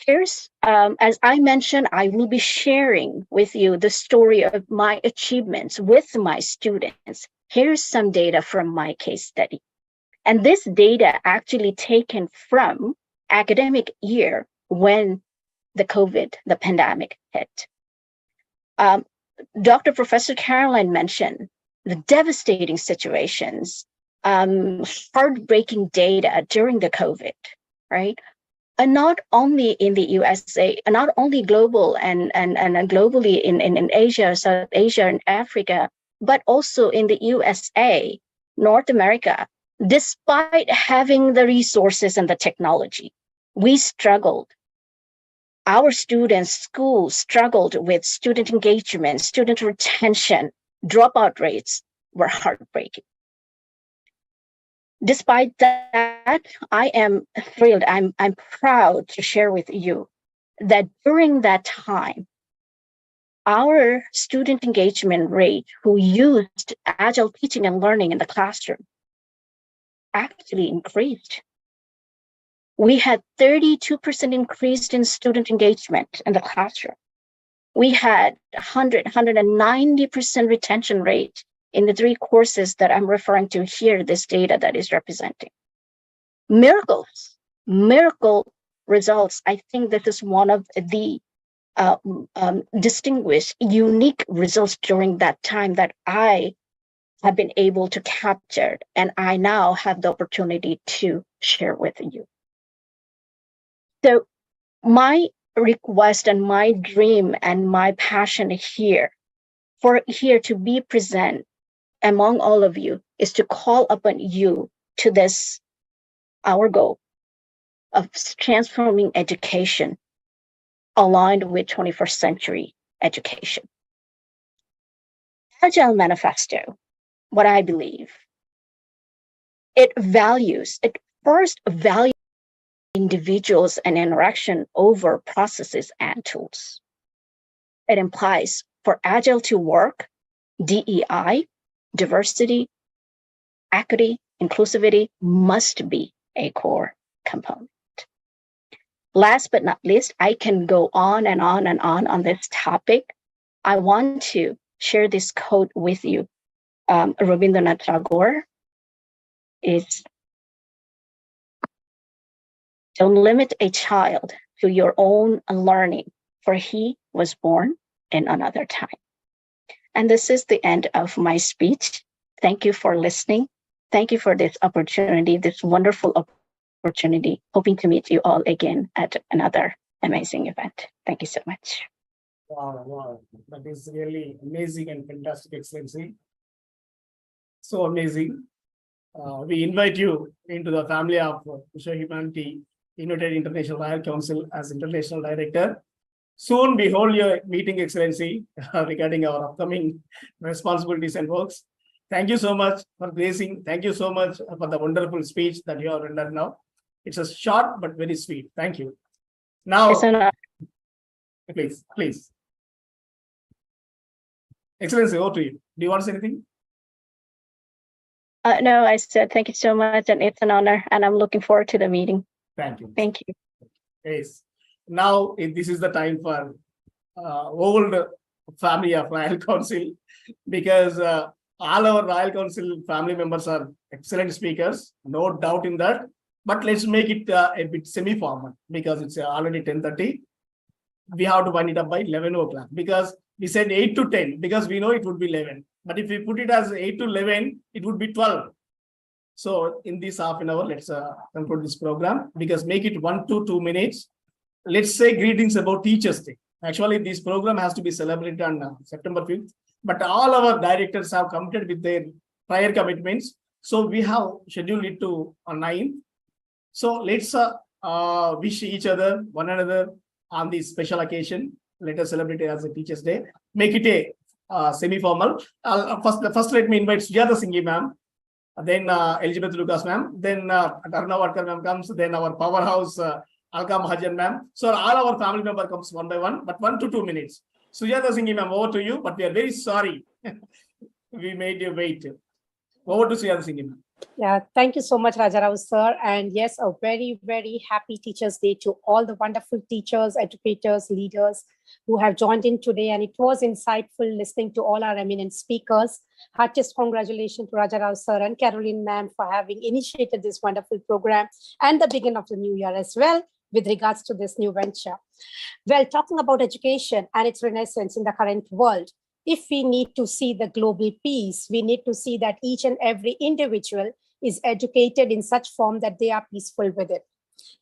Here's, as I mentioned, I will be sharing with you the story of my achievements with my students. Here's some data from my case study. And this data actually taken from academic year when the pandemic hit. Dr. Professor Caroline mentioned the devastating situations, heartbreaking data during the COVID, right? And not only in the USA, not only global and globally in Asia, South Asia, and Africa, but also in the USA, North America. Despite having the resources and the technology, we struggled. Our students, schools struggled with student engagement, student retention, dropout rates were heartbreaking. Despite that, I am thrilled, I'm proud to share with you that during that time, our student engagement rate who used agile teaching and learning in the classroom actually increased. We had 32% increase in student engagement in the classroom. We had 190% retention rate in the 3 courses that I'm referring to here, this data that is representing. Miracle results. I think this is one of the distinguished, unique results during that time that I have been able to capture, and I now have the opportunity to share with you. So my request and my dream and my passion here to be present among all of you is to call upon you to this, our goal of transforming education aligned with 21st century education. Agile Manifesto, what I believe, it first values individuals and interaction over processes and tools. It implies for Agile to work, DEI, diversity, equity, inclusivity must be a core component. Last but not least, I can go on and on and on this topic. I want to share this quote with you. Rabindranath Tagore is, "Don't limit a child to your own learning, for he was born in another time." And this is the end of my speech. Thank you for listening. Thank you for this opportunity, this wonderful opportunity. Hoping to meet you all again at another amazing event. Thank you so much. Wow, that is really amazing and fantastic, Excellency. So amazing. We invite you into the family of Vishwa Humanity United International Royal Council as International Director. Soon we hold your meeting, Excellency, regarding our upcoming responsibilities and works. Thank you so much for gracing. Thank you so much for the wonderful speech that you have rendered now. It's a short but very sweet. Thank you. Now, please. Excellency, over to you. Do you want to say anything? No, I said thank you so much, and it's an honor, and I'm looking forward to the meeting. Thank you. Thank you. Yes. Now, this is the time for old family of Royal Council, because all our Royal Council family members are excellent speakers, no doubt in that. But let's make it a bit semi-formal, because it's already 10:30. We have to wind it up by 11 o'clock, because we said 8 to 10, because we know it would be 11. But if we put it as 8 to 11, it would be 12. So in this half an hour, let's conclude this program, because make it 1 to 2 minutes. Let's say greetings about Teachers' Day. Actually, this program has to be celebrated on September 5th, but all our directors have committed with their prior commitments. So we have scheduled it to on 9th. So let's wish each other, one another on this special occasion. Let us celebrate it as a Teachers' Day. Make it a semi-formal. First, let me invite Sujata Singhi ma'am, then Elizabeth Lucas ma'am, then Karna Wadkar ma'am comes, then our powerhouse Alka Mahajan ma'am. So all our family member comes one by one, but 1 to 2 minutes. Sujata Singhi ma'am, over to you, but we are very sorry. We made you wait. Over to Sujata Singhi ma'am. Yeah, thank you so much, Rajarao sir. And yes, a very, very happy Teachers' Day to all the wonderful teachers, educators, leaders who have joined in today. And it was insightful listening to all our eminent speakers. Heartiest congratulations to Rajarao sir and Caroline ma'am for having initiated this wonderful program and the beginning of the new year as well with regards to this new venture. Well, talking about education and its renaissance in the current world, if we need to see the global peace, we need to see that each and every individual is educated in such form that they are peaceful with it.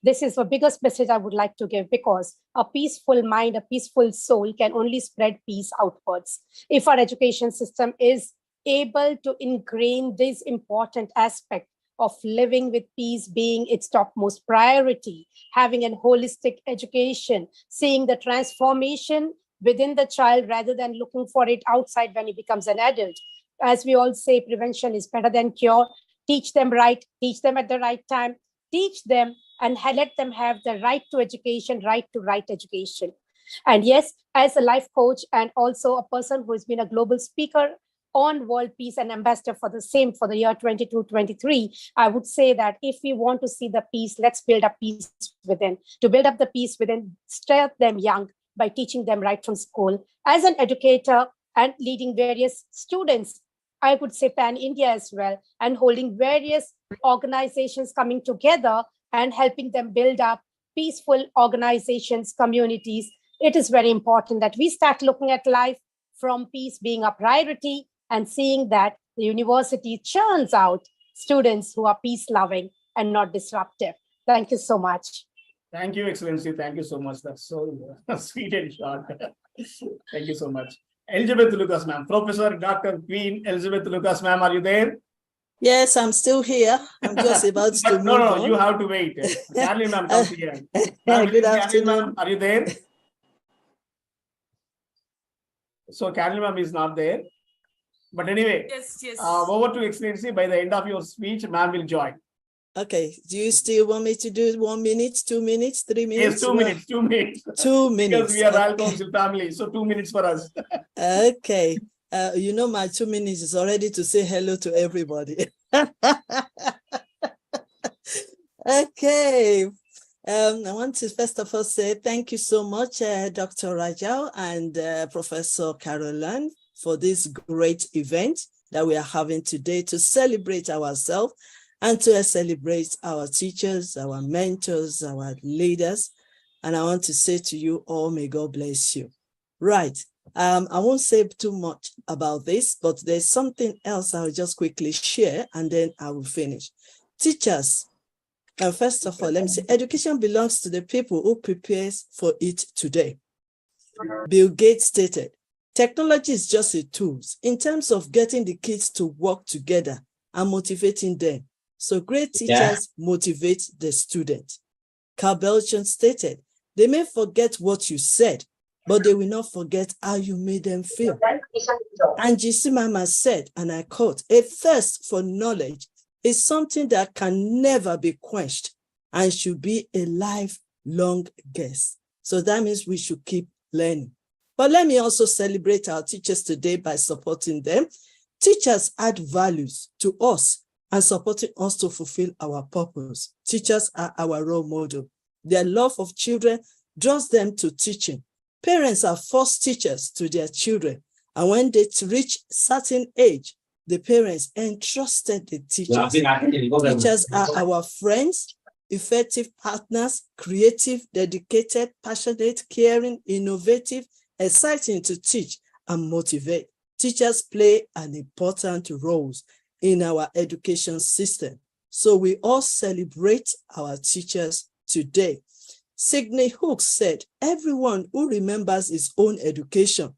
This is the biggest message I would like to give, because a peaceful mind, a peaceful soul can only spread peace outwards. If our education system is able to ingrain this important aspect of living with peace being its topmost priority, having a holistic education, seeing the transformation within the child rather than looking for it outside when he becomes an adult. As we all say, prevention is better than cure. Teach them right, teach them at the right time, teach them and let them have the right to education, right to right education. And yes, as a life coach and also a person who has been a global speaker on world peace and ambassador for the same for the year 22-23, I would say that if we want to see the peace, let's build up peace within. To build up the peace within, start them young by teaching them right from school. As an educator and leading various students, I would say pan-India as well, and holding various organizations coming together and helping them build up peaceful organizations, communities. It is very important that we start looking at life from peace being a priority and seeing that the university churns out students who are peace-loving and not disruptive. Thank you so much. Thank you, Excellency. Thank you so much. That's so sweet and short. Thank you so much. Elizabeth Lucas, ma'am. Professor Dr. Queen Elizabeth Lucas, ma'am, are you there? Yes, I'm still here. I'm just about to move no, on. You have to wait. Caroline, ma'am, comes here. Good afternoon. Are you there? So Caroline, ma'am is not there. But anyway, yes. Over to Excellency. By the end of your speech, ma'am will join. Okay. Do you still want me to do 1 minute, 2 minutes, 3 minutes? Yes, 2 minutes. 2 minutes. 2 minutes. Because we are Royal Council family, so 2 minutes for us. Okay. You know, my 2 minutes is already to say hello to everybody. Okay. I want to first of all say thank you so much, Dr. Rajao and Professor Caroline, for this great event that we are having today to celebrate ourselves and to celebrate our teachers, our mentors, our leaders. And I want to say to you all, may God bless you. Right. I won't say too much about this, but there's something else I'll just quickly share and then I will finish. Teachers, first of all, let me say, education belongs to the people who prepares for it today. Bill Gates stated, technology is just a tool in terms of getting the kids to work together and motivating them. So great teachers motivate the student. Carl Belton stated, they may forget what you said, but they will not forget how you made them feel. And G.C. Mama said, and I quote, a thirst for knowledge is something that can never be quenched and should be a lifelong guest. So that means we should keep learning. But let me also celebrate our teachers today by supporting them. Teachers add values to us and supporting us to fulfill our purpose. Teachers are our role model. Their love of children draws them to teaching. Parents are first teachers to their children, and when they reach certain age, the parents entrusted the teachers. Teachers are our friends, effective partners, creative, dedicated, passionate, caring, innovative, exciting to teach and motivate. Teachers play an important role in our education system. So we all celebrate our teachers today. Sidney Hook said, everyone who remembers his own education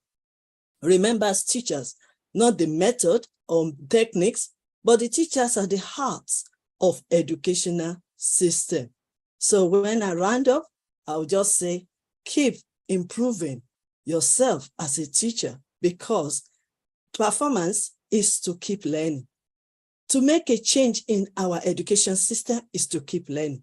remembers teachers, not the method or techniques, but the teachers are the hearts of educational system. So when I round up, I'll just say, keep improving yourself as a teacher, because performance is to keep learning. To make a change in our education system is to keep learning.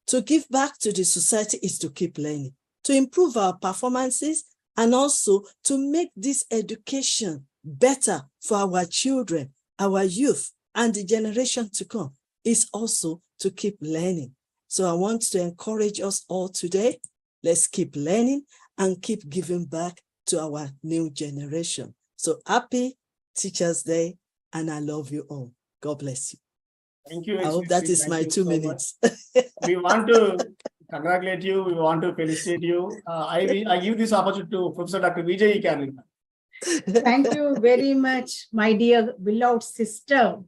To give back to the society is to keep learning. To improve our performances and also to make this education better for our children, our youth, and the generation to come is also to keep learning. So I want to encourage us all today. Let's keep learning and keep giving back to our new generation. So happy Teachers' Day, and I love you all. God bless you. Thank you. I hope that is Thank my you 2 so minutes. We want to congratulate you. We want to felicitate you. I give this opportunity to Professor Dr. Vijay Carolyn. Thank you very much, my dear beloved sister,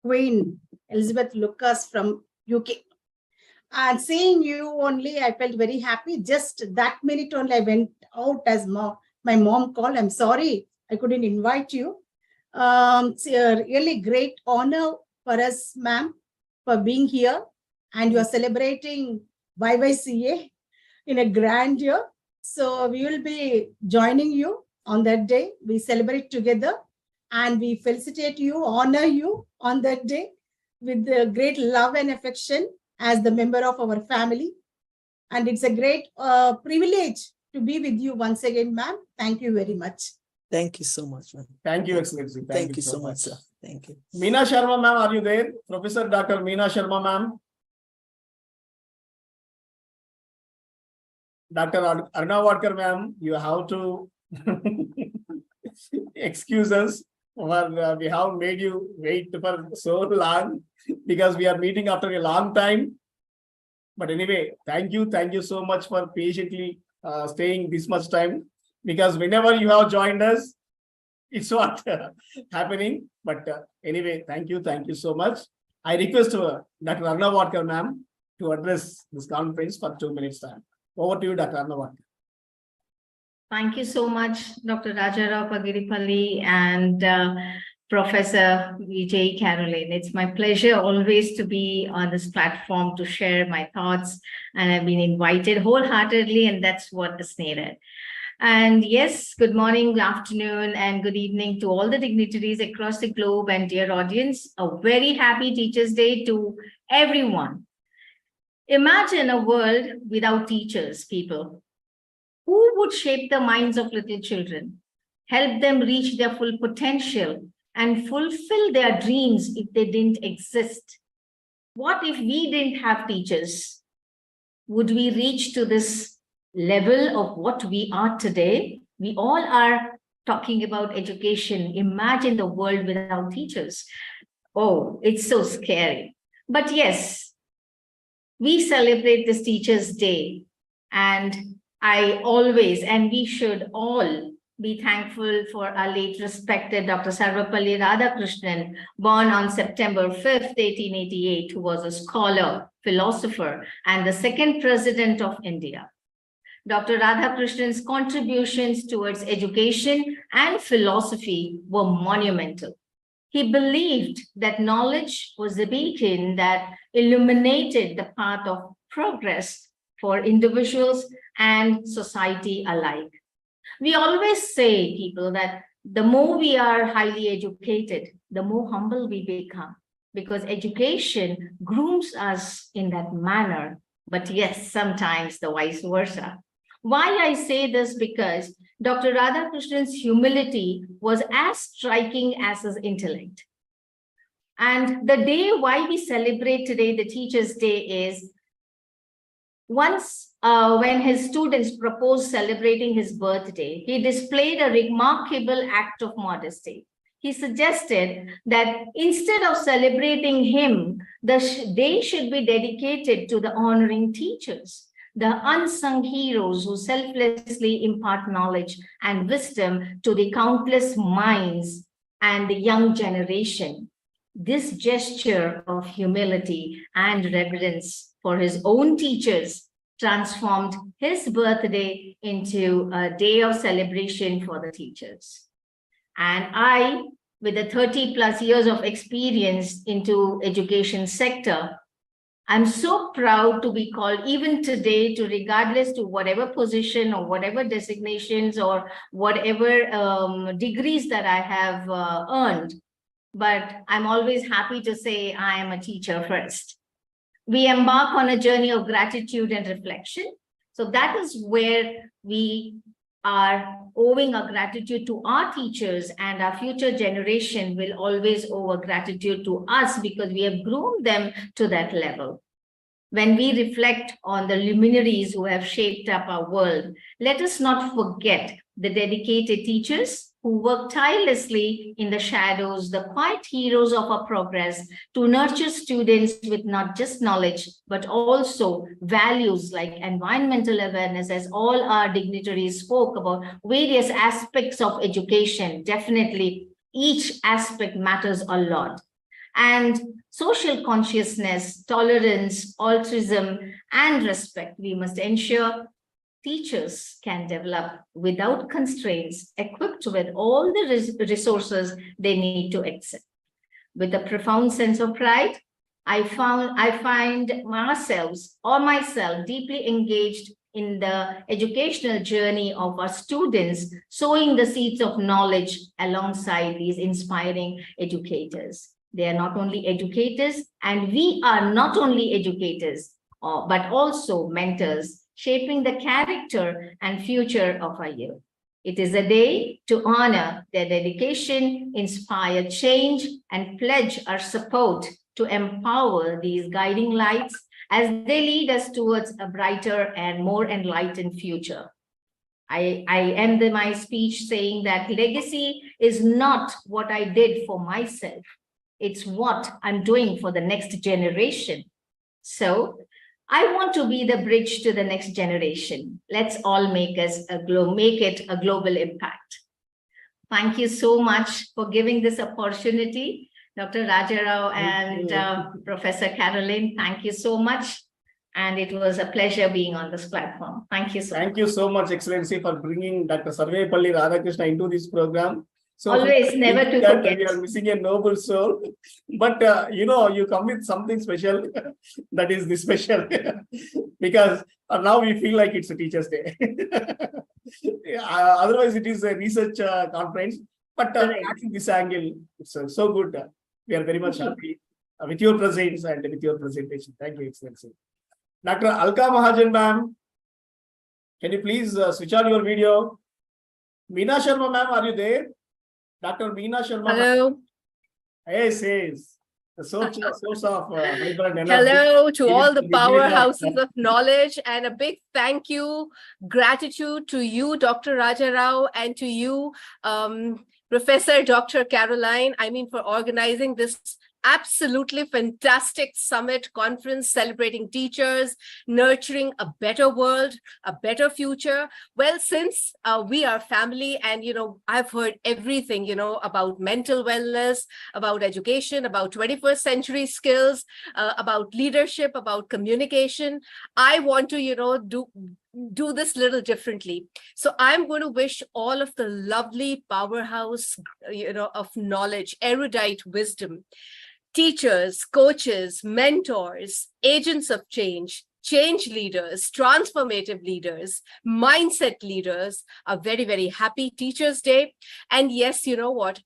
Queen Elizabeth Lucas from UK. And seeing you only, I felt very happy. Just that minute only, I went out as my mom called. I'm sorry, I couldn't invite you. It's a really great honor for us, ma'am, for being here. And you are celebrating YYCA in a grand year. So we will be joining you on that day. We celebrate together and we felicitate you, honor you on that day with great love and affection as the member of our family. And it's a great privilege to be with you once again, ma'am. Thank you very much. Thank you so much, ma'am. Thank you, Excellency. Thank you so much, sir. Thank you. Meena Sharma, ma'am, are you there? Professor Dr. Meena Sharma, ma'am. Dr. Arnawadkar, ma'am, you have to excuse us. We have made you wait for so long because we are meeting after a long time. But anyway, thank you so much for patiently staying this much time, because whenever you have joined us, it's not happening. But anyway, thank you so much. I request Dr. Arnawadkar, ma'am, to address this conference for 2 minutes time. Over to you, Dr. Arnawadkar. Thank you so much, Dr. Rajarao Pagiripalli and Professor Vijay Caroline. It's my pleasure always to be on this platform to share my thoughts, and I've been invited wholeheartedly, and that's what is needed. And yes, good morning, good afternoon, and good evening to all the dignitaries across the globe and dear audience. A very happy Teachers' Day to everyone. Imagine a world without teachers, people. Who would shape the minds of little children, help them reach their full potential, and fulfill their dreams if they didn't exist? What if we didn't have teachers? Would we reach to this level of what we are today? We all are talking about education. Imagine the world without teachers. Oh, it's so scary. But yes, we celebrate this Teachers' Day, and we should all be thankful for our late respected Dr. Sarvapalli Radhakrishnan, born on September 5th, 1888, who was a scholar, philosopher, and the second president of India. Dr. Radhakrishnan's contributions towards education and philosophy were monumental. He believed that knowledge was the beacon that illuminated the path of progress for individuals and society alike. We always say, people, that the more we are highly educated, the more humble we become, because education grooms us in that manner. But yes, sometimes the vice versa. Why I say this? Because Dr. Radhakrishnan's humility was as striking as his intellect. And the day why we celebrate today, the Teachers' Day, is once when his students proposed celebrating his birthday, he displayed a remarkable act of modesty. He suggested that instead of celebrating him, the day should be dedicated to the honoring teachers, the unsung heroes who selflessly impart knowledge and wisdom to the countless minds and the young generation. This gesture of humility and reverence for his own teachers transformed his birthday into a day of celebration for the teachers. And I, with the 30+ years of experience into education sector, I'm so proud to be called even today to regardless to whatever position or whatever designations or whatever degrees that I have earned. But I'm always happy to say I am a teacher first. We embark on a journey of gratitude and reflection. So that is where we are owing our gratitude to our teachers, and our future generation will always owe a gratitude to us because we have groomed them to that level. When we reflect on the luminaries who have shaped up our world, let us not forget the dedicated teachers who work tirelessly in the shadows, the quiet heroes of our progress, to nurture students with not just knowledge, but also values like environmental awareness, as all our dignitaries spoke about various aspects of education. Definitely, each aspect matters a lot. And social consciousness, tolerance, altruism, and respect, we must ensure teachers can develop without constraints, equipped with all the resources they need to excel. With a profound sense of pride, I find myself deeply engaged in the educational journey of our students, sowing the seeds of knowledge alongside these inspiring educators. They are not only educators, and we are not only educators, but also mentors, shaping the character and future of our youth. It is a day to honor their dedication, inspire change, and pledge our support to empower these guiding lights as they lead us towards a brighter and more enlightened future. I end my speech saying that legacy is not what I did for myself. It's what I'm doing for the next generation. So I want to be the bridge to the next generation. Let's all make it a global impact. Thank you so much for giving this opportunity, Dr. Rajarao and Professor Caroline. Thank you so much. And it was a pleasure being on this platform. Thank you so much. Thank you so much, Excellency, for bringing Dr. Sarvepalli Radhakrishna into this program. So always never to forget. We are missing a noble soul, but you come with something special. That is the special because now we feel like it's a Teachers' Day. Otherwise, it is a research conference. But I think this angle, it's so good. We are very much happy with your presence and with your presentation. Thank you, Excellency. Dr. Alka Mahajan, ma'am, can you please switch on your video? Meena Sharma, ma'am, are you there? Dr. Meena Sharma. Hello. Yes. The source of vibrant energy. Hello to all the powerhouses of knowledge, and a big thank you, gratitude to you, Dr. Rajarao, and to you, Professor Dr. Caroline, for organizing this absolutely fantastic summit conference celebrating teachers, nurturing a better world, a better future. Well, since we are family, and I've heard everything about mental wellness, about education, about 21st century skills, about leadership, about communication, I want to do this little differently. So I'm going to wish all of the lovely powerhouse of knowledge, erudite wisdom, teachers, coaches, mentors, agents of change, change leaders, transformative leaders, mindset leaders, a very, very happy Teachers' Day. And yes, you know what?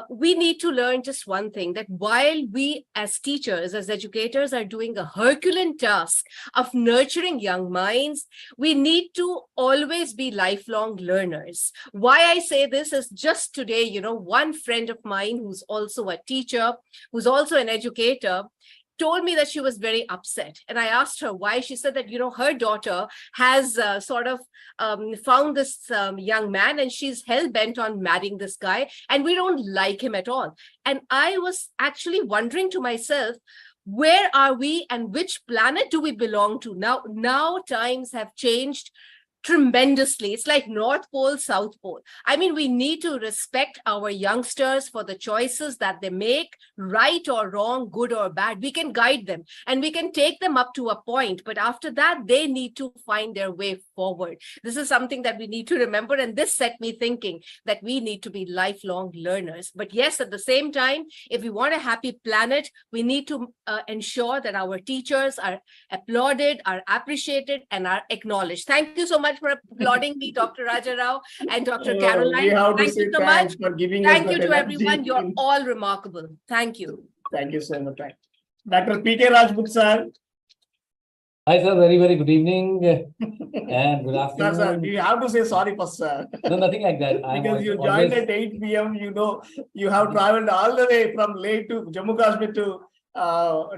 We need to learn just one thing, that while we as teachers, as educators are doing a Herculean task of nurturing young minds, we need to always be lifelong learners. Why I say this is just today, one friend of mine who's also a teacher, who's also an educator, told me that she was very upset. And I asked her why. She said that, her daughter has found this young man, and she's hell-bent on marrying this guy, and we don't like him at all. And I was actually wondering to myself, where are we and which planet do we belong to? Now times have changed tremendously. It's like North Pole, South Pole. I mean, we need to respect our youngsters for the choices that they make, right or wrong, good or bad. We can guide them and we can take them up to a point, but after that, they need to find their way forward. This is something that we need to remember, and this set me thinking that we need to be lifelong learners. But yes, at the same time, if we want a happy planet, we need to ensure that our teachers are applauded, are appreciated, and are acknowledged. Thank you so much for applauding me, Dr. Raja Rao and Dr. We Caroline. have to Thank say you so thanks much. for giving Thank us you that to energy. everyone. You're all remarkable. Thank you. Thank you so much. Dr. P.K. Rajput sir. Hi, sir. Very, very good evening and good afternoon. Sir, you have to say sorry first, sir. No, nothing like that. Because you joined at 8 p.m., you know, you have traveled all the way from Leh to Jammu Kashmir to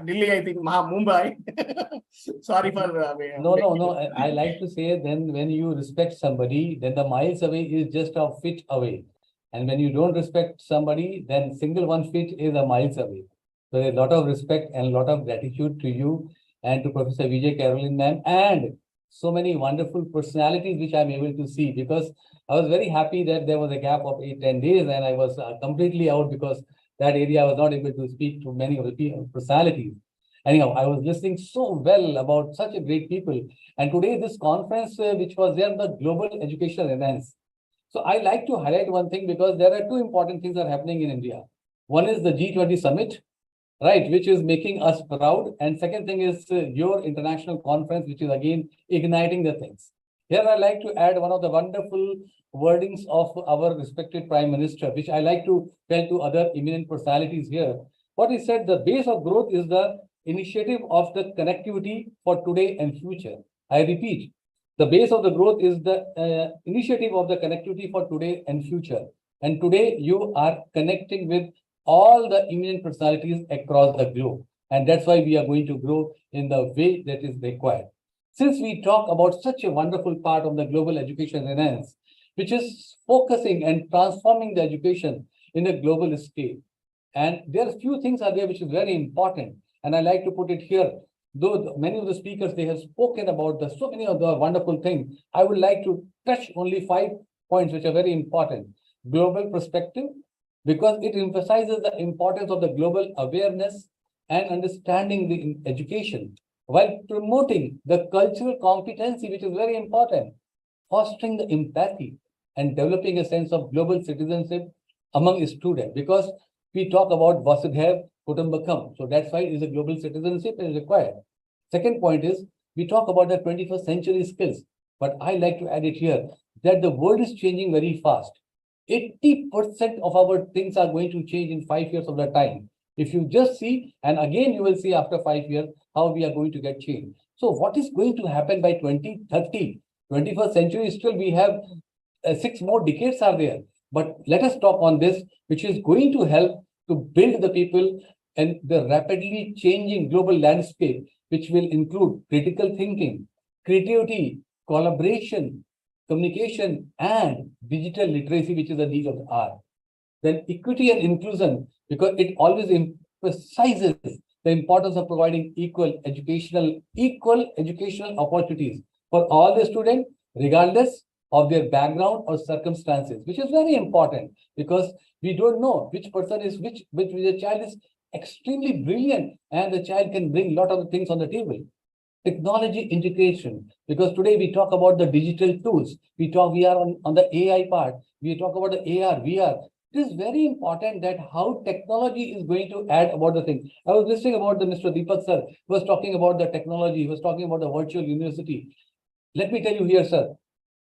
Delhi, I think, Mumbai. Sorry for... No. I like to say then when you respect somebody, then the miles away is just a feet away. And when you don't respect somebody, then single 1 feet is a miles away. So a lot of respect and a lot of gratitude to you and to Professor Vijay Caroline ma'am and so many wonderful personalities which I'm able to see, because I was very happy that there was a gap of 8-10 days and I was completely out because that area I was not able to speak to many of the personalities. Anyhow, I was listening so well about such a great people. And today this conference which was there, the Global Educational Alliance. So I like to highlight one thing because there are two important things that are happening in India. One is the G20 summit, right, which is making us proud. And second thing is your international conference, which is again igniting the things. Here I like to add one of the wonderful wordings of our respected Prime Minister, which I like to tell to other eminent personalities here. What he said, the base of growth is the initiative of the connectivity for today and future. I repeat, the base of the growth is the initiative of the connectivity for today and future. And today you are connecting with all the eminent personalities across the globe. And that's why we are going to grow in the way that is required. Since we talk about such a wonderful part of the global education alliance, which is focusing and transforming the education in a global scale. And there are few things are there which is very important. And I like to put it here. Though many of the speakers, they have spoken about so many of the wonderful things, I would like to touch only 5 points which are very important. Global perspective, because it emphasizes the importance of the global awareness and understanding the education, while promoting the cultural competency, which is very important, fostering the empathy and developing a sense of global citizenship among students, because we talk about Vasudhaiv Kutumbakam. So that's why it is a global citizenship is required. Second point is, we talk about the 21st century skills, but I like to add it here, that the world is changing very fast. 80% of our things are going to change in 5 years of the time. If you just see, and again, you will see after 5 years, how we are going to get change. So what is going to happen by 2030? 21st century, still we have 6 more decades are there. But let us talk on this, which is going to help to build the people and the rapidly changing global landscape, which will include critical thinking, creativity, collaboration, communication, and digital literacy, which is a need of the hour. Then equity and inclusion, because it always emphasizes the importance of providing equal educational opportunities for all the students, regardless of their background or circumstances, which is very important because we don't know which person is which the child is extremely brilliant and the child can bring a lot of things on the table. Technology integration, because today we talk about the digital tools, we are on the AI part, we talk about the AR, VR. It is very important that how technology is going to add about the thing. I was listening about the Mr. Deepak sir, who was talking about the technology, he was talking about the virtual university. Let me tell you here, sir,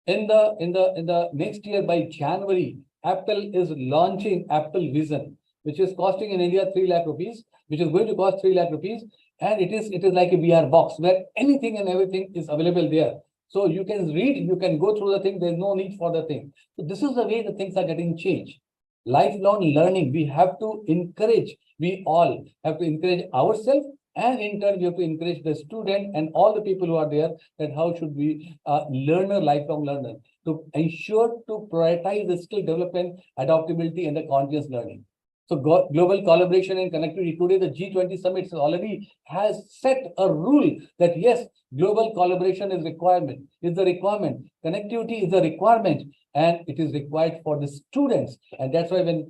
in the next year by January, Apple is launching Apple Vision, which is costing in India 3 lakh rupees, which is going to cost 3 lakh rupees. And it is like a VR box where anything and everything is available there. So you can read, you can go through the thing, there's no need for the thing. So this is the way the things are getting changed. Lifelong learning, we have to encourage, we all have to encourage ourselves, and in turn, we have to encourage the student and all the people who are there that how should we lifelong learner, to ensure to prioritize the skill development, adaptability, and the continuous learning. So global collaboration and connectivity. Today, the G20 summit already has set a rule that yes, global collaboration is the requirement. Connectivity is a requirement, and it is required for the students. And that's why when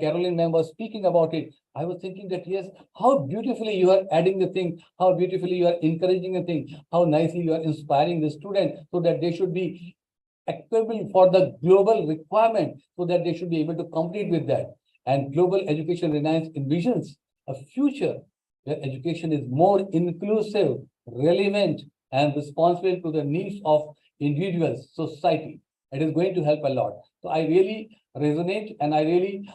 Caroline ma'am was speaking about it, I was thinking that yes, how beautifully you are adding the thing, how beautifully you are encouraging the thing, how nicely you are inspiring the student so that they should be equitable for the global requirement so that they should be able to compete with that. And Global Education Reliance envisions a future where education is more inclusive, relevant, and responsive to the needs of individuals, society. It is going to help a lot. So I really resonate and I really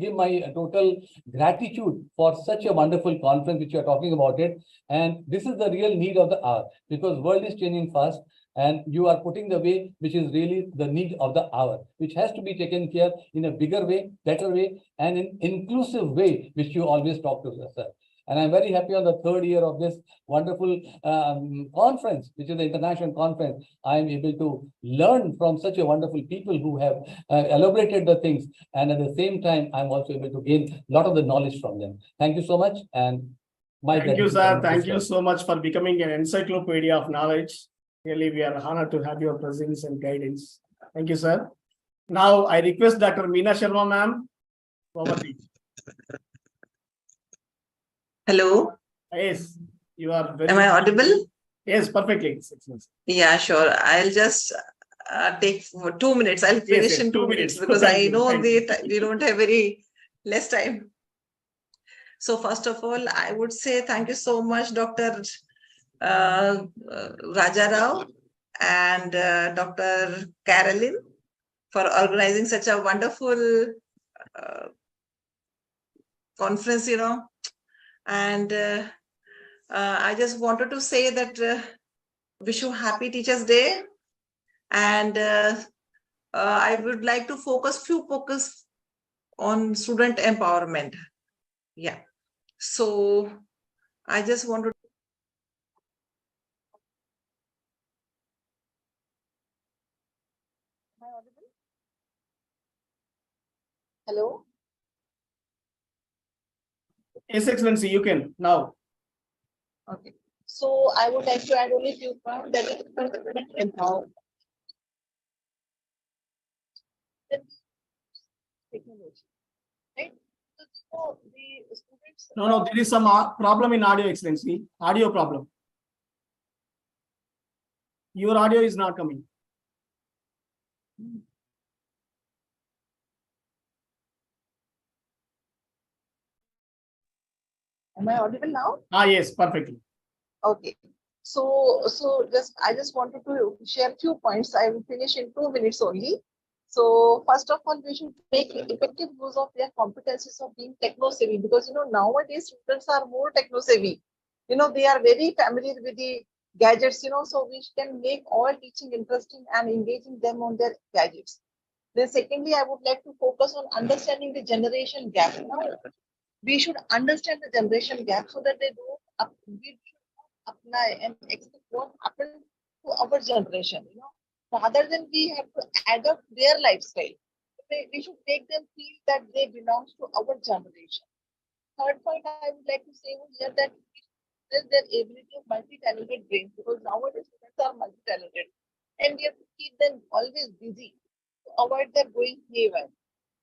give my total gratitude for such a wonderful conference which you are talking about it. And this is the real need of the hour because world is changing fast. And you are putting the way which is really the need of the hour, which has to be taken care in a bigger way, better way, and in inclusive way, which you always talk to us, sir. And I'm very happy on the third year of this wonderful conference, which is the international conference. I'm able to learn from such a wonderful people who have elaborated the things. And at the same time, I'm also able to gain a lot of the knowledge from them. Thank you so much. And thank you, sir. Thank you so much for becoming an encyclopedia of knowledge. Really, we are honored to have your presence and guidance. Thank you, sir. Now, I request Dr. Meena Sharma, ma'am. Over to you. Hello. Yes, you are very. Am I audible? Yes, perfectly. Yeah, sure. I'll just take for 2 minutes. I'll finish in 2 minutes because I know we don't have very less time. So first of all, I would say thank you so much, Dr. Raja Rao and Dr. Caroline for organizing such a wonderful conference, and I just wanted to say that wish you happy Teachers Day, and I would like to focus on student empowerment. Yeah, so I just want to Hello. Yes, Excellency, you can now. Okay. So I would like to add only a few points that is empowerment. Technology, right? So the students. No, there is some problem in audio, Excellency. Audio problem. Your audio is not coming. Am I audible now? Yes, perfectly. Okay. So I just wanted to share a few points. I will finish in 2 minutes only. So first of all, we should make effective use of their competencies of being techno-savvy because nowadays students are more techno-savvy. They are very familiar with the gadgets. So we can make all teaching interesting and engaging them on their gadgets. Then secondly, I would like to focus on understanding the generation gap. We should understand the generation gap so that they don't apply and accept what happened to our generation, rather than we have to adapt their lifestyle. We should make them feel that they belong to our generation. Third point I would like to say here that is their ability of multi-talented brains because nowadays students are multi-talented and we have to keep them always busy to avoid their going haywire.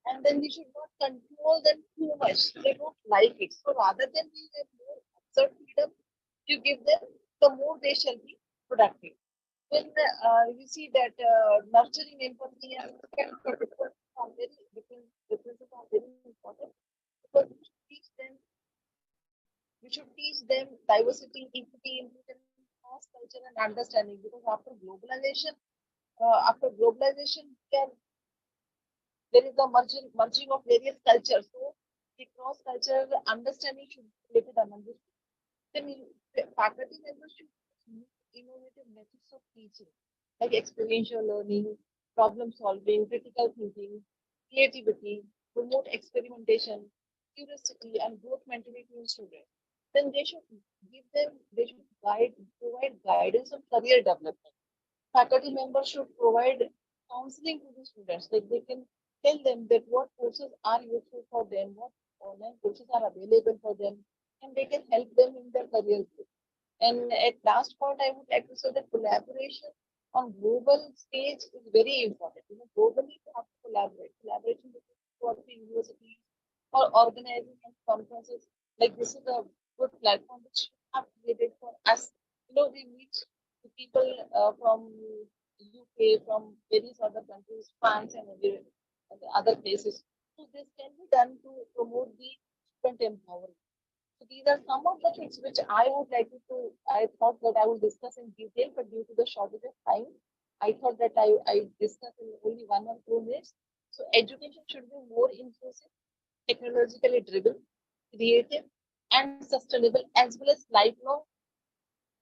And then we should not control them too much. They don't like it. So rather than we have more absurd freedom to give them, the more they shall be productive. When you see that nurturing empathy and differences are very important because we should teach them diversity, equity, inclusion, cross culture, and understanding. Because after globalization, there is a merging of various cultures. So the cross cultural understanding should be created among the students. Then faculty members should use innovative methods of teaching, like experiential learning, problem solving, critical thinking, creativity, promote experimentation, curiosity, and growth mentality in students. Then they should provide guidance on career development. Faculty members should provide counseling to the students, like they can tell them that what courses are useful for them, what online courses are available for them, and they can help them in their career growth. And at last point, I would like to say that collaboration on global stage is very important. You know, globally you have to collaborate. Collaboration between the universities or organizing conferences. Like this is a good platform which you have created for us. You know, we meet the people from UK, from various other countries, France and other places. So this can be done to promote the student empowerment. So these are some of the things which I would like I thought that I will discuss in detail, but due to the shortage of time, I thought that I discuss in only 1 or 2 minutes. So education should be more inclusive, technologically driven, creative, and sustainable, as well as lifelong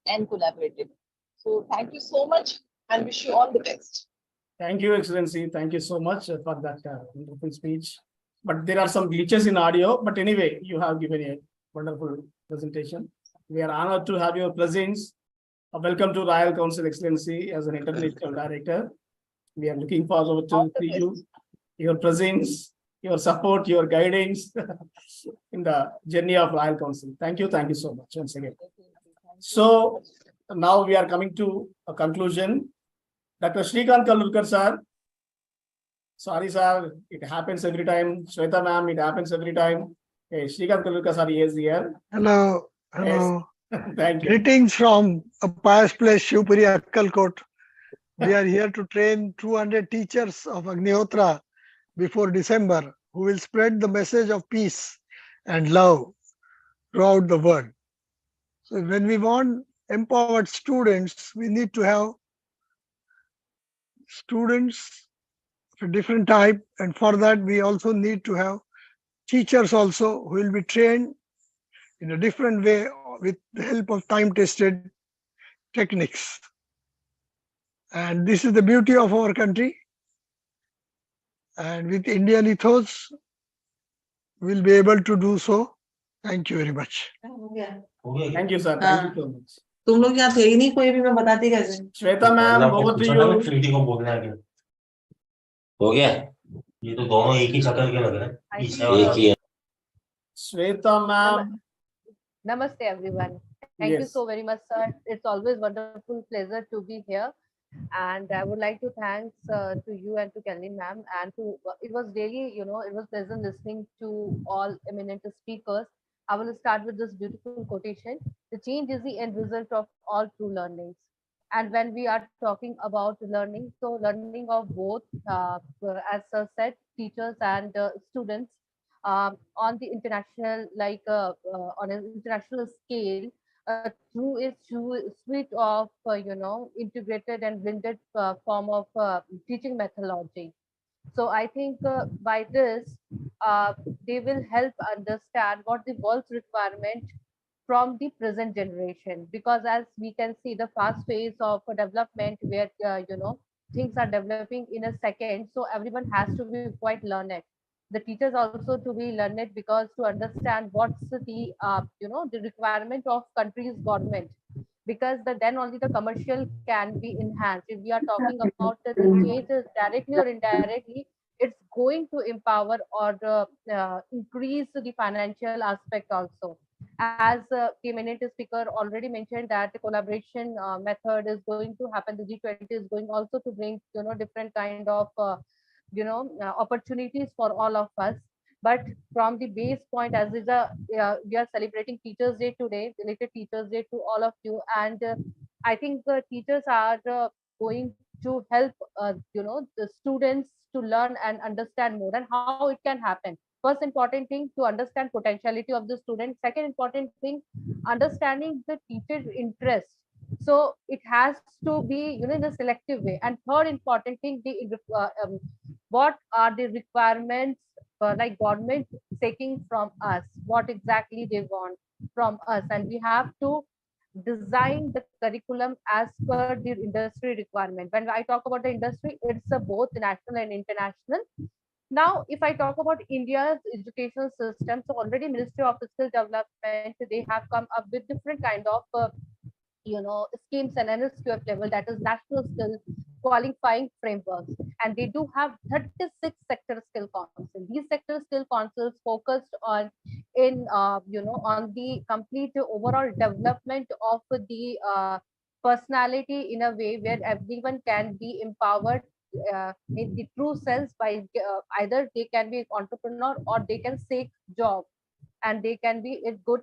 and collaborative. So thank you so much and wish you all the best. Thank you, Excellency. Thank you so much for that wonderful speech. But there are some glitches in audio. But anyway, you have given a wonderful presentation. We are honored to have your presence. Welcome to Royal Council, Excellency, as an international director. We are looking forward to see you, your presence, your support, your guidance in the journey of Royal Council. Thank you so much once again. So now we are coming to a conclusion. Dr. Shrikant Kalurkar sir. Sorry, sir. It happens every time. Shweta ma'am, it happens every time. Okay, Shrikant Kalurkar sir is here. Hello. Hello. Yes. Thank you. Greetings from a pious place, Shivpuri, Akkalkot. We are here to train 200 teachers of Agnihotra before December who will spread the message of peace and love throughout the world. So when we want empowered students, we need to have students of a different type, and for that we also need to have teachers also who will be trained in a different way with the help of time-tested techniques. And this is the beauty of our country. And with Indian ethos, we'll be able to do so. Thank you very much. Thank you, sir. Thank you so much. तुम लोग यहाँ थे ही नहीं, कोई भी मैं बताती कैसे। Shweta ma'am, over to you. Sweety को बोलना है हो गया, ये तो दोनों एक ही शक्ल के लग रहे हैं, एक ही है। Shweta ma'am. Namaste everyone. Thank you Yes. so very much, sir. It's always wonderful pleasure to be here. And I would like to thanks to you and to Kelly ma'am. And it was really, it was pleasant listening to all eminent speakers. I will start with this beautiful quotation. The change is the end result of all true learnings. And when we are talking about learning, so learning of both, as sir said, teachers and students, on the international, on an international scale, through its suite of integrated and blended form of teaching methodology. So I think by this they will help understand what the world's requirement from the present generation, because as we can see the fast phase of development where things are developing in a second, so everyone has to be quite learned. The teachers also to be learned, because to understand what's the the requirement of country's government, because then only the commercial can be enhanced. If we are talking about the changes directly or indirectly, it's going to empower or increase the financial aspect also. As the eminent speaker already mentioned that the collaboration method is going to happen, the G20 is going also to bring different kind of opportunities for all of us. But from the base point, as is a we are celebrating Teachers Day today, related Teachers Day to all of you, and I think the teachers are going to help the students to learn and understand more, and how it can happen. First important thing, to understand potentiality of the student. Second important thing, understanding the teacher's interest. So it has to be in a selective way. And third important thing, what are the requirements like government taking from us, what exactly they want from us, and we have to design the curriculum as per the industry requirement. When I talk about the industry, it's both national and international. Now, if I talk about India's educational system, so already Ministry of Skill Development, they have come up with different kind of schemes and NSQF level, that is national skill qualifying frameworks. And they do have 36 sector skill councils. These sector skill councils focused on on the complete overall development of the personality in a way where everyone can be empowered in the true sense by either they can be entrepreneur or they can seek job and they can be in good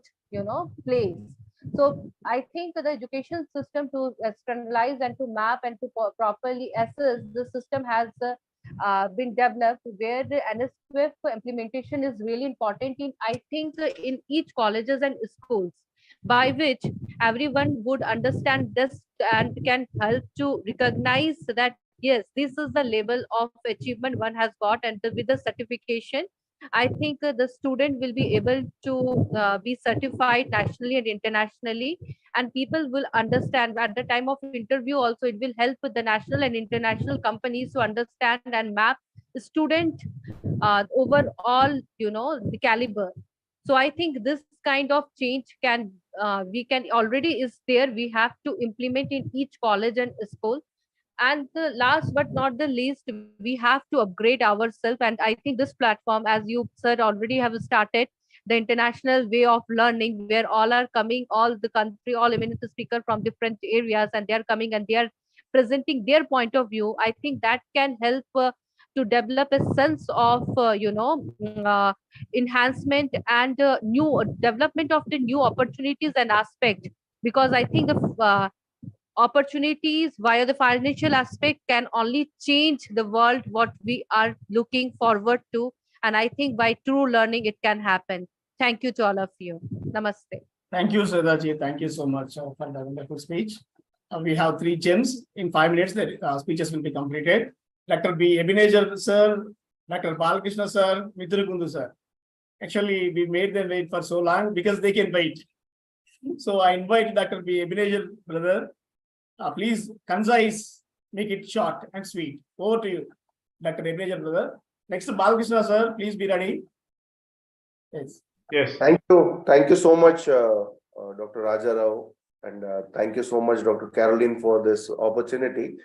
place. So I think the education system to standardize and to map and to properly assess the system has been developed where the NSQF implementation is really important in, I think, in each colleges and schools, by which everyone would understand this and can help to recognize that yes, this is the level of achievement one has got, and with the certification I think the student will be able to be certified nationally and internationally, and people will understand at the time of interview also. It will help with the national and international companies to understand and map the student overall, the caliber. So I think this kind of change can we can already is there. We have to implement in each college and school. And the last but not the least, we have to upgrade ourselves. And I think this platform, as you said, already have started the international way of learning, where all are coming, all the country, all eminent speakers from different areas, and they are coming and they are presenting their point of view. I think that can help to develop a sense of enhancement and new development of the new opportunities and aspect, because I think the opportunities via the financial aspect can only change the world what we are looking forward to. And I think by true learning it can happen. Thank you to all of you. Namaste. Thank you, Sridharji. Thank you so much for the wonderful speech. We have 3 gems. In 5 minutes, the speeches will be completed. Dr. B. Ebenezer sir, Dr. Balakrishna sir, Mithurakundu sir. Actually, we made them wait for so long because they can wait. So I invite Dr. B. Ebenezer brother. Please, concise, make it short and sweet. Over to you, Dr. Ebenezer brother. Next, Balakrishna sir, please be ready. Yes. Yes. Thank you. Thank you so much, Dr. Raja Rao, and thank you so much, Dr. Caroline, for this opportunity.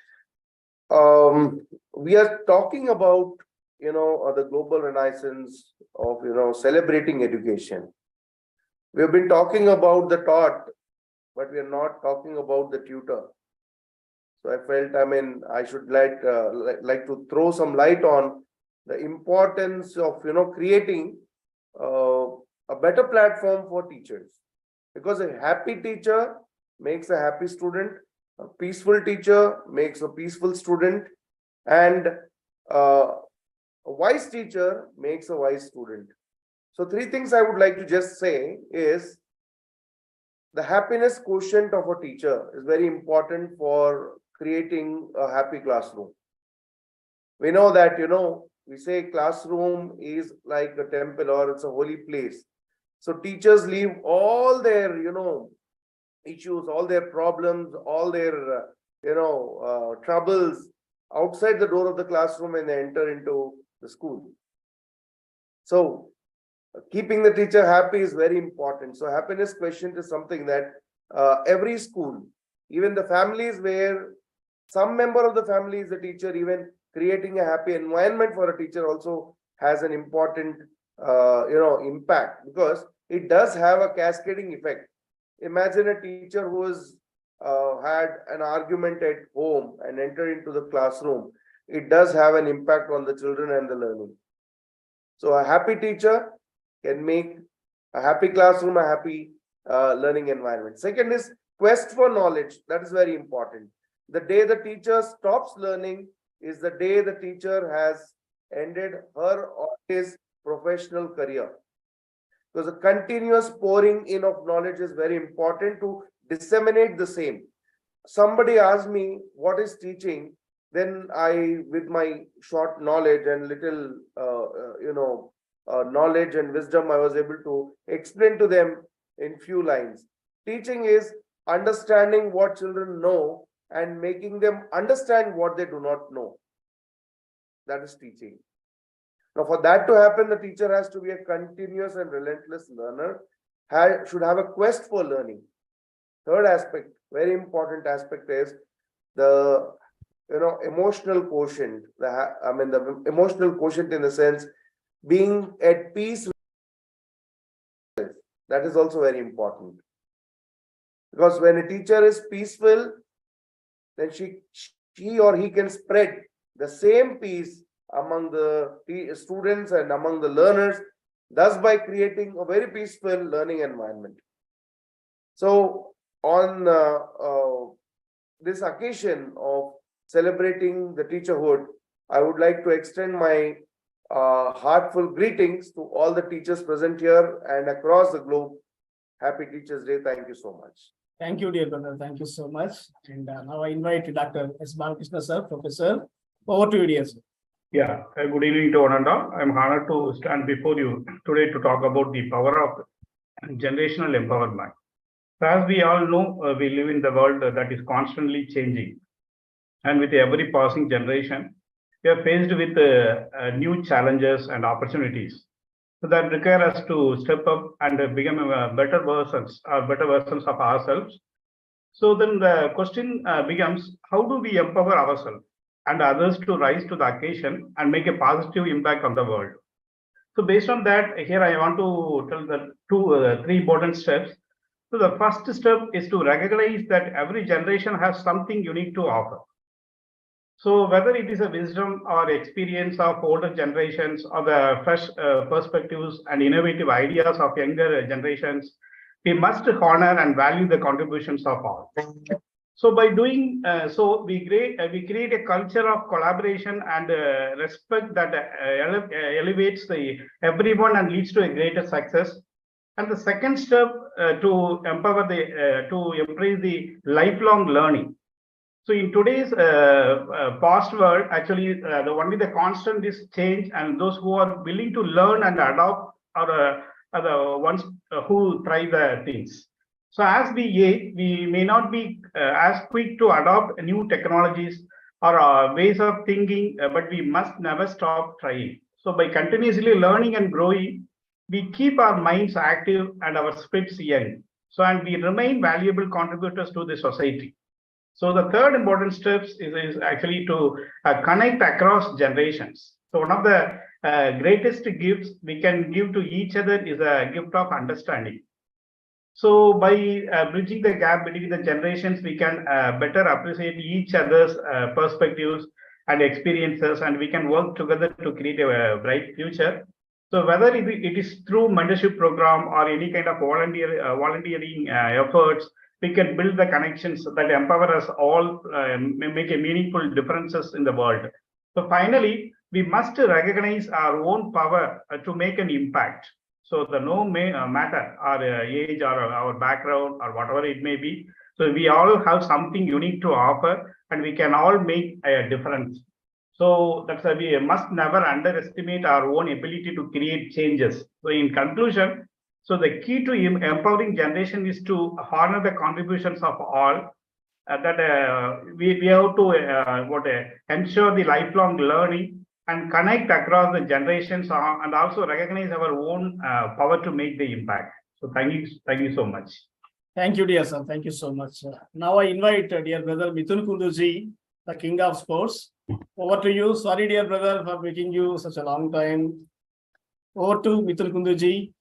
We are talking about, the global renaissance of, celebrating education. We have been talking about the taught, but we are not talking about the tutor. So I felt, I should like to throw some light on the importance of, creating a better platform for teachers, because a happy teacher makes a happy student, a peaceful teacher makes a peaceful student, and a wise teacher makes a wise student. So 3 things I would like to just say is the happiness quotient of a teacher is very important for creating a happy classroom. We know that, we say classroom is like a temple or it's a holy place. So teachers leave all their, issues, all their problems, all their, troubles outside the door of the classroom and they enter into the school. So keeping the teacher happy is very important. So happiness quotient is something that every school, even the families where some member of the family is a teacher, even creating a happy environment for a teacher also has an important, impact, because it does have a cascading effect. Imagine a teacher who has had an argument at home and entered into the classroom. It does have an impact on the children and the learning. So a happy teacher can make a happy classroom a happy learning environment. Second is quest for knowledge. That is very important. The day the teacher stops learning is the day the teacher has ended her or his professional career. Because a continuous pouring in of knowledge is very important to disseminate the same. Somebody asked me what is teaching, then I, with my short knowledge and little, knowledge and wisdom, I was able to explain to them in few lines. Teaching is understanding what children know and making them understand what they do not know. That is teaching. Now, for that to happen, the teacher has to be a continuous and relentless learner, should have a quest for learning. Third aspect, very important aspect, is the emotional quotient. The emotional quotient in the sense being at peace with yourself. That is also very important. Because when a teacher is peaceful, then she or he can spread the same peace among the students and among the learners, thus by creating a very peaceful learning environment. So on this occasion of celebrating the teacherhood, I would like to extend my heartfelt greetings to all the teachers present here and across the globe. Happy Teachers Day. Thank you so much. Thank you, dear brother. Thank you so much. And now I invite Dr. S. Balakrishna, sir, Professor. Over to you, dear sir. Yeah, good evening to one and all. I'm honored to stand before you today to talk about the power of generational empowerment. So as we all know, we live in the world that is constantly changing. And with every passing generation, we are faced with new challenges and opportunities. So that require us to step up and become better versions of ourselves. So then the question becomes, how do we empower ourselves and others to rise to the occasion and make a positive impact on the world? So based on that, here I want to tell the three important steps. So the first step is to recognize that every generation has something unique to offer. So whether it is a wisdom or experience of older generations or the fresh perspectives and innovative ideas of younger generations, we must honor and value the contributions of all. So by doing so, we create a culture of collaboration and respect that elevates everyone and leads to a greater success. And the second step to empower to embrace the lifelong learning. So in today's past world, actually, only the constant is change, and those who are willing to learn and adopt are the ones who try the things. So as we age, we may not be as quick to adopt new technologies or ways of thinking, but we must never stop trying. So by continuously learning and growing, we keep our minds active and our spirits young. So and we remain valuable contributors to the society. So the third important steps is actually to connect across generations. So one of the greatest gifts we can give to each other is a gift of understanding. So by bridging the gap between the generations, we can better appreciate each other's perspectives and experiences, and we can work together to create a bright future. So whether it is through mentorship program or any kind of volunteering efforts, we can build the connections that empower us all, make a meaningful differences in the world. So finally, we must recognize our own power to make an impact. So the no matter our age or our background or whatever it may be. So we all have something unique to offer, and we can all make a difference. So that's why we must never underestimate our own ability to create changes. So in conclusion, so the key to empowering generation is to honor the contributions of all. We have to ensure the lifelong learning and connect across the generations and also recognize our own power to make the impact. So thank you so much. Thank you, dear sir. Thank you so much. Now I invite dear brother Mithun Kunduji, the king of sports. Over to you. Sorry, dear brother, for making you such a long time. Over to Mithun Kunduji.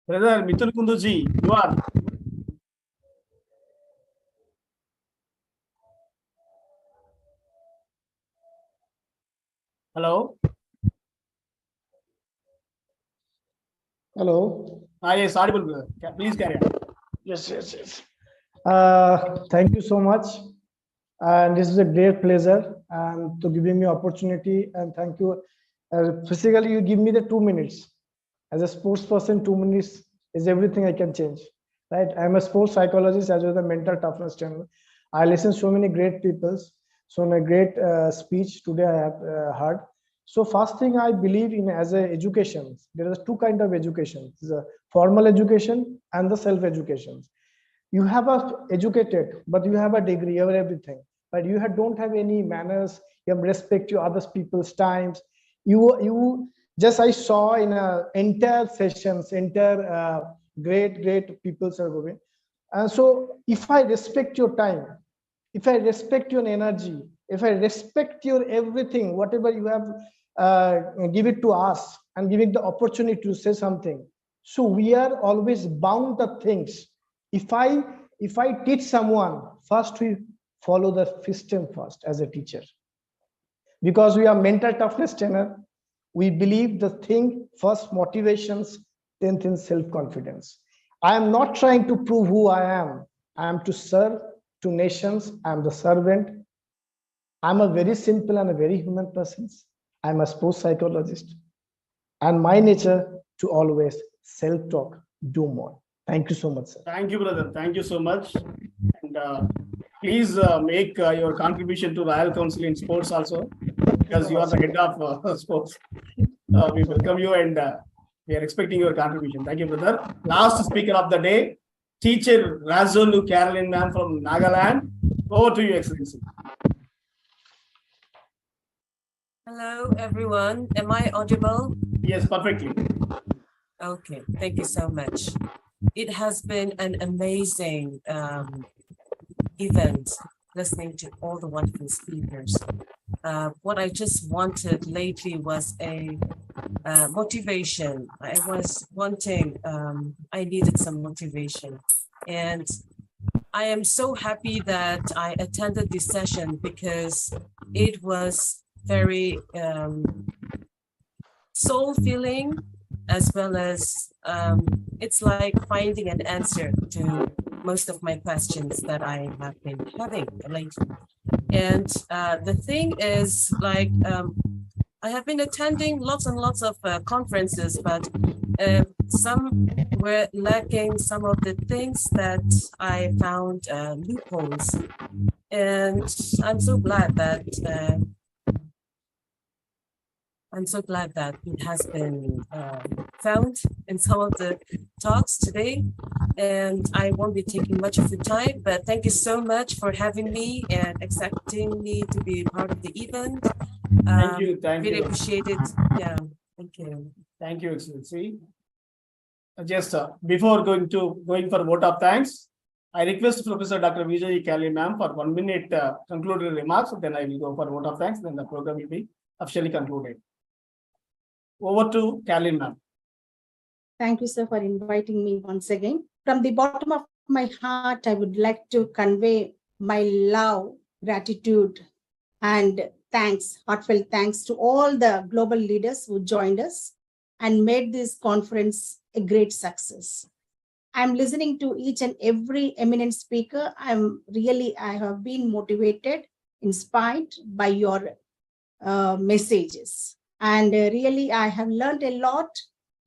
Brother Mithun Kunduji, you are. Hello. Hello. Yes, audible, brother. Please carry on. Yes. Thank you so much. And this is a great pleasure and to giving me opportunity, and thank you. Physically, you give me the 2 minutes. As a sports person, 2 minutes is everything I can change. Right? I'm a sports psychologist as well as a mental toughness trainer. I listen so many great people's, so many great speech today I have heard. So first thing I believe in as a education, there are two kinds of education. There's a formal education and the self-education. You have a educated, but you have a degree, you have everything, but you don't have any manners, you have respect to other people's times. You just, I saw in entire sessions, great people are going. And so if I respect your time, if I respect your energy, if I respect your everything, whatever you have, give it to us and give it the opportunity to say something. So we are always bound to things. If I teach someone, first we follow the system first as a teacher. Because we are mental toughness trainer, we believe the thing first motivations, then things self-confidence. I am not trying to prove who I am. I am to serve to nations. I am the servant. I'm a very simple and a very human person. I'm a sports psychologist. And my nature to always self-talk, do more. Thank you so much, sir. Thank you, brother. Thank you so much. And please make your contribution to Royal Council in Sports also, because you are the head of sports. We welcome you and we are expecting your contribution. Thank you, brother. Last speaker of the day, Teacher Razolu Caroline ma'am from Nagaland. Over to you, Excellency. Hello, everyone. Am I audible? Yes, perfectly. Okay, thank you so much. It has been an amazing event listening to all the wonderful speakers. What I just wanted lately was a motivation. I was wanting, I needed some motivation. And I am so happy that I attended this session because it was very soul-filling, as well as it's like finding an answer to most of my questions that I have been having lately. And the thing is, like, I have been attending lots and lots of conferences, but some were lacking some of the things that I found loopholes. And I'm so glad that it has been found in some of the talks today. And I won't be taking much of your time, but thank you so much for having me and accepting me to be part of the event. Thank you. Thank really you. appreciate it. Yeah, thank you. Thank you, Excellency. Just before going for vote of thanks, I request Professor Dr. Vijay Kali ma'am for 1 minute concluding remarks. Then I will go for vote of thanks. Then the program will be officially concluded. Over to Kali ma'am. Thank you, sir, for inviting me once again. From the bottom of my heart, I would like to convey my love, gratitude, and thanks, heartfelt thanks to all the global leaders who joined us and made this conference a great success. I'm listening to each and every eminent speaker. I have been motivated, inspired by your messages. And really, I have learned a lot,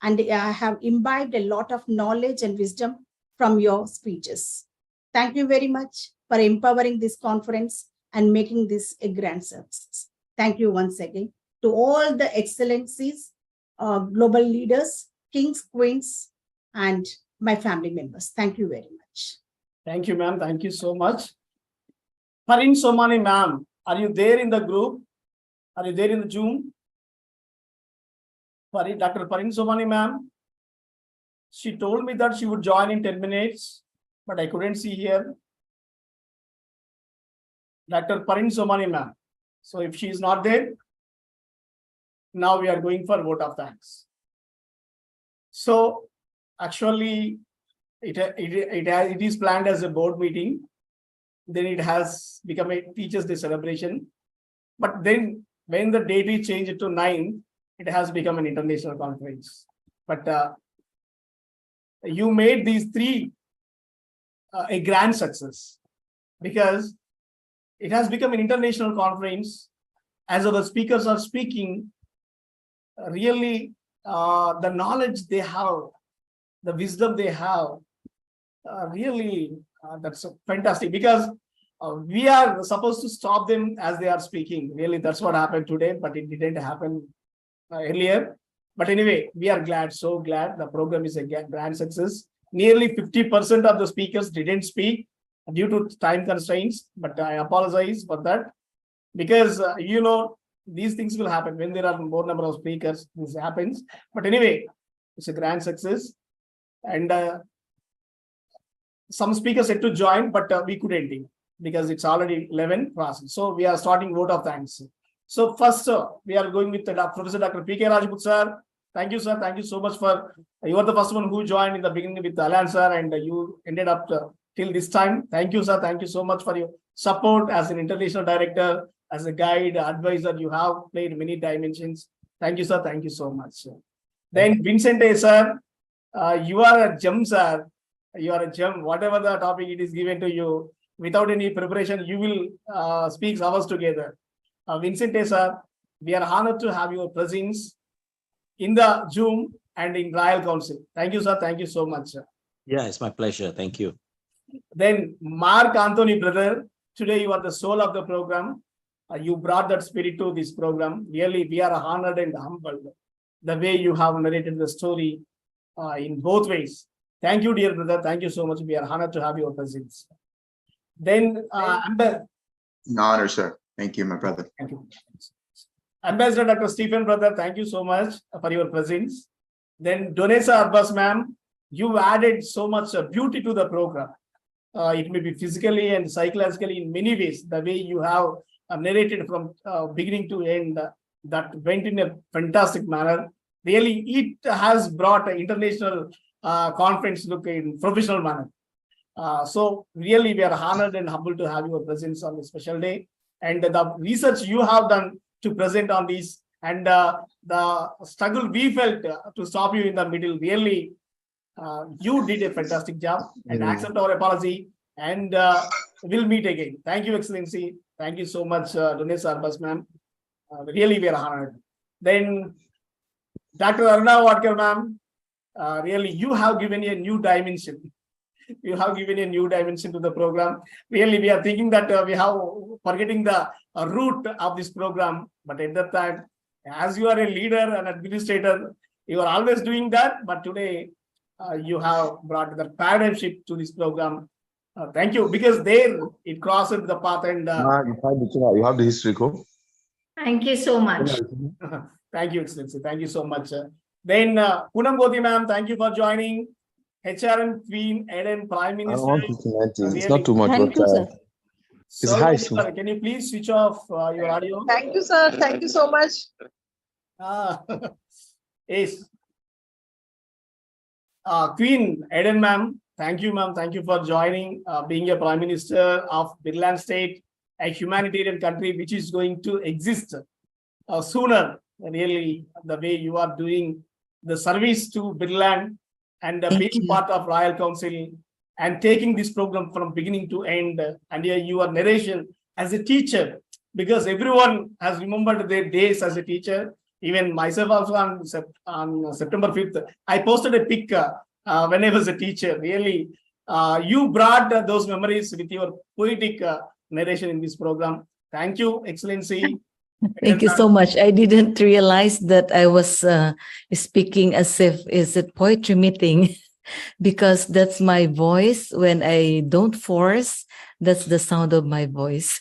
and I have imbibed a lot of knowledge and wisdom from your speeches. Thank you very much for empowering this conference and making this a grand success. Thank you once again to all the excellencies, global leaders, kings, queens, and my family members. Thank you very much. Thank you, ma'am. Thank you so much. Parin Somani ma'am, are you there in the group? Are you there in the Zoom? Dr. Parin Somani ma'am, she told me that she would join in 10 minutes, but I couldn't see here. Dr. Parin Somani ma'am. So if she is not there, now we are going for vote of thanks. So actually, it is planned as a board meeting. Then it has become a Teachers' Day celebration. But then when the date is changed to 9, it has become an international conference. But you made these three a grand success, because it has become an international conference. As our speakers are speaking, really the knowledge they have, the wisdom they have, really that's fantastic, because we are supposed to stop them as they are speaking. Really, that's what happened today, but it didn't happen earlier. But anyway, we are glad, so glad. The program is a grand success. Nearly 50% of the speakers didn't speak due to time constraints, but I apologize for that, because these things will happen when there are more number of speakers. This happens, but anyway, it's a grand success. And some speakers had to join, but we couldn't because it's already 11 process. So we are starting vote of thanks. So first, we are going with Professor Dr. P.K. Rajput sir. Thank you, sir. Thank you so much for, you are the first one who joined in the beginning with Alan sir, and you ended up till this time. Thank you, sir. Thank you so much for your support as an international director, as a guide, advisor. You have played many dimensions. Thank you, sir. Thank you so much. Sir. Then Vincent A. sir, you are a gem, sir. You are a gem. Whatever the topic it is given to you, without any preparation, you will speak hours together. Vincent A. sir, we are honored to have your presence in the Zoom and in Royal Council. Thank you, sir. Thank you so much, sir. Yeah, it's my pleasure. Thank you. Then Mark Anthony, brother, today you are the soul of the program. You brought that spirit to this program. Really, we are honored and humbled the way you have narrated the story in both ways. Thank you, dear brother. Thank you so much. We are honored to have your presence. Then An honor, sir. Thank you, my brother. Thank you. Ambassador Dr. Stephen, brother, thank you so much for your presence. Then Donesa Abbas, ma'am, you added so much beauty to the program. It may be physically and psychologically in many ways, the way you have narrated from beginning to end, that went in a fantastic manner. Really, it has brought an international conference look in professional manner. So really, we are honored and humbled to have your presence on this special day. And the research you have done to present on this, and the struggle we felt to stop you in the middle, really, you did a fantastic job, and accept our apology, and we'll meet again. Thank you, Excellency. Thank you so much, Donesa Arbas, ma'am. Really, we are honored. Then Dr. Aruna Wadkar, ma'am, really, you have given a new dimension. You have given a new dimension to the program. Really, we are thinking that we have forgetting the root of this program. But at that time, as you are a leader and administrator, you are always doing that. But today, you have brought the paradigm shift to this program. Thank you, because there it crossed the path and you have the history go. Thank you so much. Thank you, Excellency. Thank you so much. Then Poonam Goti, ma'am, thank you for joining. HRM Queen, Eden Prime Minister. It's not too much. Thank you, sir. It's high soon. Can you please switch off your audio? Thank you, sir. Thank you so much. Yes. Queen Eden, ma'am, thank you, ma'am. Thank you for joining, being a Prime Minister of Birland State, a humanitarian country which is going to exist sooner. Really, the way you are doing the service to Birland and being part of Royal Council and taking this program from beginning to end, and your narration as a teacher, because everyone has remembered their days as a teacher. Even myself also on September 5th, I posted a pic when I was a teacher. Really, you brought those memories with your poetic narration in this program. Thank you, Excellency. Thank you so much. I didn't realize that I was speaking as if it's a poetry meeting because that's my voice. When I don't force, that's the sound of my voice.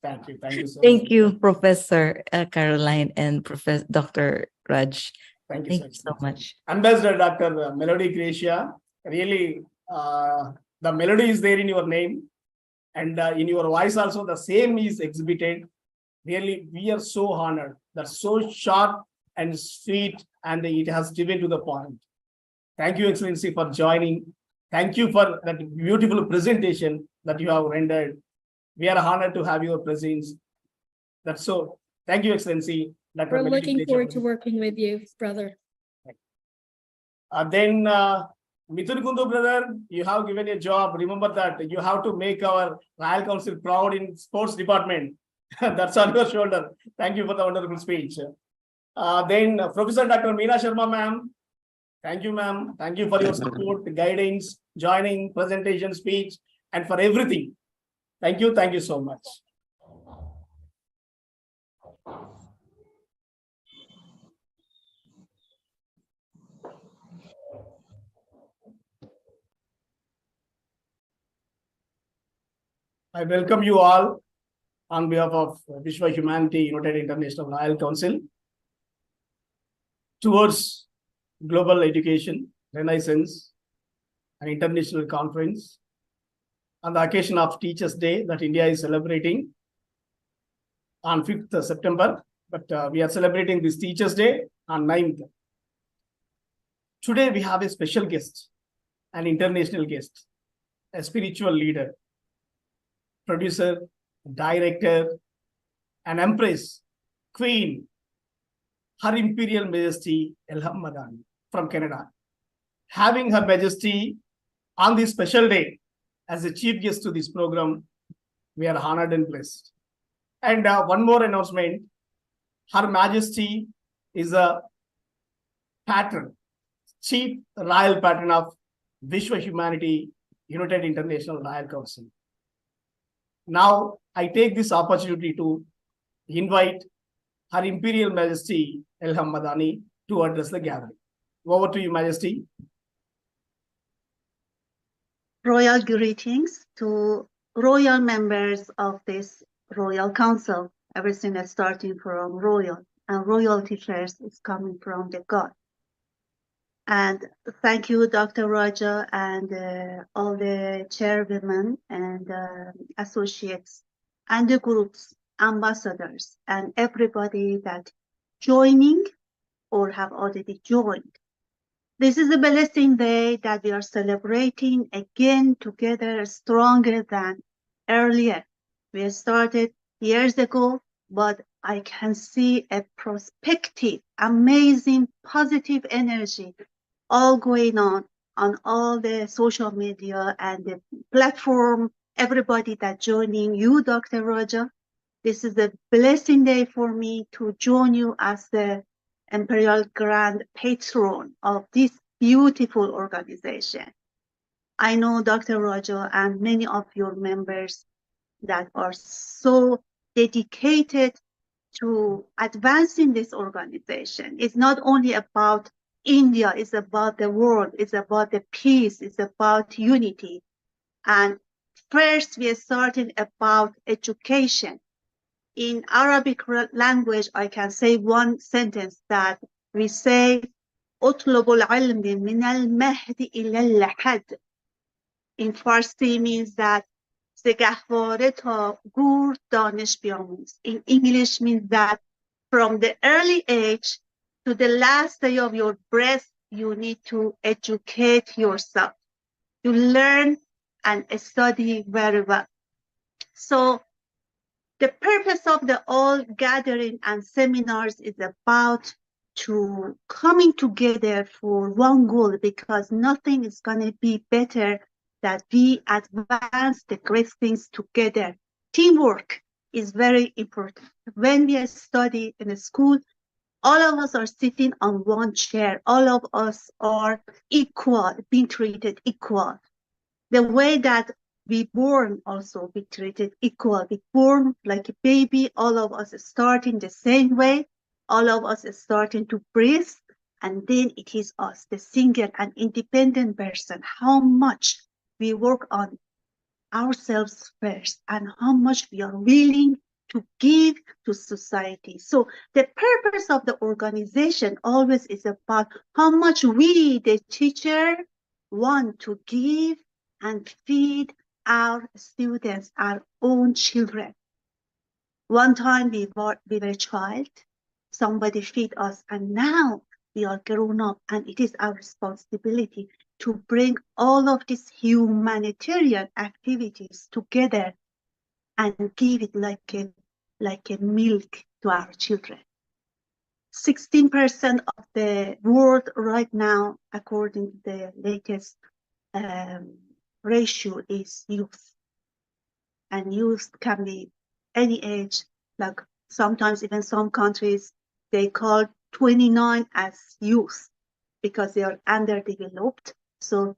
Thank you. Thank you so Thank much. you, Professor Caroline and Professor Dr. Raj. Thank you so much. Ambassador Dr. Melody Gracia, really, the melody is there in your name, and in your voice also the same is exhibited. Really, we are so honored. That's so short and sweet, and it has driven to the point. Thank you, Excellency, for joining. Thank you for that beautiful presentation that you have rendered. We are honored to have your presence. That's so. Thank you, Excellency. Dr. We're Melody looking Gracia. forward to working with you, brother. Then Mithun Kundu, brother, you have given a job. Remember that you have to make our Royal Council proud in sports department. That's on your shoulder. Thank you for the wonderful speech. Then Professor Dr. Meena Sharma, ma'am. Thank you, ma'am. Thank you for your support, guidance, joining, presentation, speech, and for everything. Thank you. Thank you so much. I welcome you all on behalf of Vishwa Humanity United International Royal Council towards global education, renaissance, an international conference. on the occasion of Teachers' Day that India is celebrating on 5th September, but we are celebrating this Teachers' Day on 9th. Today we have a special guest, an international guest, a spiritual leader, producer, director, an empress, queen, Her Imperial Majesty Ilham Madani from Canada. Having Her Majesty on this special day as a chief guest to this program, we are honored and blessed. And one more announcement, Her Majesty is a patron, chief royal patron of Vishwa Humanity United International Royal Council. Now, I take this opportunity to invite Her Imperial Majesty Ilham Madani to address the gathering. Over to you, Majesty. Royal greetings to royal members of this Royal Council. Everything is starting from royal, and royalty first is coming from the God. And thank you, Dr. Raja, and all the chairwomen and associates and the groups, ambassadors, and everybody that joining or have already joined. This is a blessing day that we are celebrating again together stronger than earlier. We started years ago, but I can see a prospective, amazing, positive energy all going on all the social media and the platform, everybody that joining you, Dr. Raja. This is a blessing day for me to join you as the Imperial Grand Patron of this beautiful organization. I know Dr. Raja and many of your members that are so dedicated to advancing this organization. It's not only about India, it's about the world, it's about the peace, it's about unity. And first, we are starting about education. In Arabic language, I can say one sentence that we say, "اطلب العلم من المهد إلى اللحد." In Farsi means that "زگهواره تا گور دانش بیاموز." In English means that from the early age to the last day of your breath, you need to educate yourself. You learn and study very well. So the purpose of the all gathering and seminars is about to coming together for one goal, because nothing is going to be better that we advance the great things together. Teamwork is very important. When we study in a school, all of us are sitting on one chair. All of us are equal, being treated equal. The way that we born also be treated equal. We born like a baby, all of us starting the same way. All of us starting to breathe. And then it is us, the single and independent person, how much we work on ourselves first and how much we are willing to give to society. So the purpose of the organization always is about how much we, the teacher, want to give and feed our students, our own children. One time we were a child, somebody feed us, and now we are grown up, and it is our responsibility to bring all of these humanitarian activities together and give it like a milk to our children. 16% of the world right now, according to the latest ratio, is youth. And youth can be any age, like sometimes even some countries, they call 29 as youth because they are underdeveloped. So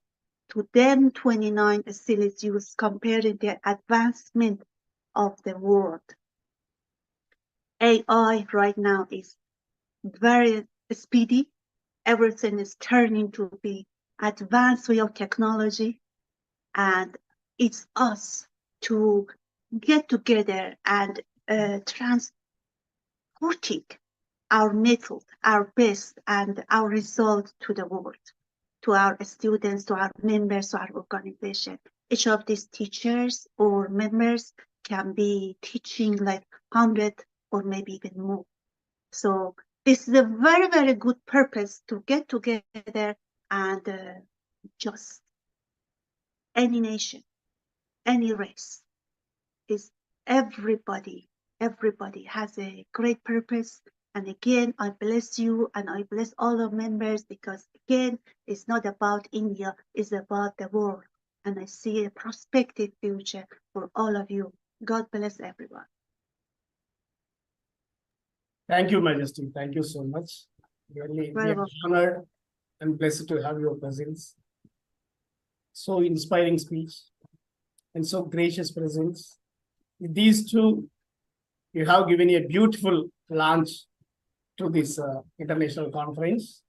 to them, 29 still is youth comparing the advancement of the world. AI right now is very speedy. Everything is turning to be advanced way of technology. And it's us to get together and transporting our method, our best, and our result to the world, to our students, to our members, to our organization. each of these teachers or members can be teaching like 100 or maybe even more. So this is a very, very good purpose to get together and just any nation, any race, is everybody has a great purpose. And again, I bless you and I bless all the members, because again, it's not about India, it's about the world. And I see a prospective future for all of you. God bless everyone. Thank you, Majesty. Thank you so much. Really, we are honored and blessed to have your presence. So inspiring speech and so gracious presence. With these two, you have given a beautiful launch to this international conference,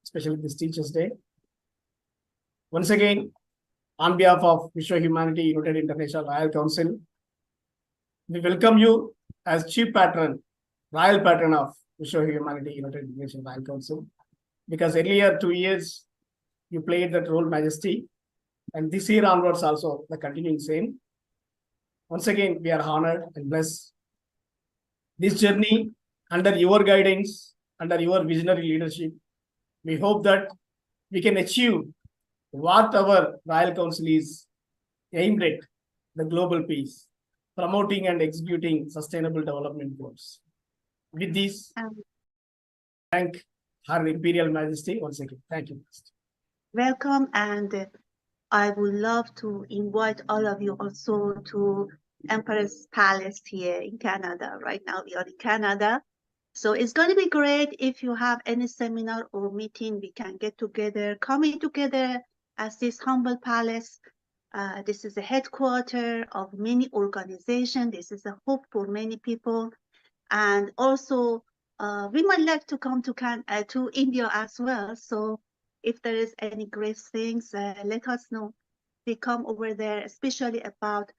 especially this Teachers' Day. Once again, on behalf of Vishwa Humanity United International Royal Council, we welcome you as Chief Patron, Royal Patron of Vishwa Humanity United International Royal Council, because earlier 2 years you played that role, Majesty, and this year onwards also the continuing same. Once again, we are honored and blessed. This journey under your guidance, under your visionary leadership, we hope that we can achieve what our Royal Council is aimed at, the global peace, promoting and executing sustainable development goals. With this, thank Her Imperial Majesty once again. Thank you. Welcome, and I would love to invite all of you also to Empress Palace here in Canada. Right now we are in Canada. So it's going to be great if you have any seminar or meeting, we can get together, coming together as this humble palace. This is the headquarters of many organizations. This is a hope for many people. And also, we might like to come to India as well. So if there is any great things, let us know. We come over there, especially about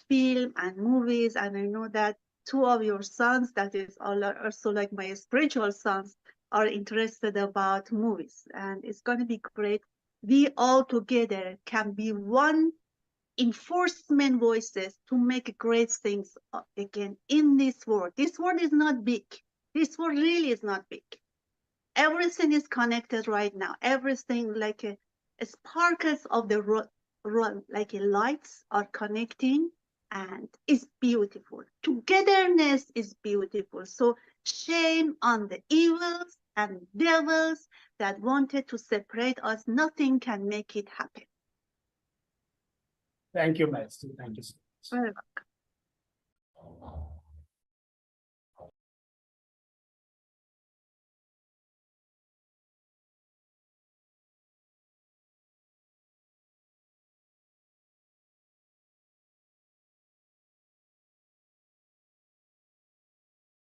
film and movies. And I know that two of your sons, that is also like my spiritual sons, are interested about movies. And it's going to be great. We all together can be one enforcement voices to make great things again in this world. This world is not big. This world really is not big. Everything is connected right now. Everything like a sparkles of the like lights are connecting, and it's beautiful. Togetherness is beautiful. So shame on the evils and devils that wanted to separate us. Nothing can make it happen. Thank you, Majesty. Thank you so much. Very welcome.